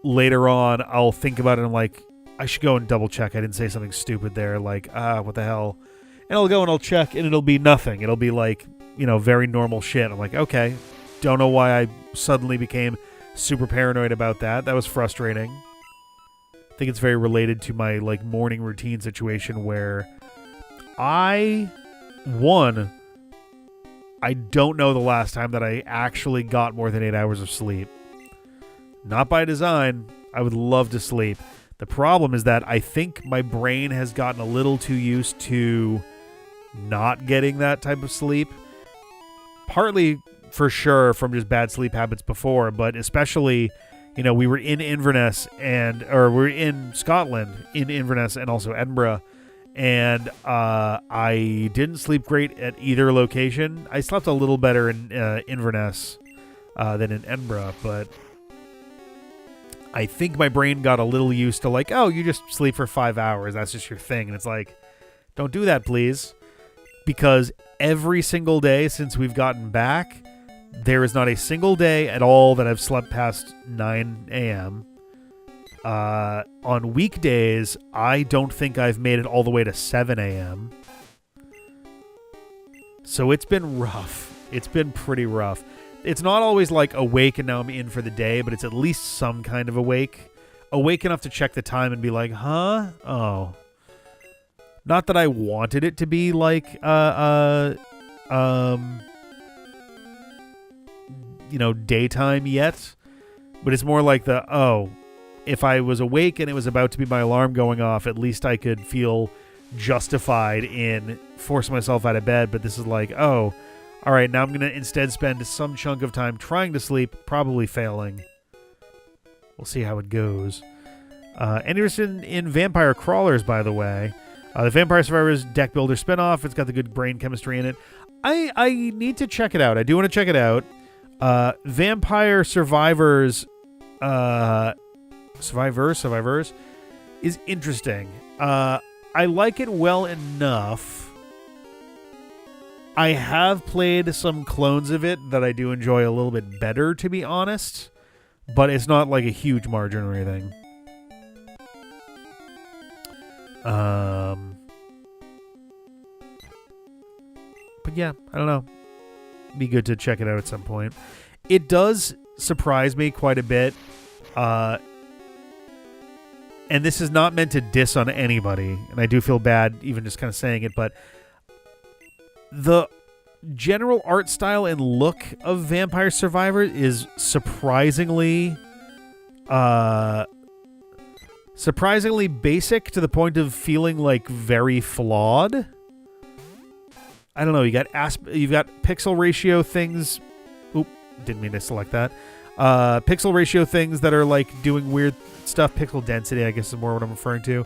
later on I'll think about it and I'm like, I should go and double check I didn't say something stupid there, like, what the hell? And I'll go and I'll check and it'll be nothing. It'll be like, very normal shit. I'm like, okay, don't know why I suddenly became super paranoid about that. That was frustrating. I think it's very related to my like morning routine situation where I don't know the last time that I actually got more than 8 hours of sleep. Not by design. I would love to sleep. The problem is that I think my brain has gotten a little too used to not getting that type of sleep. Partly, for sure, from just bad sleep habits before, but especially, we were in Inverness we're in Scotland, in Inverness and also Edinburgh, and I didn't sleep great at either location. I slept a little better in Inverness than in Edinburgh, but I think my brain got a little used to like, oh, you just sleep for 5 hours. That's just your thing. And it's like, don't do that, please. Because every single day since we've gotten back, there is not a single day at all that I've slept past 9 a.m. On weekdays, I don't think I've made it all the way to 7 a.m. So it's been rough. It's been pretty rough. It's not always like awake and now I'm in for the day, but it's at least some kind of awake. Awake enough to check the time and be like, huh? Oh. Not that I wanted it to be like, daytime yet, but it's more like if I was awake and it was about to be my alarm going off, at least I could feel justified in forcing myself out of bed. But this is like, oh, all right, now I'm going to instead spend some chunk of time trying to sleep, probably failing. We'll see how it goes. Interested in Vampire Crawlers, by the way. The Vampire Survivors deck builder spinoff. It's got the good brain chemistry in it. I need to check it out. I do want to check it out. Vampire Survivors is interesting. I like it well enough. I have played some clones of it that I do enjoy a little bit better, to be honest, but it's not like a huge margin or anything. But yeah, I don't know. Be good to check it out at some point. It does surprise me quite a bit. And this is not meant to diss on anybody, and I do feel bad even just kind of saying it, but the general art style and look of Vampire Survivor is surprisingly basic to the point of feeling like very flawed. I don't know. You've got pixel ratio things. Oop, didn't mean to select that. Pixel ratio things that are like doing weird stuff. Pixel density, I guess, is more what I'm referring to.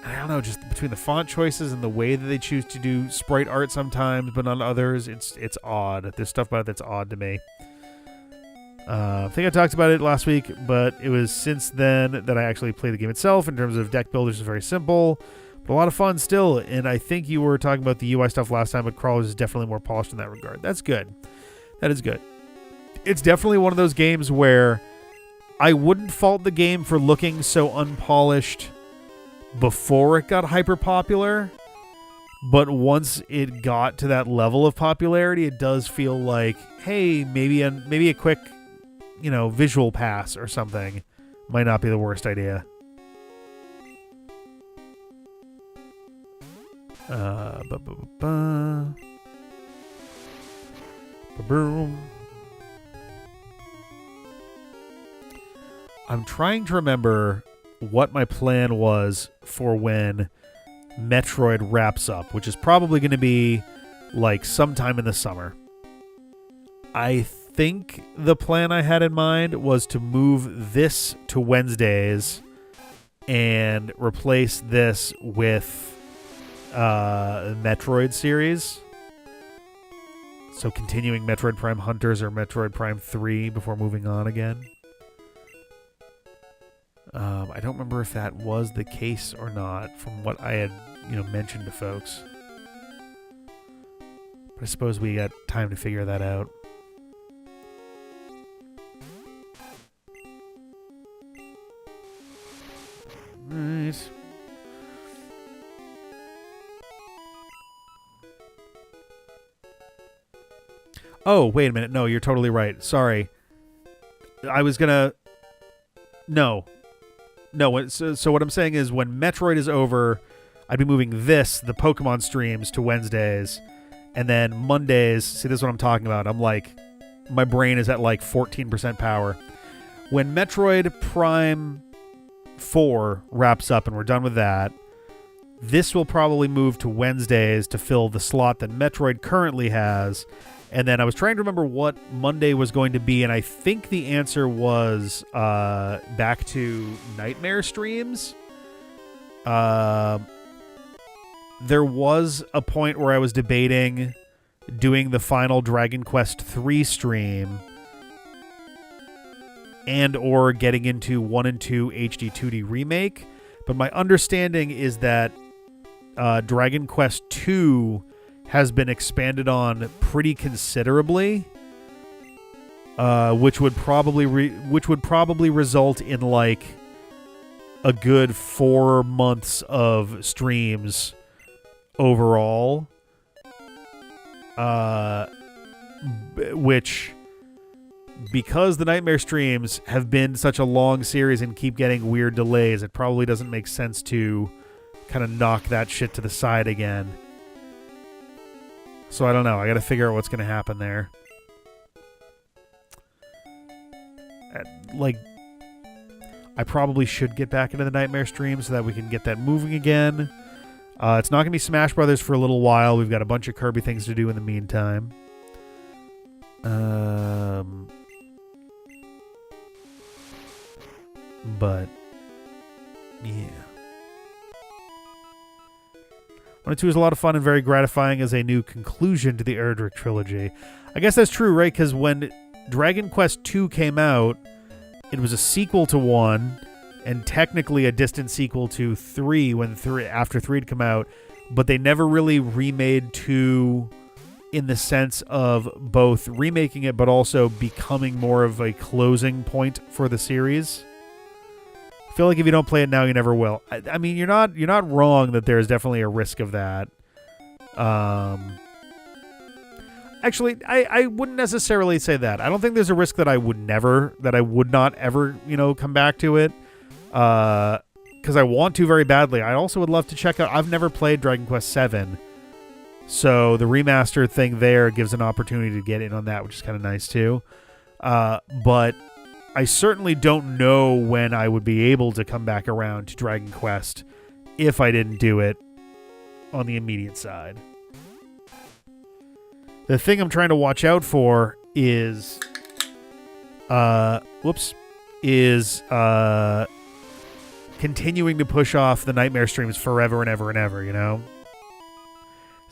I don't know, just between the font choices and the way that they choose to do sprite art sometimes, but on others, it's odd. There's stuff about it that's odd to me. I think I talked about it last week, but it was since then that I actually played the game itself. In terms of deck builders, it's very simple, but a lot of fun still. And I think you were talking about the UI stuff last time, but Crawlers is definitely more polished in that regard. That's good. That is good. It's definitely one of those games where I wouldn't fault the game for looking so unpolished before it got hyper popular, But once it got to that level of popularity, it does feel like, hey, maybe a quick, visual pass or something might not be the worst idea. Boom. I'm trying to remember what my plan was for when Metroid wraps up, which is probably going to be like sometime in the summer. I think the plan I had in mind was to move this to Wednesdays and replace this with Metroid series. So continuing Metroid Prime Hunters or Metroid Prime 3 before moving on again. I don't remember if that was the case or not from what I had, mentioned to folks. But I suppose we got time to figure that out. Right. Oh, wait a minute. No, you're totally right. Sorry. I was gonna... No. So what I'm saying is when Metroid is over, I'd be moving the Pokemon streams to Wednesdays. And then Mondays... See, this is what I'm talking about. I'm like... My brain is at like 14% power. When Metroid Prime 4 wraps up and we're done with that, this will probably move to Wednesdays to fill the slot that Metroid currently has. And then I was trying to remember what Monday was going to be, and I think the answer was back to Nightmare streams. There was a point where I was debating doing the final Dragon Quest 3 stream and or getting into 1 and 2 HD 2D remake. But my understanding is that Dragon Quest 2 has been expanded on pretty considerably, which would probably result in like a good 4 months of streams overall, which, because the Nightmare streams have been such a long series and keep getting weird delays, it probably doesn't make sense to kind of knock that shit to the side again. So I don't know. I got to figure out what's going to happen there. I probably should get back into the Nightmare stream so that we can get that moving again. It's not going to be Smash Brothers for a little while. We've got a bunch of Kirby things to do in the meantime. But yeah. 1 and 2 is a lot of fun and very gratifying as a new conclusion to the Erdrick trilogy. I guess that's true, right? Because when Dragon Quest 2 came out, it was a sequel to 1 and technically a distant sequel to 3 after 3 had come out, but they never really remade 2 in the sense of both remaking it but also becoming more of a closing point for the series. I feel like if you don't play it now, you never will. I mean, you're not wrong that there's definitely a risk of that. Actually, I wouldn't necessarily say that. I don't think there's a risk that I would not ever, come back to it. Because I want to very badly. I also would love to check out. I've never played Dragon Quest 7, so the remastered thing there gives an opportunity to get in on that, which is kind of nice too. But I certainly don't know when I would be able to come back around to Dragon Quest if I didn't do it on the immediate side. The thing I'm trying to watch out for is continuing to push off the Nightmare streams forever and ever and ever, There's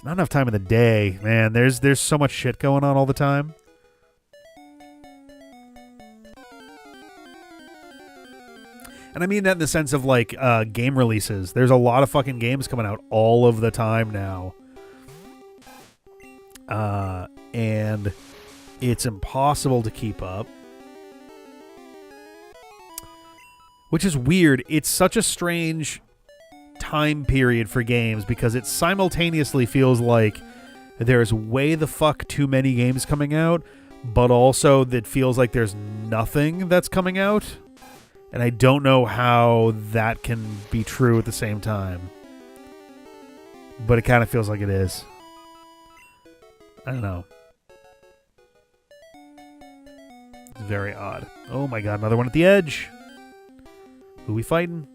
not enough time in the day, man. There's so much shit going on all the time. And I mean that in the sense of like game releases. There's a lot of fucking games coming out all of the time now. And it's impossible to keep up. Which is weird. It's such a strange time period for games because it simultaneously feels like there's way the fuck too many games coming out, but also that feels like there's nothing that's coming out. And I don't know how that can be true at the same time. But it kind of feels like it is. I don't know. It's very odd. Oh my god, another one at the edge. Who we fighting?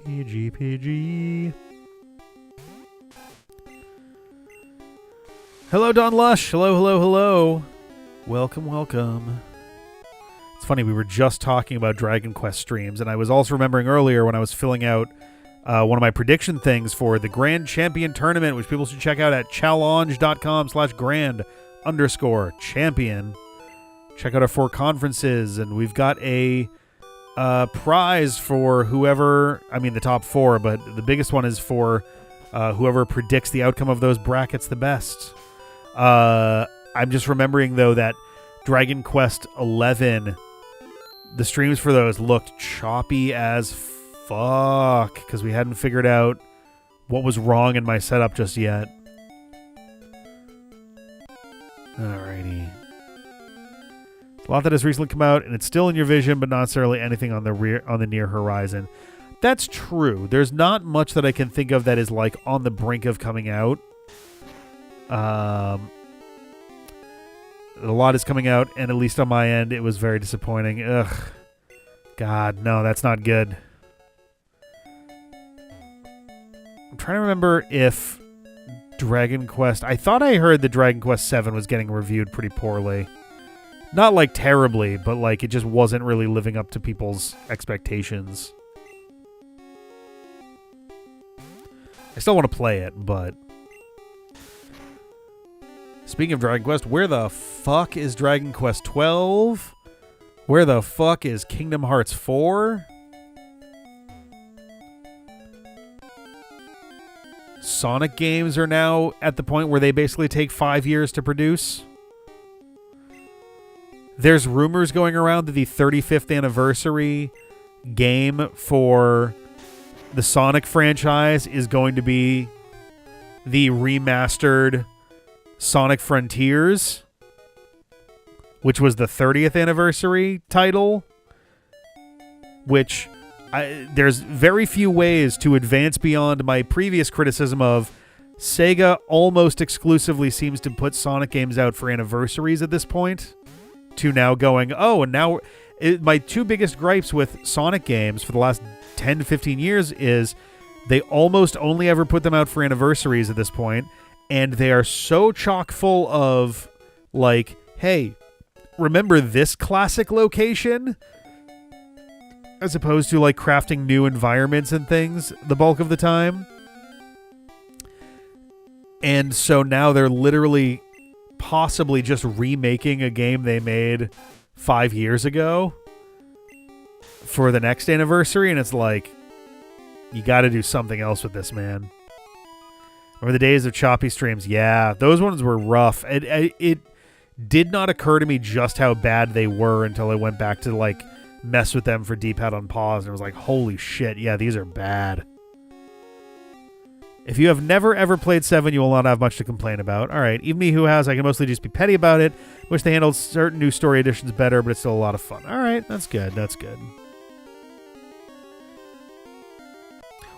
PG. Hello, Don Lush. Hello. Welcome. It's funny, we were just talking about Dragon Quest streams, and I was also remembering earlier when I was filling out one of my prediction things for the Grand Champion Tournament, which people should check out at challenge.com/grand_champion. Check out our 4 conferences, and we've got a prize for whoever, I mean the top 4, but the biggest one is for whoever predicts the outcome of those brackets the best. I'm just remembering, though, that Dragon Quest 11, the streams for those looked choppy as fuck because we hadn't figured out what was wrong in my setup just yet. Alrighty. A lot that has recently come out, and it's still in your vision, but not necessarily anything on the near horizon. That's true. There's not much that I can think of that is like on the brink of coming out. A lot is coming out, and at least on my end, it was very disappointing. Ugh. God, no, that's not good. I'm trying to remember if Dragon Quest... I thought I heard that Dragon Quest 7 was getting reviewed pretty poorly. Not, like, terribly, but, like, it just wasn't really living up to people's expectations. I still want to play it, but... Speaking of Dragon Quest, where the fuck is Dragon Quest 12? Where the fuck is Kingdom Hearts 4? Sonic games are now at the point where they basically take 5 years to produce. There's rumors going around that the 35th anniversary game for the Sonic franchise is going to be the remastered Sonic Frontiers, which was the 30th anniversary title, which there's very few ways to advance beyond my previous criticism of Sega almost exclusively seems to put Sonic games out for anniversaries at this point, to now going, oh, and now my 2 biggest gripes with Sonic games for the last 10 to 15 years is they almost only ever put them out for anniversaries at this point. And they are so chock full of, like, hey, remember this classic location? As opposed to, like, crafting new environments and things the bulk of the time. And so now they're literally possibly just remaking a game they made 5 years ago for the next anniversary. And it's like, you got to do something else with this, man. Or the days of choppy streams. Yeah, those ones were rough. It did not occur to me just how bad they were until I went back to, like, mess with them for D-pad on pause. And I was like, holy shit, yeah, these are bad. If you have never, ever played 7, you will not have much to complain about. All right, even me who has, I can mostly just be petty about it. Wish they handled certain new story additions better, but it's still a lot of fun. All right, that's good, that's good.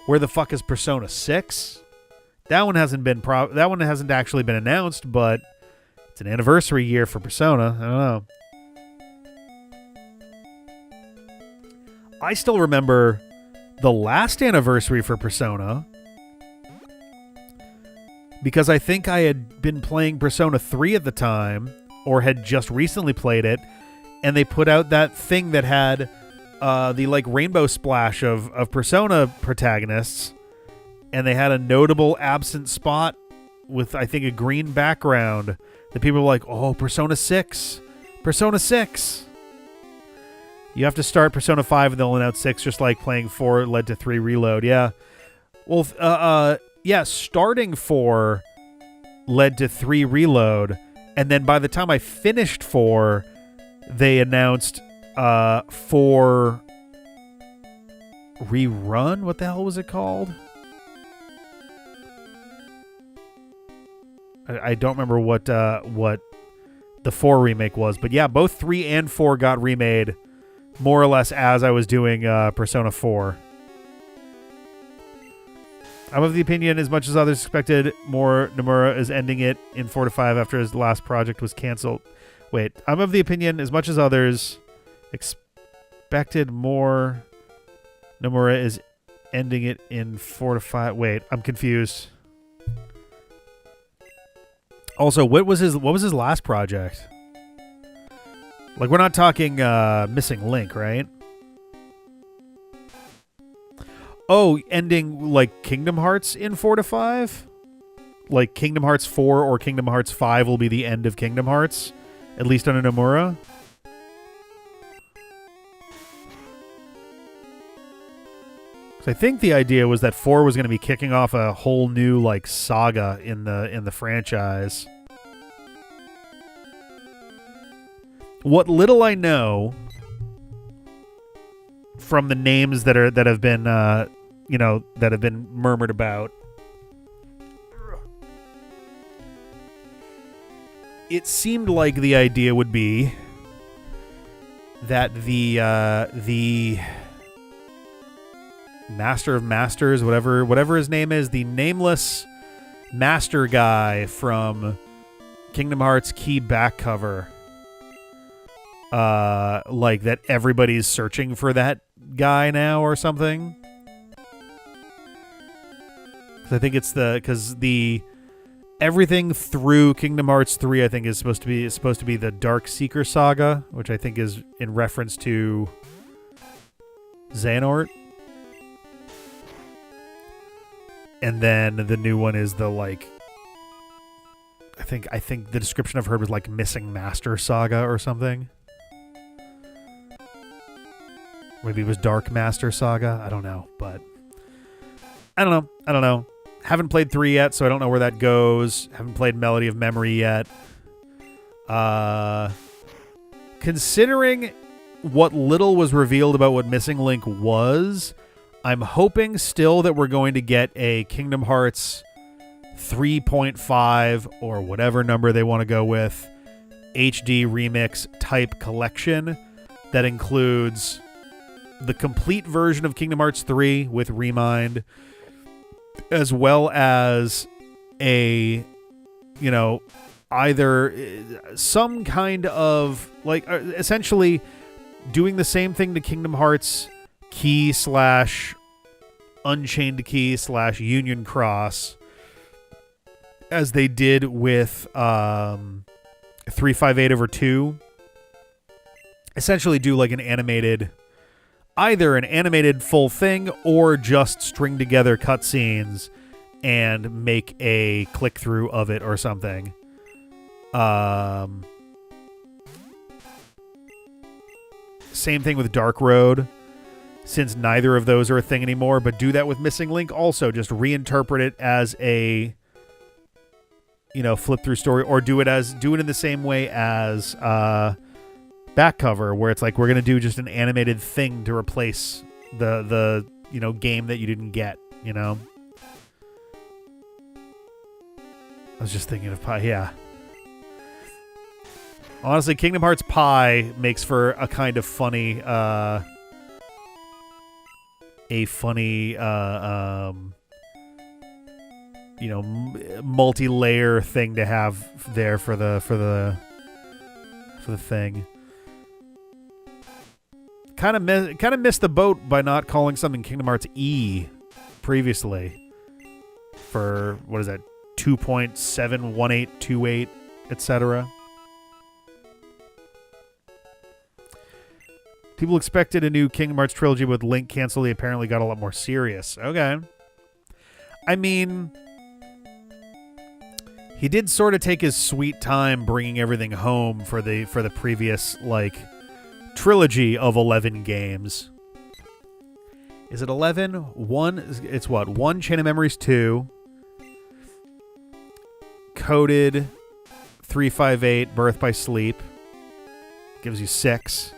Where the fuck is Persona 6? That one hasn't actually been announced, but it's an anniversary year for Persona. I don't know. I still remember the last anniversary for Persona because I think I had been playing Persona 3 at the time or had just recently played it, and they put out that thing that had the, like, rainbow splash of Persona protagonists. And they had a notable absent spot with, I think, a green background. The people were like, oh, Persona 6. Persona 6. You have to start Persona 5 and they'll announce 6, just like playing 4 led to 3 Reload. Yeah. Well, yeah, starting 4 led to 3 Reload. And then by the time I finished 4, they announced 4 rerun. What the hell was it called? I don't remember what the 4 remake was, but yeah, both 3 and 4 got remade more or less as I was doing Persona 4. I'm of the opinion, as much as others expected, more Nomura is ending it in 4 to 5 after his last project was canceled. Wait, I'm of the opinion, as much as others expected, more Nomura is ending it in 4 to 5. Wait, I'm confused. Also, what was his last project? Like, we're not talking Missing Link, right? Oh, ending, like, Kingdom Hearts in 4 to 5? Like, Kingdom Hearts 4 or Kingdom Hearts 5 will be the end of Kingdom Hearts? At least on a Nomura? Because I think the idea was that 4 was going to be kicking off a whole new, like, saga in the franchise. What little I know from the names that have been that have been murmured about, it seemed like the idea would be that the Master of Masters, whatever his name is, the nameless master guy from Kingdom Hearts Key back cover, like that everybody's searching for that guy now or something. I think it's because everything through Kingdom Hearts 3, I think, is supposed to be the Dark Seeker saga, which I think is in reference to Xehanort. And then the new one is the, like, I think the description I've heard was like Missing Master saga or something. Maybe it was Dark Master saga. I don't know, but I don't know. Haven't played 3 yet, so I don't know where that goes. Haven't played Melody of Memory yet. Considering what little was revealed about what Missing Link was, I'm hoping still that we're going to get a Kingdom Hearts 3.5 or whatever number they want to go with HD remix type collection that includes the complete version of Kingdom Hearts 3 with Remind, as well as a, either some kind of, like, essentially doing the same thing to Kingdom Hearts Key / Unchained Key / Union Cross as they did with 358/2. Essentially do like either an animated full thing or just string together cutscenes and make a click through of it or something. Same thing with Dark Road, since neither of those are a thing anymore, but do that with Missing Link also. Just reinterpret it as a, flip through story, or do it in the same way as back cover, where it's like, we're going to do just an animated thing to replace the game that you didn't get, I was just thinking of Pi, yeah. Honestly, Kingdom Hearts Pi makes for a kind of funny, multi-layer thing to have there for the thing. Kind of missed the boat by not calling something Kingdom Hearts E previously for, what is that, 2.71828, etc. People expected a new Kingdom Hearts trilogy with Link canceled. They apparently got a lot more serious. Okay. I mean, he did sort of take his sweet time bringing everything home for the previous, like, trilogy of 11 games. Is it 11? It's what? 1 Chain of Memories 2. Coded 358 Birth by Sleep. Gives you 6.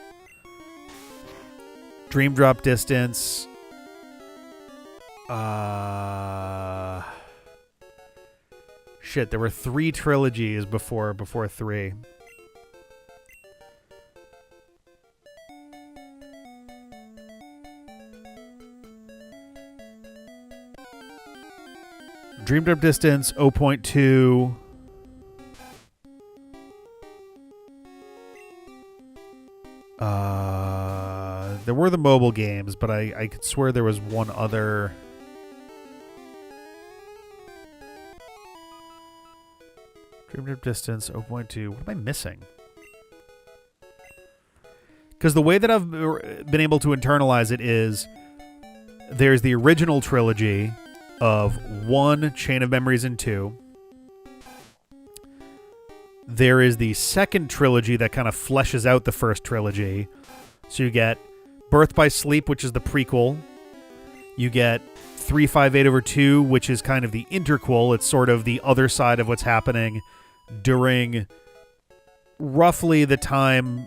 Dream Drop Distance. Shit, there were 3 trilogies before 3. Dream Drop Distance, 0.2. There were the mobile games, but I could swear there was one other. Dream Drop Distance, 0.2. What am I missing? Because the way that I've been able to internalize it is there's the original trilogy of 1, Chain of Memories, and 2. There is the second trilogy that kind of fleshes out the first trilogy. So you get Birth by Sleep, which is the prequel. You get 358/2, which is kind of the interquel. It's sort of the other side of what's happening during roughly the time.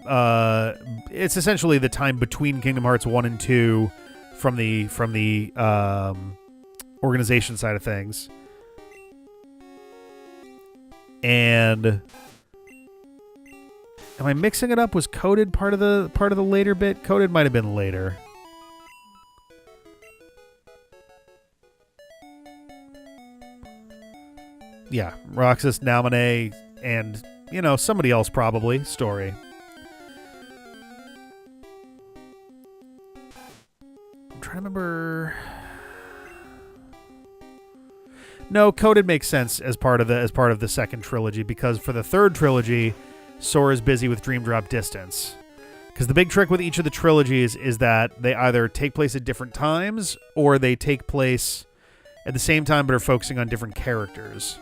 It's essentially the time between Kingdom Hearts 1 and 2 from the organization side of things. And am I mixing it up? Was Coded part of the later bit? Coded might have been later. Yeah, Roxas, Naminé, and somebody else probably. Story. I'm trying to remember. No, Coded makes sense as part of the second trilogy, because for the third trilogy, Sora's busy with Dream Drop Distance. Because the big trick with each of the trilogies is that they either take place at different times or they take place at the same time but are focusing on different characters.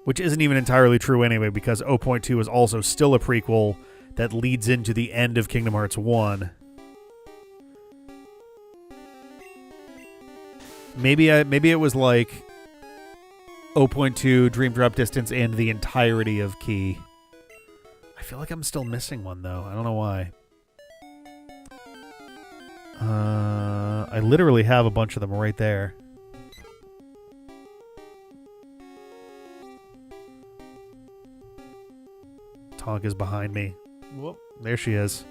Which isn't even entirely true anyway, because 0.2 is also still a prequel that leads into the end of Kingdom Hearts 1. Maybe it was like 0.2, Dream Drop Distance, and the entirety of Key. I feel like I'm still missing one, though. I don't know why. I literally have a bunch of them right there. Tonka's behind me. Whoop. There she is.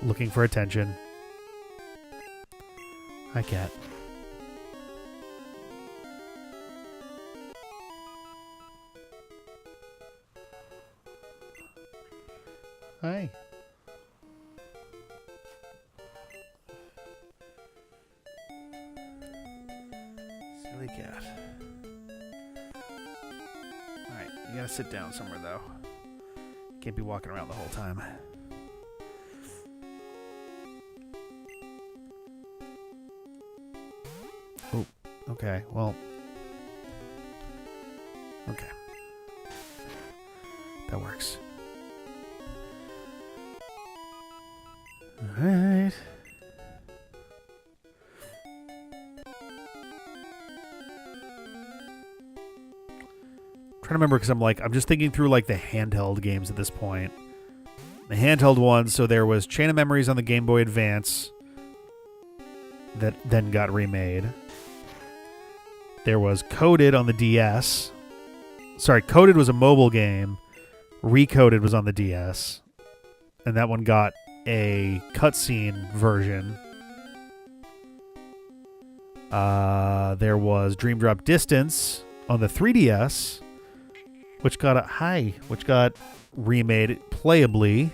Looking for attention. Hi, cat. Hi. Silly cat. Alright, you gotta sit down somewhere, though. Can't be walking around the whole time. Oh, okay, well. Okay. That works. Alright. Trying to remember, because I'm just thinking through the handheld games at this point. The handheld ones, so there was Chain of Memories on the Game Boy Advance that then got remade. There was Coded on the DS. Sorry, Coded was a mobile game. Recoded was on the DS. And that one got a cutscene version. There was Dream Drop Distance on the 3DS, which got remade playably.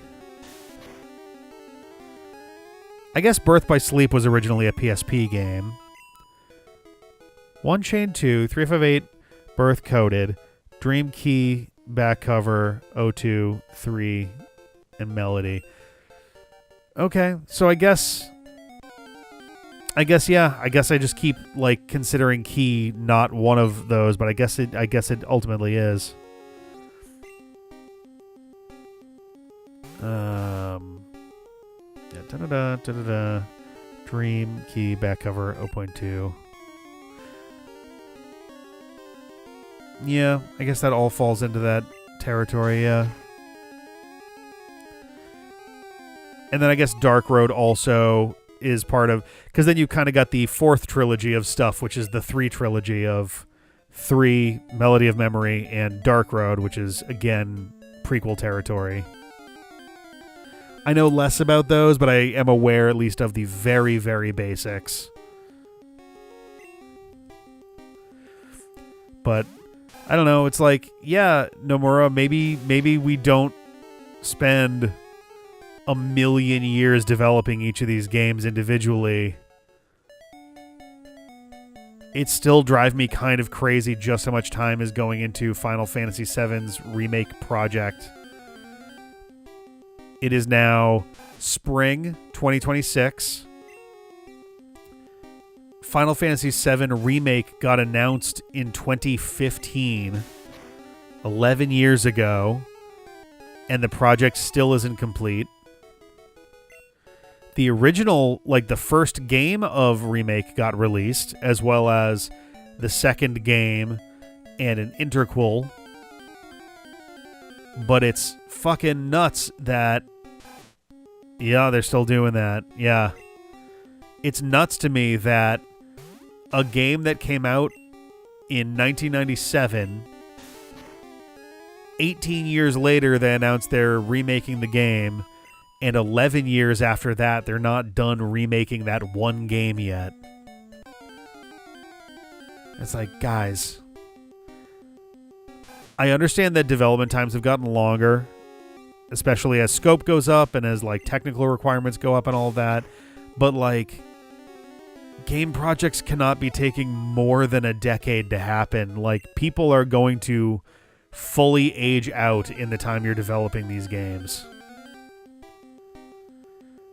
I guess Birth by Sleep was originally a PSP game. 1 Chain 2, 358, Birth Coded, Dream Key back cover, 02, 3, and Melody. Okay, so I guess I just keep considering Key not one of those, but I guess it ultimately is. Yeah, Dream Key back cover 0.2. Yeah, I guess that all falls into that territory, yeah. And then I guess Dark Road also is part of, because then you kind of got the fourth trilogy of stuff, which is the 3 trilogy of 3, Melody of Memory, and Dark Road, which is, again, prequel territory. I know less about those, but I am aware at least of the very, very basics. But I don't know. It's like, yeah, Nomura, maybe we don't spend a million years developing each of these games individually. It still drives me kind of crazy just how much time is going into Final Fantasy VII's remake project. It is now spring 2026. Final Fantasy VII Remake got announced in 2015, 11 years ago, and the project still isn't complete. The original, like the first game of Remake got released, as well as the second game and an interquel. But it's fucking nuts that... Yeah, they're still doing that. Yeah. It's nuts to me that a game that came out in 1997, 18 years later, they announced they're remaking the game, and 11 years after that, they're not done remaking that one game yet. It's like, guys, I understand that development times have gotten longer, especially as scope goes up and as like technical requirements go up and all of that. But like, game projects cannot be taking more than a decade to happen. Like, people are going to fully age out in the time you're developing these games.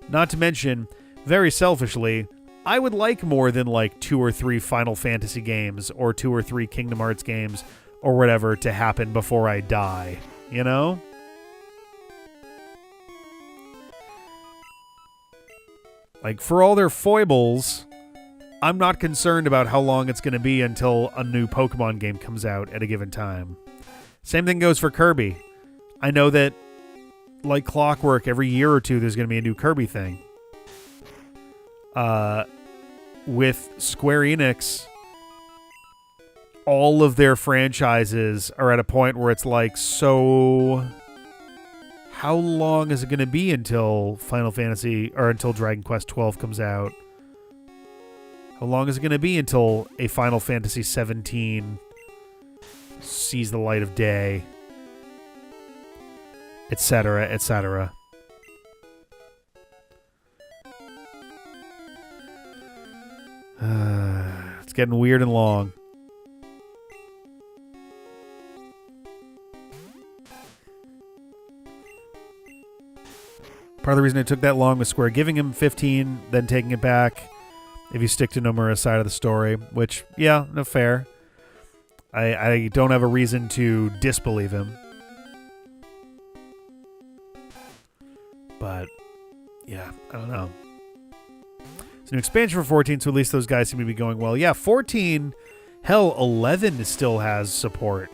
Not to mention, very selfishly, I would like more than like 2 or 3 Final Fantasy games or 2 or 3 Kingdom Hearts games or whatever to happen before I die, you know? Like, for all their foibles, I'm not concerned about how long it's going to be until a new Pokemon game comes out at a given time. Same thing goes for Kirby. I know that, like clockwork, every year or two there's going to be a new Kirby thing. With Square Enix, all of their franchises are at a point where it's like, so how long is it going to be until Final Fantasy or until Dragon Quest 12 comes out? How long is it going to be until a Final Fantasy 17 sees the light of day? Etc., etc. It's getting weird and long. Part of the reason it took that long was Square giving him 15, then taking it back if you stick to Nomura's side of the story, which, yeah, no, fair. I don't have a reason to disbelieve him. But, yeah, I don't know. It's an expansion for 14, so at least those guys seem to be going well. Yeah, 14, hell, 11 still has support.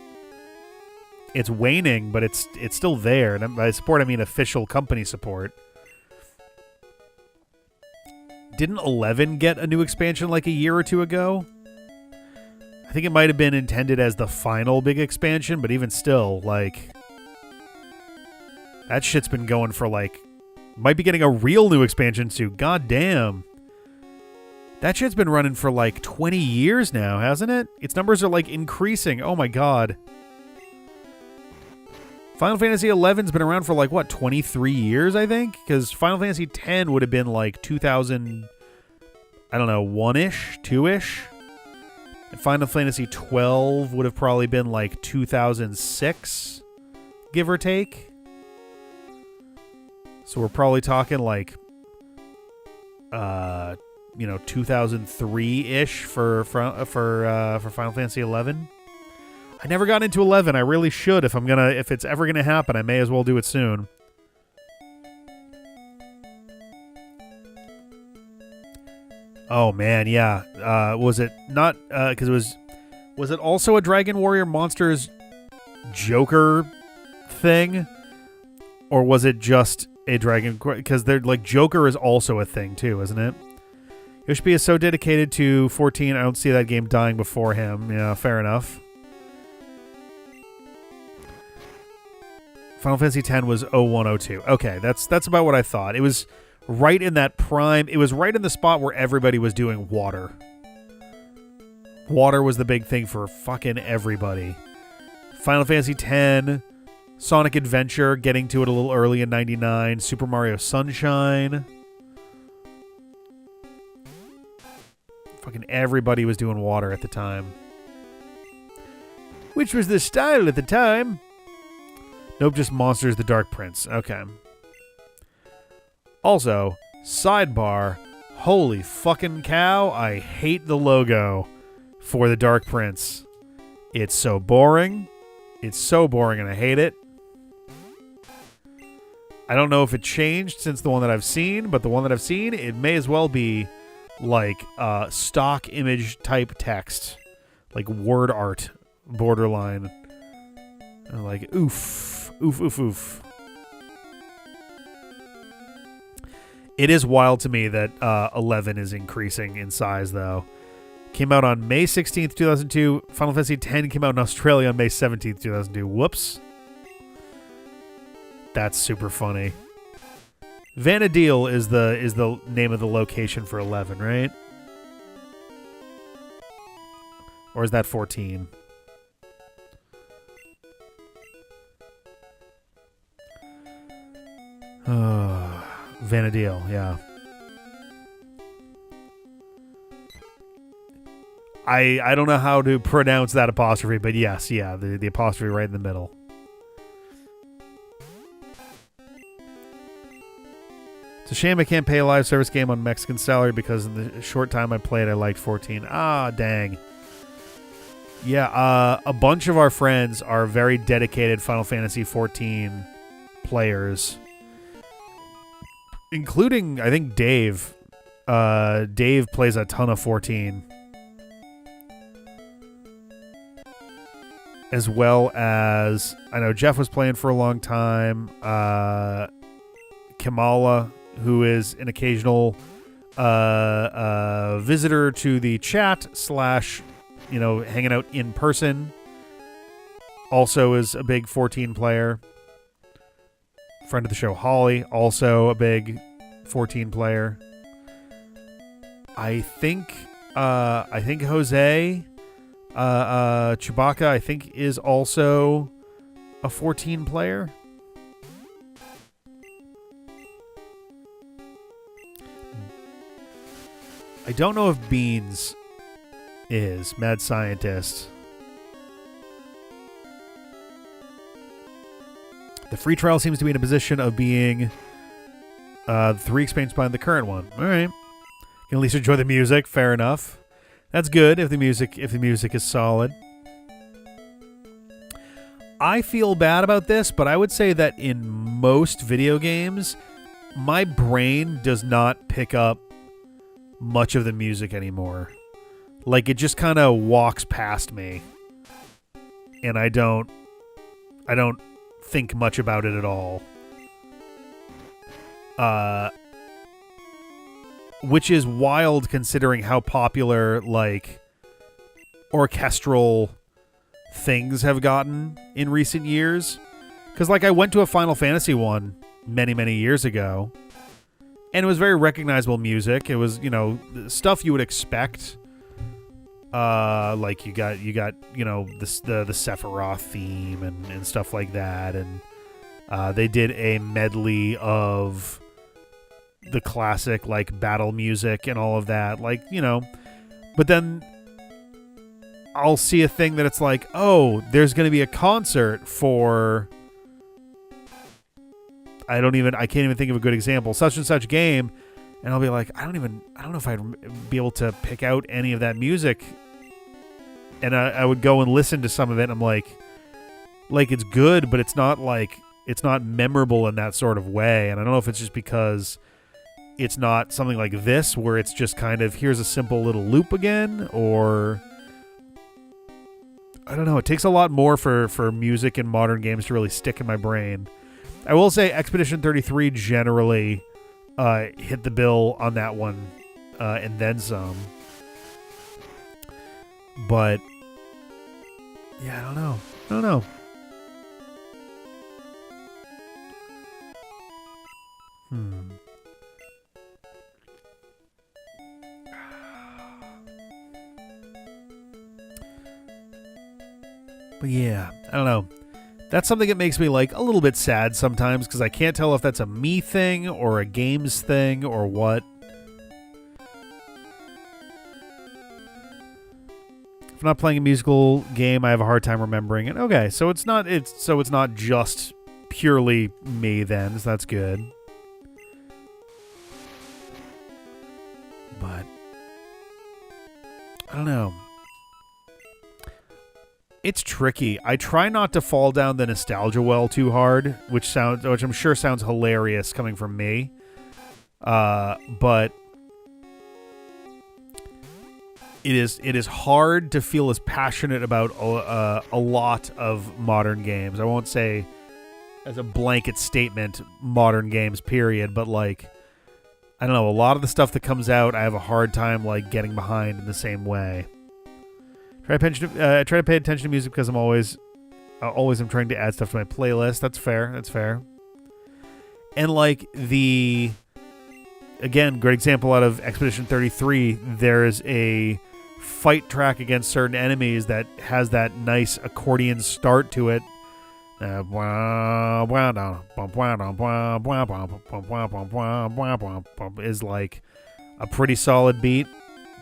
It's waning, but it's still there. And by support, I mean official company support. Didn't 11 get a new expansion like a year or two ago? I think it might have been intended as the final big expansion, but even still, like, that shit's been going for like, might be getting a real new expansion soon. God damn. That shit's been running for like 20 years now, hasn't it? Its numbers are like increasing. Oh my god. Final Fantasy XI's been around for like, what, 23 years, I think? Because Final Fantasy X would have been like 2000, I don't know, 1-ish, 2-ish? And Final Fantasy XII would have probably been like 2006, give or take. So we're probably talking like, 2003-ish for Final Fantasy XI. I never got into 11. I really should. If it's ever gonna happen, I may as well do it soon. Oh man, yeah. Was it not? Because was it also a Dragon Warrior Monsters Joker thing? Or was it just a Dragon Quest? Because they're like Joker is also a thing too, isn't it? Yoshi is so dedicated to 14. I don't see that game dying before him. Yeah, fair enough. Final Fantasy X was 0102. Okay, that's about what I thought. It was right in that prime. It was right in the spot where everybody was doing water. Water was the big thing for fucking everybody. Final Fantasy X, Sonic Adventure, getting to it a little early in 99, Super Mario Sunshine. Fucking everybody was doing water at the time. Which was the style at the time. Nope, just Monsters the Dark Prince. Okay. Also, sidebar, holy fucking cow, I hate the logo for the Dark Prince. It's so boring. It's so boring and I hate it. I don't know if it changed since the one that I've seen, but the one that I've seen, it may as well be like stock image type text. Like word art, borderline. And like, oof. Oof, oof, oof. It is wild to me that 11 is increasing in size, though. Came out on May 16th, 2002. Final Fantasy X came out in Australia on May 17th, 2002. Whoops. That's super funny. Vanadil is the name of the location for 11, right? Or is that 14? Vanadil, yeah. I don't know how to pronounce that apostrophe, but yes, yeah, the apostrophe right in the middle. It's a shame I can't pay a live service game on Mexican salary because in the short time I played, I liked 14. Ah, dang. Yeah, a bunch of our friends are very dedicated Final Fantasy 14 players. Including, I think, Dave. Dave plays a ton of 14. As well as, I know Jeff was playing for a long time. Kamala, who is an occasional visitor to the chat / hanging out in person. Also is a big 14 player. Friend of the show, Holly, also a big 14 player. I think Jose, Chewbacca, I think is also a 14 player. I don't know if Beans is Mad Scientist. The free trial seems to be in a position of being 3 expansions behind the current one. All right, you can at least enjoy the music. Fair enough. That's good if the music is solid. I feel bad about this, but I would say that in most video games, my brain does not pick up much of the music anymore. Like it just kind of walks past me, and I don't think much about it at all. Which is wild considering how popular like orchestral things have gotten in recent years. Because like I went to a Final Fantasy one many years ago, and it was very recognizable music. It was, stuff you would expect. Like you got the Sephiroth theme and stuff like that, and they did a medley of the classic like battle music and all of that, like, but then I'll see a thing that it's like, oh, there's going to be a concert for, I can't even think of a good example, such and such game. And I'll be like, I don't know if I'd be able to pick out any of that music. And I would go and listen to some of it. And I'm like it's good, but it's not memorable in that sort of way. And I don't know if it's just because it's not something like this, where it's just kind of, here's a simple little loop again, or I don't know. It takes a lot more for music in modern games to really stick in my brain. I will say Expedition 33 generally hit the bill on that one, and then some. But yeah, I don't know. But yeah, I don't know. That's something that makes me like a little bit sad sometimes because I can't tell if that's a me thing or a games thing or what. If I'm not playing a musical game, I have a hard time remembering it. Okay, so it's not just purely me then, so that's good. But I don't know. It's tricky. I try not to fall down the nostalgia well too hard, which I'm sure sounds hilarious coming from me. But it is hard to feel as passionate about a lot of modern games. I won't say as a blanket statement modern games period, but like I don't know, a lot of the stuff that comes out I have a hard time like getting behind in the same way. Try to pay attention to music because I'm always am trying to add stuff to my playlist. That's fair. And like again, great example out of Expedition 33, there's a fight track against certain enemies that has that nice accordion start to it. Is like a pretty solid beat,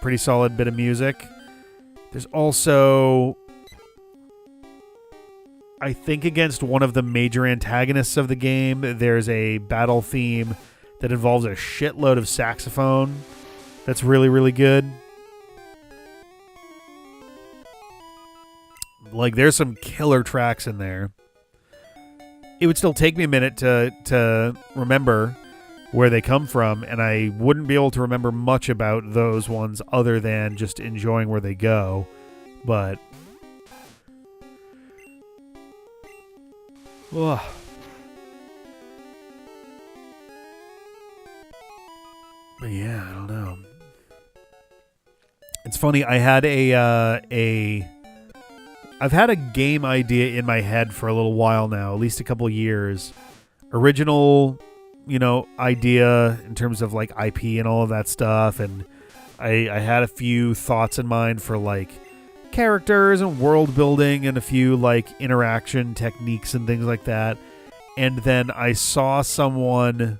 pretty solid bit of music. There's also, I think against one of the major antagonists of the game, there's a battle theme that involves a shitload of saxophone that's really, really good. Like, there's some killer tracks in there. It would still take me a minute to remember where they come from, and I wouldn't be able to remember much about those ones other than just enjoying where they go. But ugh. But yeah, I don't know. It's funny, I've had a game idea in my head for a little while now, at least a couple years. Original, idea in terms of like IP and all of that stuff, and I had a few thoughts in mind for like characters and world building and a few like interaction techniques and things like that. And then I saw someone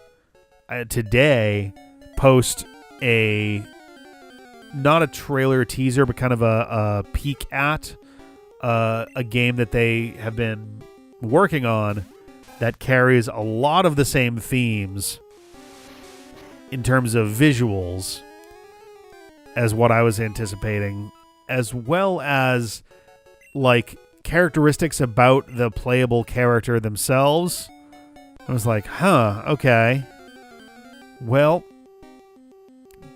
today post not a trailer teaser, but kind of a peek at a game that they have been working on that carries a lot of the same themes in terms of visuals as what I was anticipating, as well as like characteristics about the playable character themselves. I was like, okay. Well,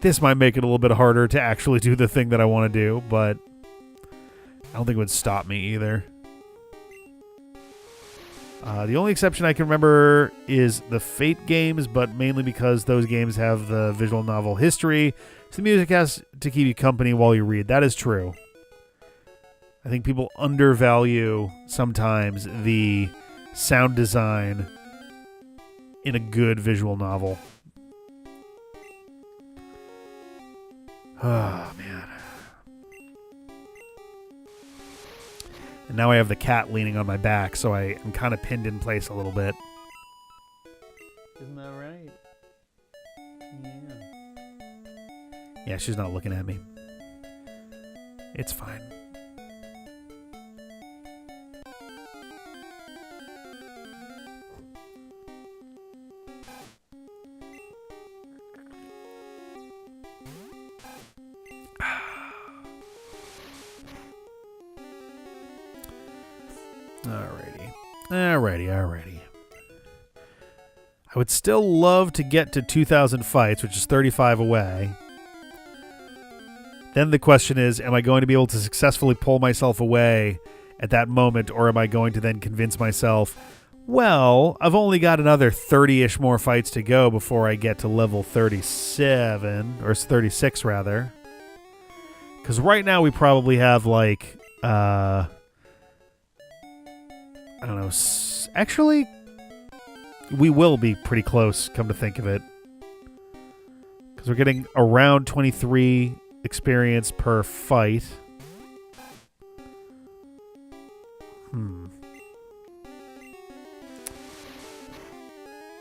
this might make it a little bit harder to actually do the thing that I want to do, but I don't think it would stop me either. The only exception I can remember is the Fate games, but mainly because those games have the visual novel history, so the music has to keep you company while you read. That is true. I think people undervalue sometimes the sound design in a good visual novel. Oh, man. And now I have the cat leaning on my back, so I am kind of pinned in place a little bit. Isn't that right? Yeah. Yeah, she's not looking at me. It's fine. Alrighty. I would still love to get to 2,000 fights, which is 35 away. Then the question is, am I going to be able to successfully pull myself away at that moment, or am I going to then convince myself, Well, I've only got another 30-ish more fights to go before I get to level 37, or 36 rather. Because right now we probably have like, I don't know, actually, we will be pretty close, come to think of it. Because we're getting around 23 experience per fight.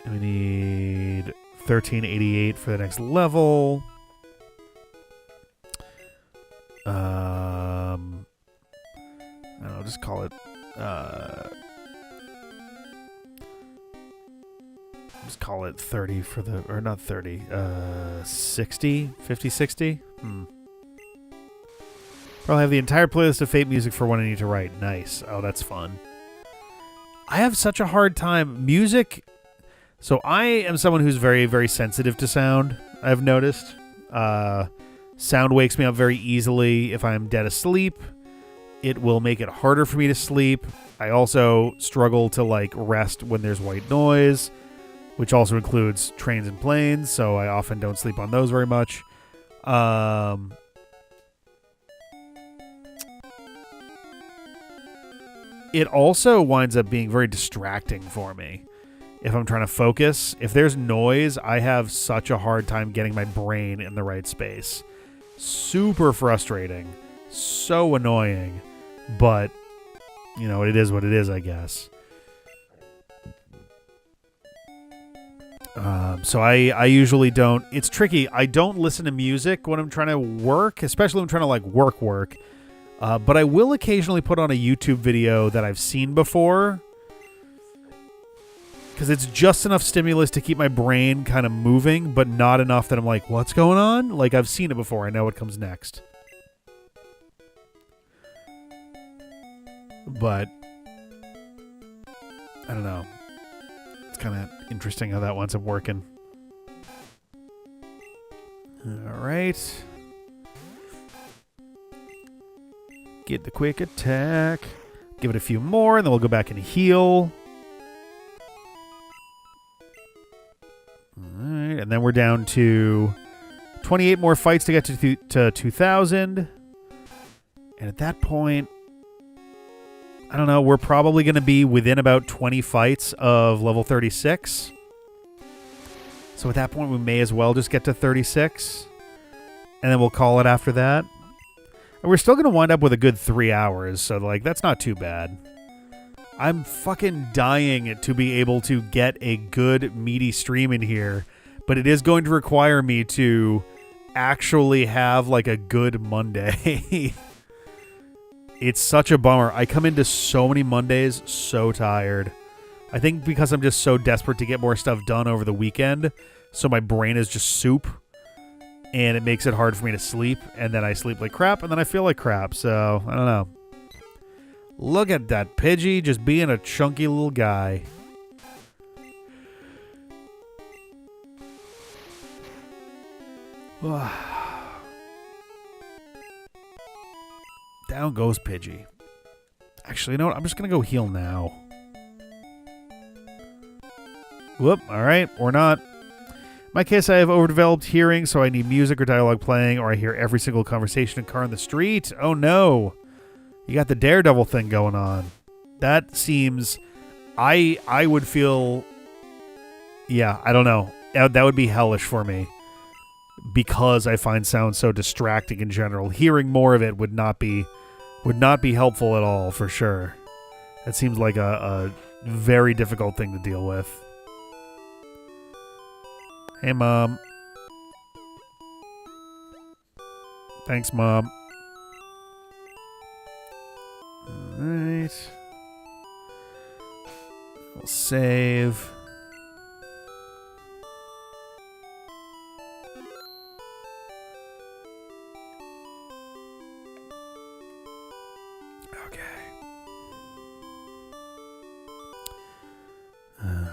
We need 1388 for the next level. I don't know, just call it just call it 30 for the, or not 30, 60, 50, 60. Probably have the entire playlist of Fate music for when I need to write. Nice. Oh, that's fun. I have such a hard time. Music. So I am someone who's very, very sensitive to sound, I've noticed. Sound wakes me up very easily. If I'm dead asleep, it will make it harder for me to sleep. I also struggle to like rest when there's white noise, which also includes trains and planes, so I often don't sleep on those very much. It also winds up being very distracting for me. If I'm trying to focus, if there's noise, I have such a hard time getting my brain in the right space. Super frustrating. So annoying. But, you know, it is what it is, I guess. So I usually don't. It's tricky. I don't listen to music when I'm trying to work, especially when I'm trying to, like, work. But I will occasionally put on a YouTube video that I've seen before, because it's just enough stimulus to keep my brain kind of moving, but not enough that I'm like, what's going on? Like, I've seen it before. I know what comes next. But I don't know. It's kind of interesting how that winds up working. All right. Get the quick attack. Give it a few more, and then we'll go back and heal. Alright, and then we're down to 28 more fights to get to 2,000. And at that point, I don't know, we're probably going to be within about 20 fights of level 36. So at that point, we may as well just get to 36. And then we'll call it after that. And we're still going to wind up with a good 3 hours, so like that's not too bad. I'm fucking dying to be able to get a good meaty stream in here, but it is going to require me to actually have like a good Monday. It's such a bummer. I come into so many Mondays so tired. I think because I'm just so desperate to get more stuff done over the weekend, so my brain is just soup, and it makes it hard for me to sleep, and then I sleep like crap, and then I feel like crap, so I don't know. Look at that Pidgey just being a chunky little guy. Down goes Pidgey. Actually, you know what? I'm just going to go heal now. Whoop. All right. Or not. In my case, I have overdeveloped hearing, so I need music or dialogue playing, or I hear every single conversation and car in the street. Oh, no. You got the Daredevil thing going on. That seems... I would feel... Yeah, I don't know. That would be hellish for me. Because I find sound so distracting in general. Hearing more of it would not be helpful at all, for sure. That seems like a very difficult thing to deal with. Hey, Mom. Thanks, Mom. Alright. We'll save. Okay.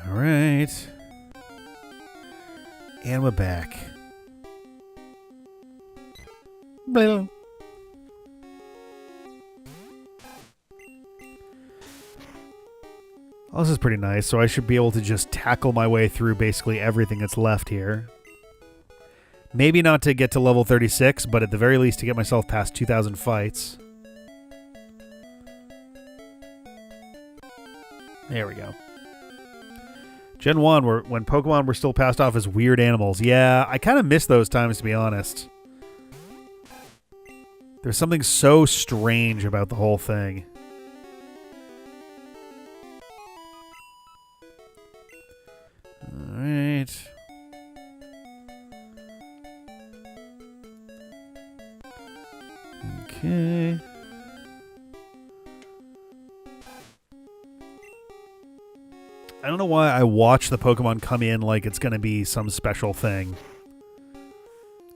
Alright. And we're back. Blah. Oh, this is pretty nice. So I should be able to just tackle my way through basically everything that's left here. Maybe not to get to level 36, but at the very least to get myself past 2,000 fights. There we go. Gen 1, when Pokemon were still passed off as weird animals. Yeah, I kind of miss those times, to be honest. There's something so strange about the whole thing. Alright. Okay. I don't know why I watch the Pokemon come in like it's going to be some special thing.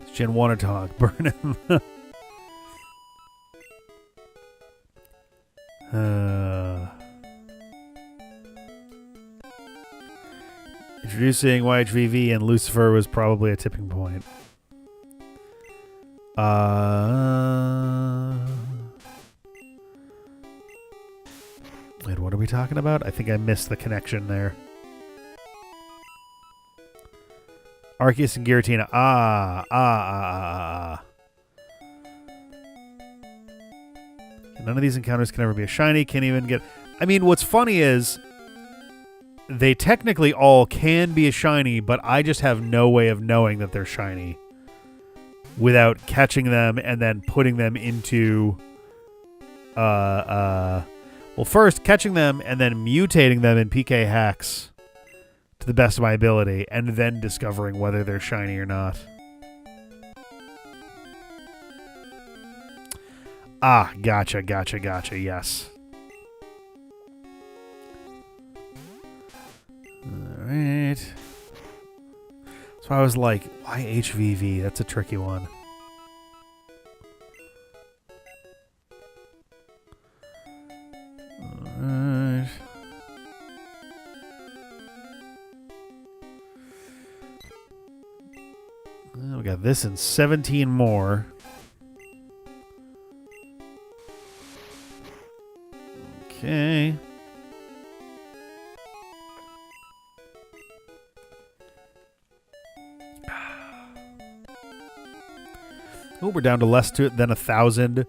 It's Gen 1 talk. Burn him. Introducing YHVV and Lucifer was probably a tipping point. Wait, what are we talking about? I think I missed the connection there. Arceus and Giratina. None of these encounters can ever be a shiny. Can't even get... I mean, what's funny is they technically all can be a shiny, but I just have no way of knowing that they're shiny without catching them and then putting them into... well, first, catching them and then mutating them in PK hacks to the best of my ability, and then discovering whether they're shiny or not. Ah, gotcha, yes. Alright. So I was like, why HVV? That's a tricky one. Alright. We got this and 17 more. Okay. Oh, we're down to less than 1,000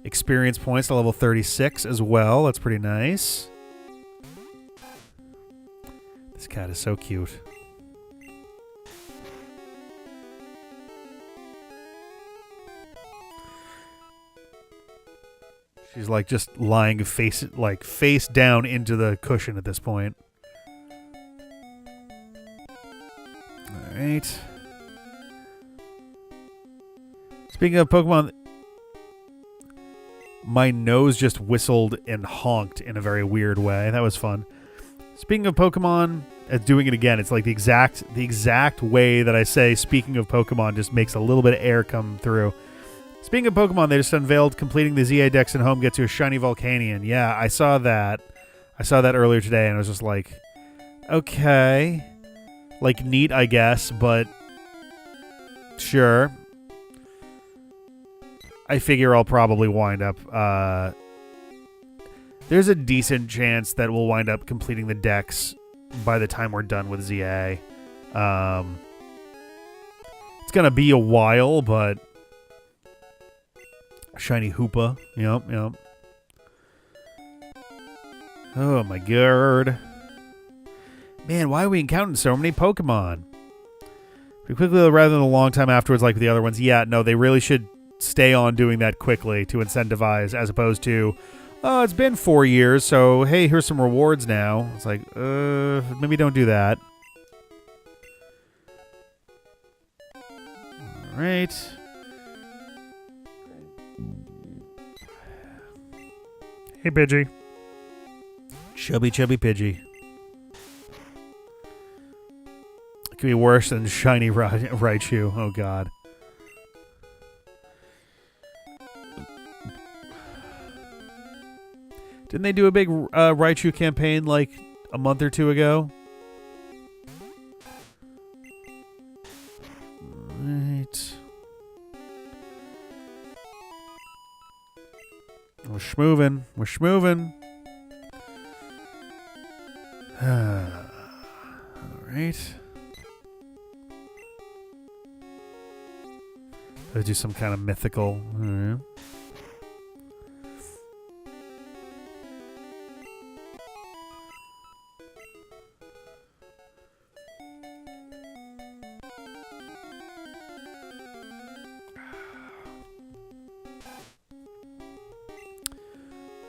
experience points to level 36 as well. That's pretty nice. This cat is so cute. She's like just lying face down into the cushion at this point. All right. Speaking of Pokemon, my nose just whistled and honked in a very weird way. That was fun. Speaking of Pokemon, doing it again. It's like the exact way that I say speaking of Pokemon just makes a little bit of air come through. Speaking of Pokemon, they just unveiled completing the ZA Dex at home gets you a shiny Volcanion. Yeah, I saw that. I saw that earlier today, and I was just like, okay. Like, neat, I guess, but sure. I figure I'll probably wind up... there's a decent chance that we'll wind up completing the Dex by the time we're done with ZA. It's going to be a while, but... Shiny Hoopa. Yep. Oh my god. Man, why are we encountering so many Pokemon? Pretty quickly rather than a long time afterwards like with the other ones. Yeah, no, they really should stay on doing that quickly to incentivize as opposed to, oh, it's been 4 years, so hey, here's some rewards now. It's like, maybe don't do that. Alright. Hey, Pidgey. Chubby Pidgey. It could be worse than shiny Raichu. Oh, God. Didn't they do a big Raichu campaign like a month or two ago? Right. We're schmoovin'. Alright. Let's do some kind of mythical.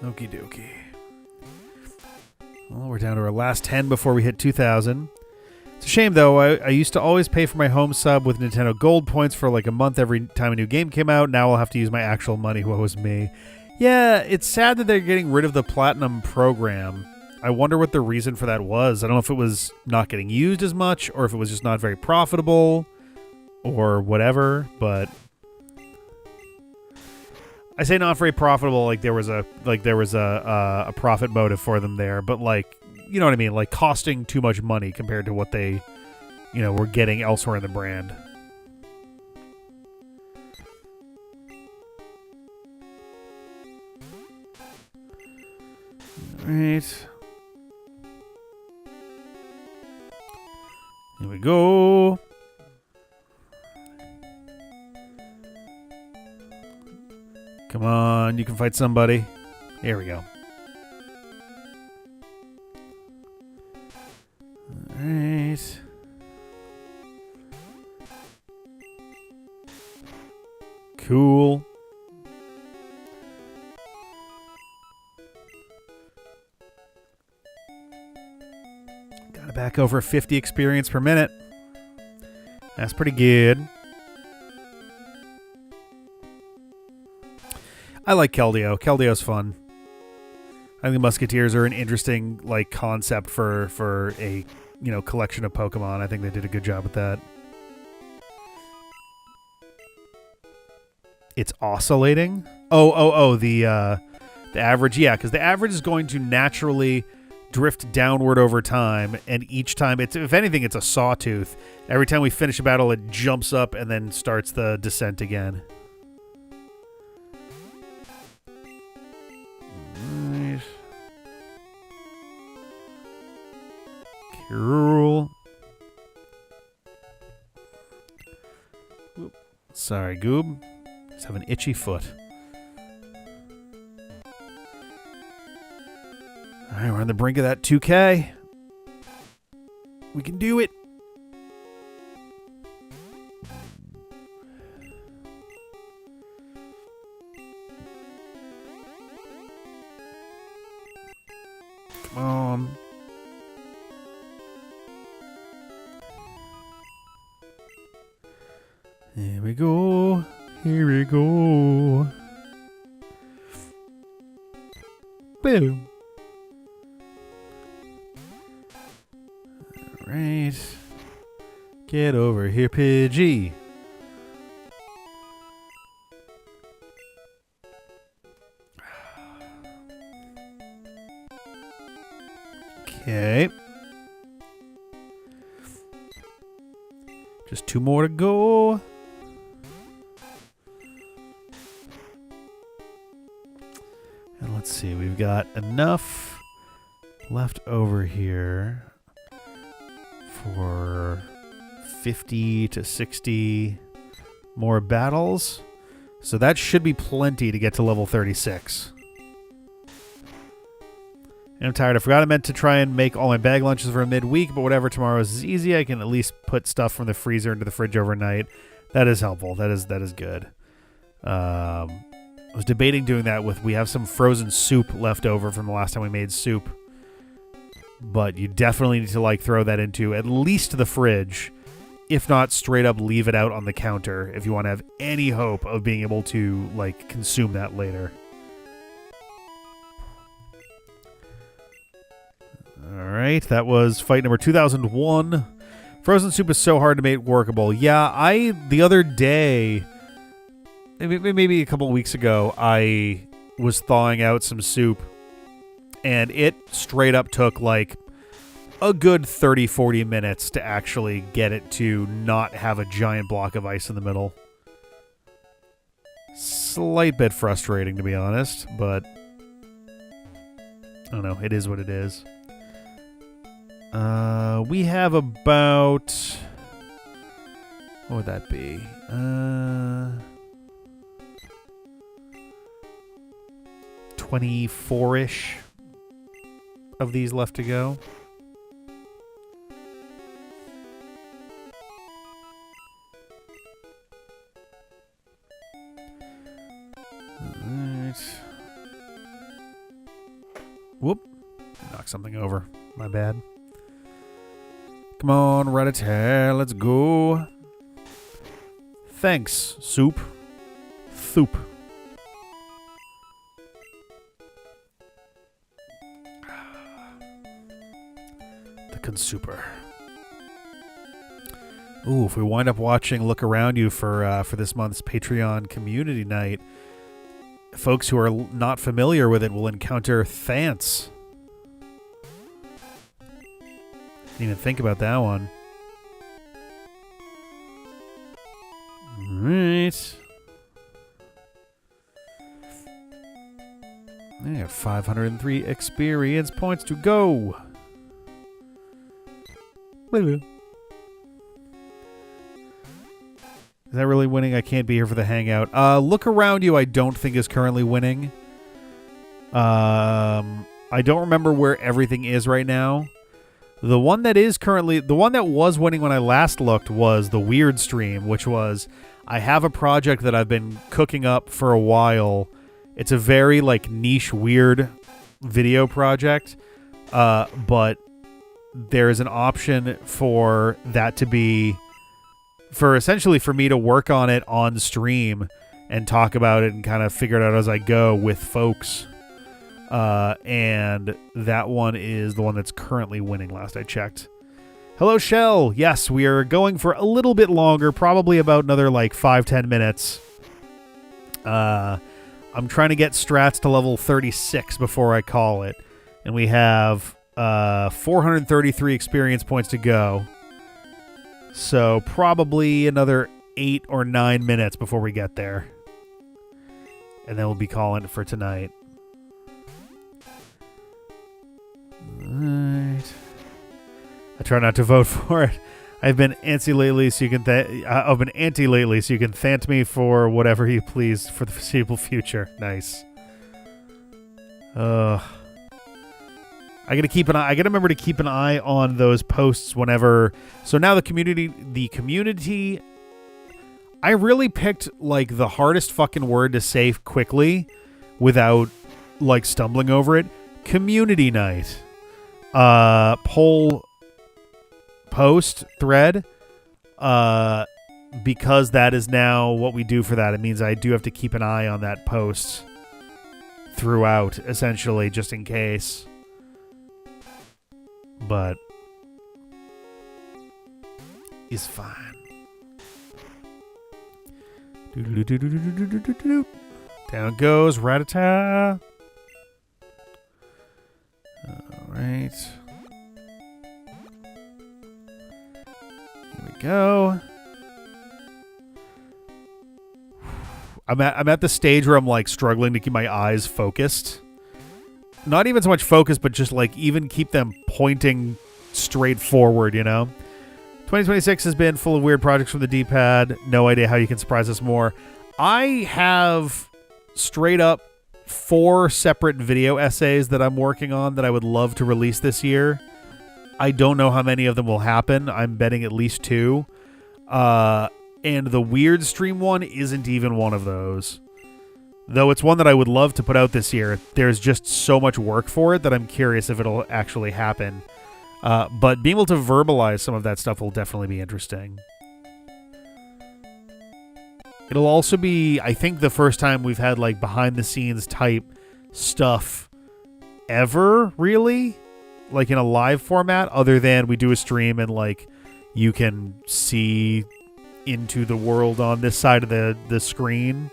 Okie dokie. Well, we're down to our last 10 before we hit 2,000. It's a shame, though. I used to always pay for my home sub with Nintendo Gold points for like a month every time a new game came out. Now I'll have to use my actual money. Woe is me. Yeah, it's sad that they're getting rid of the Platinum program. I wonder what the reason for that was. I don't know if it was not getting used as much or if it was just not very profitable or whatever, but I say not very profitable, like there was a profit motive for them there, but like, you know what I mean, like costing too much money compared to what they, were getting elsewhere in the brand. All right. Here we go. Come on, you can fight somebody. Here we go. Alright. Cool. Got it back over 50 experience per minute. That's pretty good. I like Keldeo. Keldeo's fun. I think the Musketeers are an interesting concept for a collection of Pokemon. I think they did a good job with that. It's oscillating. The average, yeah, because the average is going to naturally drift downward over time, and each time if anything, it's a sawtooth. Every time we finish a battle, it jumps up and then starts the descent again. Cool. Oop. Sorry, Goob. Just have an itchy foot. Alright, we're on the brink of that 2K. We can do it. Come on. Here we go. Here we go. Boom. Alright. Get over here, Pidgey. Okay. Just 2 more to go. And let's see, we've got enough left over here for 50 to 60 more battles. So that should be plenty to get to level 36. And I'm tired. I forgot I meant to try and make all my bag lunches for a midweek, but whatever, tomorrow's is easy. I can at least put stuff from the freezer into the fridge overnight. That is helpful. That is good. I was debating doing that we have some frozen soup left over from the last time we made soup. But you definitely need to throw that into at least the fridge. If not, straight up leave it out on the counter if you want to have any hope of being able to consume that later. Alright, that was fight number 2001. Frozen soup is so hard to make workable. Yeah, the other day, maybe a couple of weeks ago, I was thawing out some soup, and it straight up took a good 30-40 minutes to actually get it to not have a giant block of ice in the middle. Slight bit frustrating, to be honest, but I don't know, it is what it is. We have about... What would that be? 24-ish of these left to go. Alright. Whoop. Knock something over. My bad. Come on, Rattata, let's go. Thanks, soup. Thoop. The consuper. Ooh, if we wind up watching Look Around You for this month's Patreon community night, folks who are not familiar with it will encounter Thance. Didn't even think about that one. Alright. I got 503 experience points to go. Is that really winning? I can't be here for the hangout. Look Around You I don't think is currently winning. I don't remember where everything is right now. The one that was winning when I last looked was the Weird Stream, which was, I have a project that I've been cooking up for a while. It's a very niche weird video project, but there is an option for that to be, essentially for me to work on it on stream and talk about it and kind of figure it out as I go with folks. And that one is the one that's currently winning last I checked. Hello, Shell. Yes, we are going for a little bit longer, probably about another 5-10 minutes. I'm trying to get Strats to level 36 before I call it. And we have 433 experience points to go. So probably another 8 or 9 minutes before we get there. And then we'll be calling it for tonight. Alright. I try not to vote for it. I've been anti lately, so you can thank me for whatever you please for the foreseeable future. Nice. I gotta remember to keep an eye on those posts whenever. So now the community. I really picked the hardest fucking word to say quickly, without stumbling over it. Community night. Poll post thread, because that is now what we do for that. It means I do have to keep an eye on that post throughout, essentially, just in case. But it's fine. Down goes Rattata. Alright. Here we go. I'm at the stage where I'm struggling to keep my eyes focused. Not even so much focused, but just even keep them pointing straight forward, 2026 has been full of weird projects from the D-pad. No idea how you can surprise us more. I have straight up 4 separate video essays that I'm working on that I would love to release this year. I don't know how many of them will happen. I'm betting at least 2. And the Weird Stream one isn't even one of those. Though it's one that I would love to put out this year. There's just so much work for it that I'm curious if it'll actually happen. But being able to verbalize some of that stuff will definitely be interesting. It'll also be, I think, the first time we've had behind-the-scenes type stuff ever, really? In a live format, other than we do a stream and you can see into the world on this side of the screen.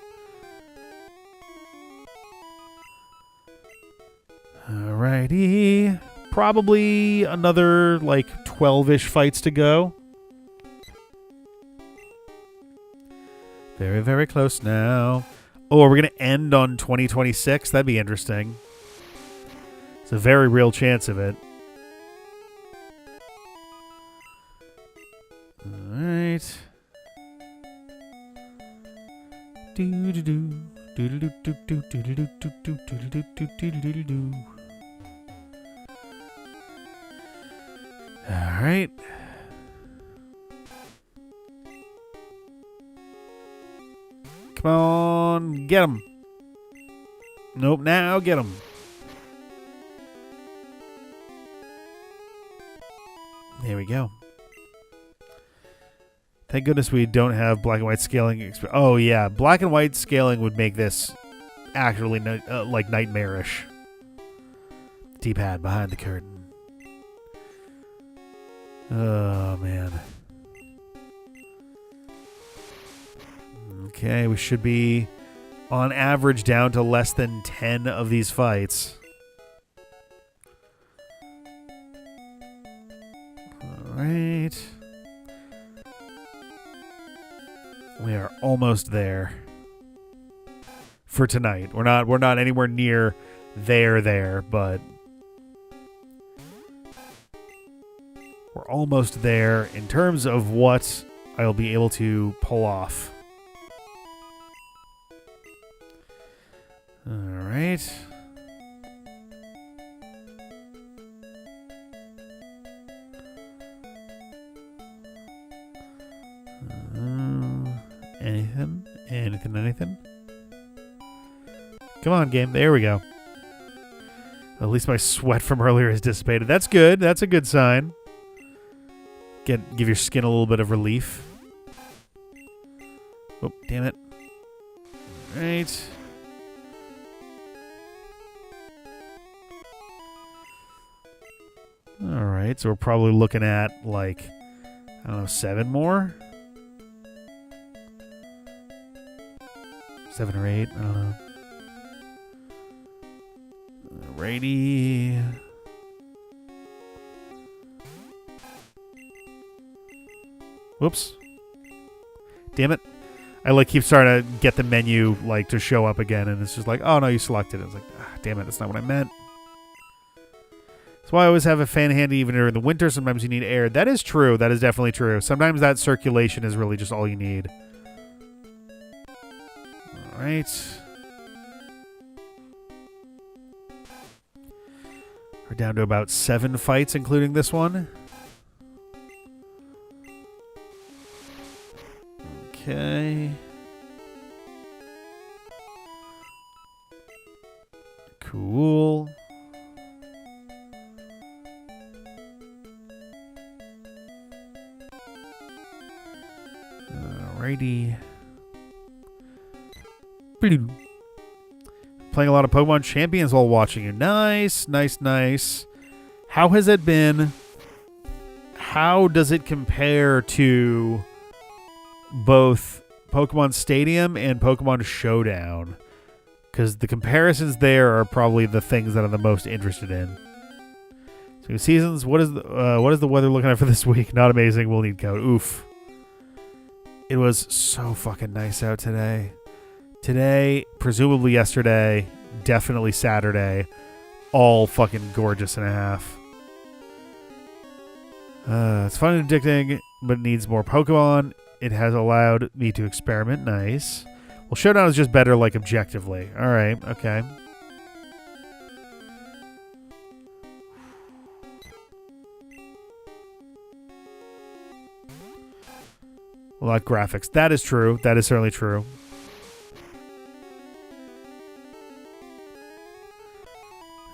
Alrighty. Probably another 12-ish fights to go. Very, very close now. Oh, are we going to end on 2026? That'd be interesting. It's a very real chance of it. All right. Come on, get him. Nope, now get him. There we go. Thank goodness we don't have black and white scaling. Oh, yeah. Black and white scaling would make this actually like nightmarish. D-pad behind the curtain. Oh, man. Okay, we should be on average down to less than 10 of these fights. All right. We are almost there for tonight. We're not anywhere near there, but we're almost there in terms of what I'll be able to pull off. All right. Anything? Come on, game. There we go. At least my sweat from earlier has dissipated. That's good. That's a good sign. Give your skin a little bit of relief. Oh, damn it. All right. All right. So we're probably looking at, like, I don't know, 7 more? 7 or 8, I don't know. Alrighty. Whoops. Damn it. I keep starting to get the menu to show up again, and it's just like, oh no, you selected it. It's like, damn it, that's not what I meant. That's why I always have a fan handy even during the winter. Sometimes you need air. That is true. That is definitely true. Sometimes that circulation is really just all you need. Right. We're down to about 7 fights, including this one. Okay. Cool. Alrighty. Playing a lot of Pokemon Champions while watching you. Nice. How has it been? How does it compare to both Pokemon Stadium and Pokemon Showdown? Because the comparisons there are probably the things that I'm the most interested in. So seasons, what is the weather looking at for this week? Not amazing. We'll need code. Oof. It was so fucking nice out today. Today, presumably yesterday, definitely Saturday, all fucking gorgeous and a half. It's fun and addicting, but needs more Pokemon. It has allowed me to experiment. Nice. Well, Showdown is just better, objectively. All right, okay. A lot of graphics. That is true. That is certainly true.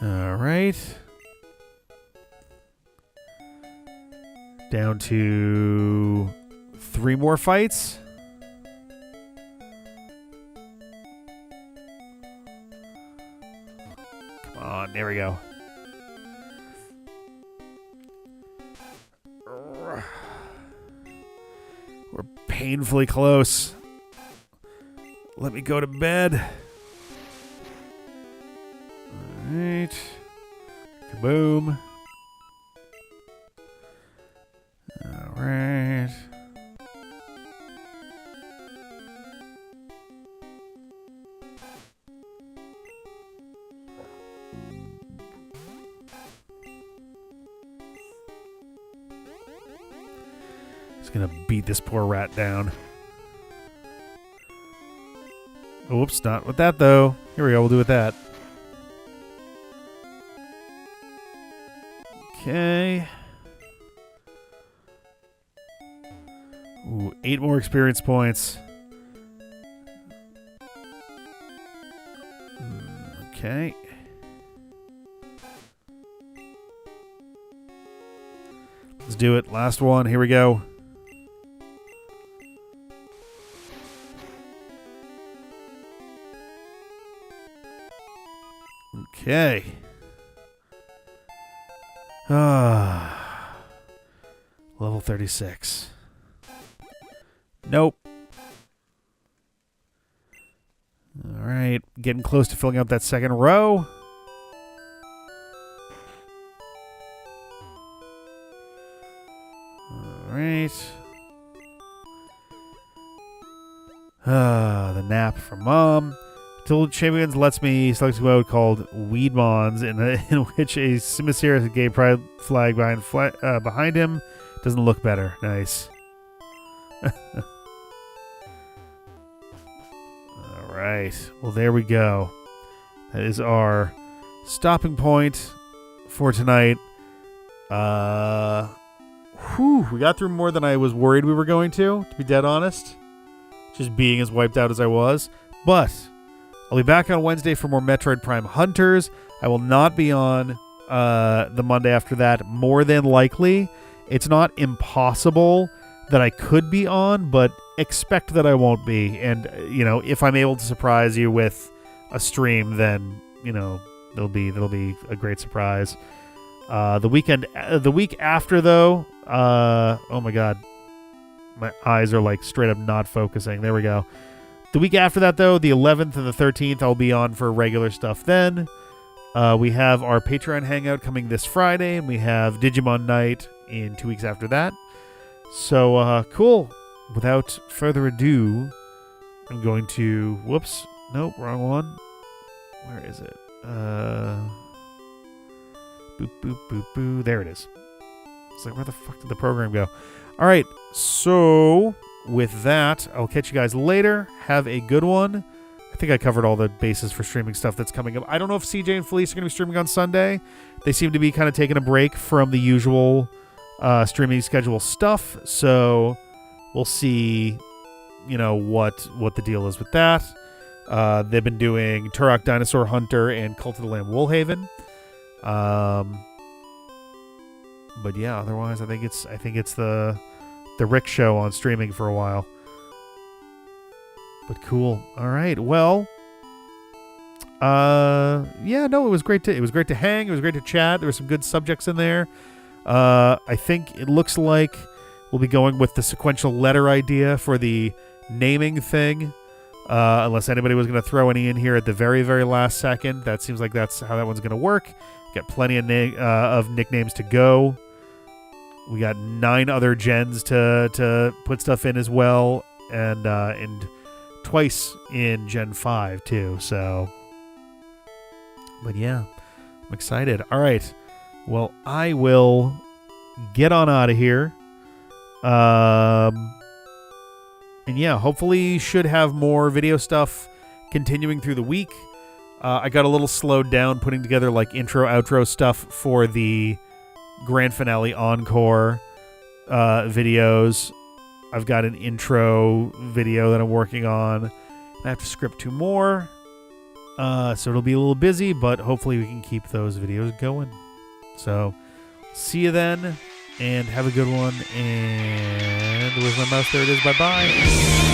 All right. Down to 3 more fights. Come on, there we go. We're painfully close. Let me go to bed. All right. Kaboom. All right. Just gonna beat this poor rat down. Oops, not with that, though. Here we go. We'll do with that. Okay. Ooh, 8 more experience points. Okay. Let's do it. Last one. Here we go. Okay. Level 36. Nope. All right. Getting close to filling up that second row. All right. The nap from Mom. Till Champions lets me select a mode called Weedmons, in which a mysterious gay pride flag behind him doesn't look better. Nice. All right. Well, there we go. That is our stopping point for tonight. We got through more than I was worried we were going to be dead honest. Just being as wiped out as I was. But I'll be back on Wednesday for more Metroid Prime Hunters. I will not be on the Monday after that, more than likely. It's not impossible that I could be on, but expect that I won't be. And, if I'm able to surprise you with a stream, then, that'll be a great surprise. The week after, though, oh my God, my eyes are like straight up not focusing. There we go. The week after that, though, the 11th and the 13th, I'll be on for regular stuff then. We have our Patreon hangout coming this Friday, and we have Digimon Night in 2 weeks after that. So, cool. Without further ado, I'm going to... Whoops. Nope, wrong one. Where is it? Boop, boop, boop, boop. There it is. It's like, where the fuck did the program go? All right, so... with that, I'll catch you guys later. Have a good one. I think I covered all the bases for streaming stuff that's coming up. I don't know if CJ and Felice are going to be streaming on Sunday. They seem to be kind of taking a break from the usual streaming schedule stuff. So we'll see, what the deal is with that. They've been doing Turok Dinosaur Hunter and Cult of the Lamb Woolhaven. But yeah, otherwise, I think it's the Rick show on streaming for a while. But cool. All right. Well, it was great to hang. It was great to chat. There were some good subjects in there. I think it looks like we'll be going with the sequential letter idea for the naming thing. Unless anybody was going to throw any in here at the very, very last second. That seems like that's how that one's going to work. Got plenty of nicknames to go. We got 9 other gens to put stuff in as well, and twice in Gen 5 too. So, but yeah, I'm excited. All right, well, I will get on out of here. And yeah, hopefully should have more video stuff continuing through the week. I got a little slowed down putting together like intro, outro stuff for the grand finale encore videos. I've got an intro video that I'm working on. I have to script 2 more. So it'll be a little busy, but hopefully we can keep those videos going. So see you then, and have a good one. And where's my mouse? There it is. Bye-bye.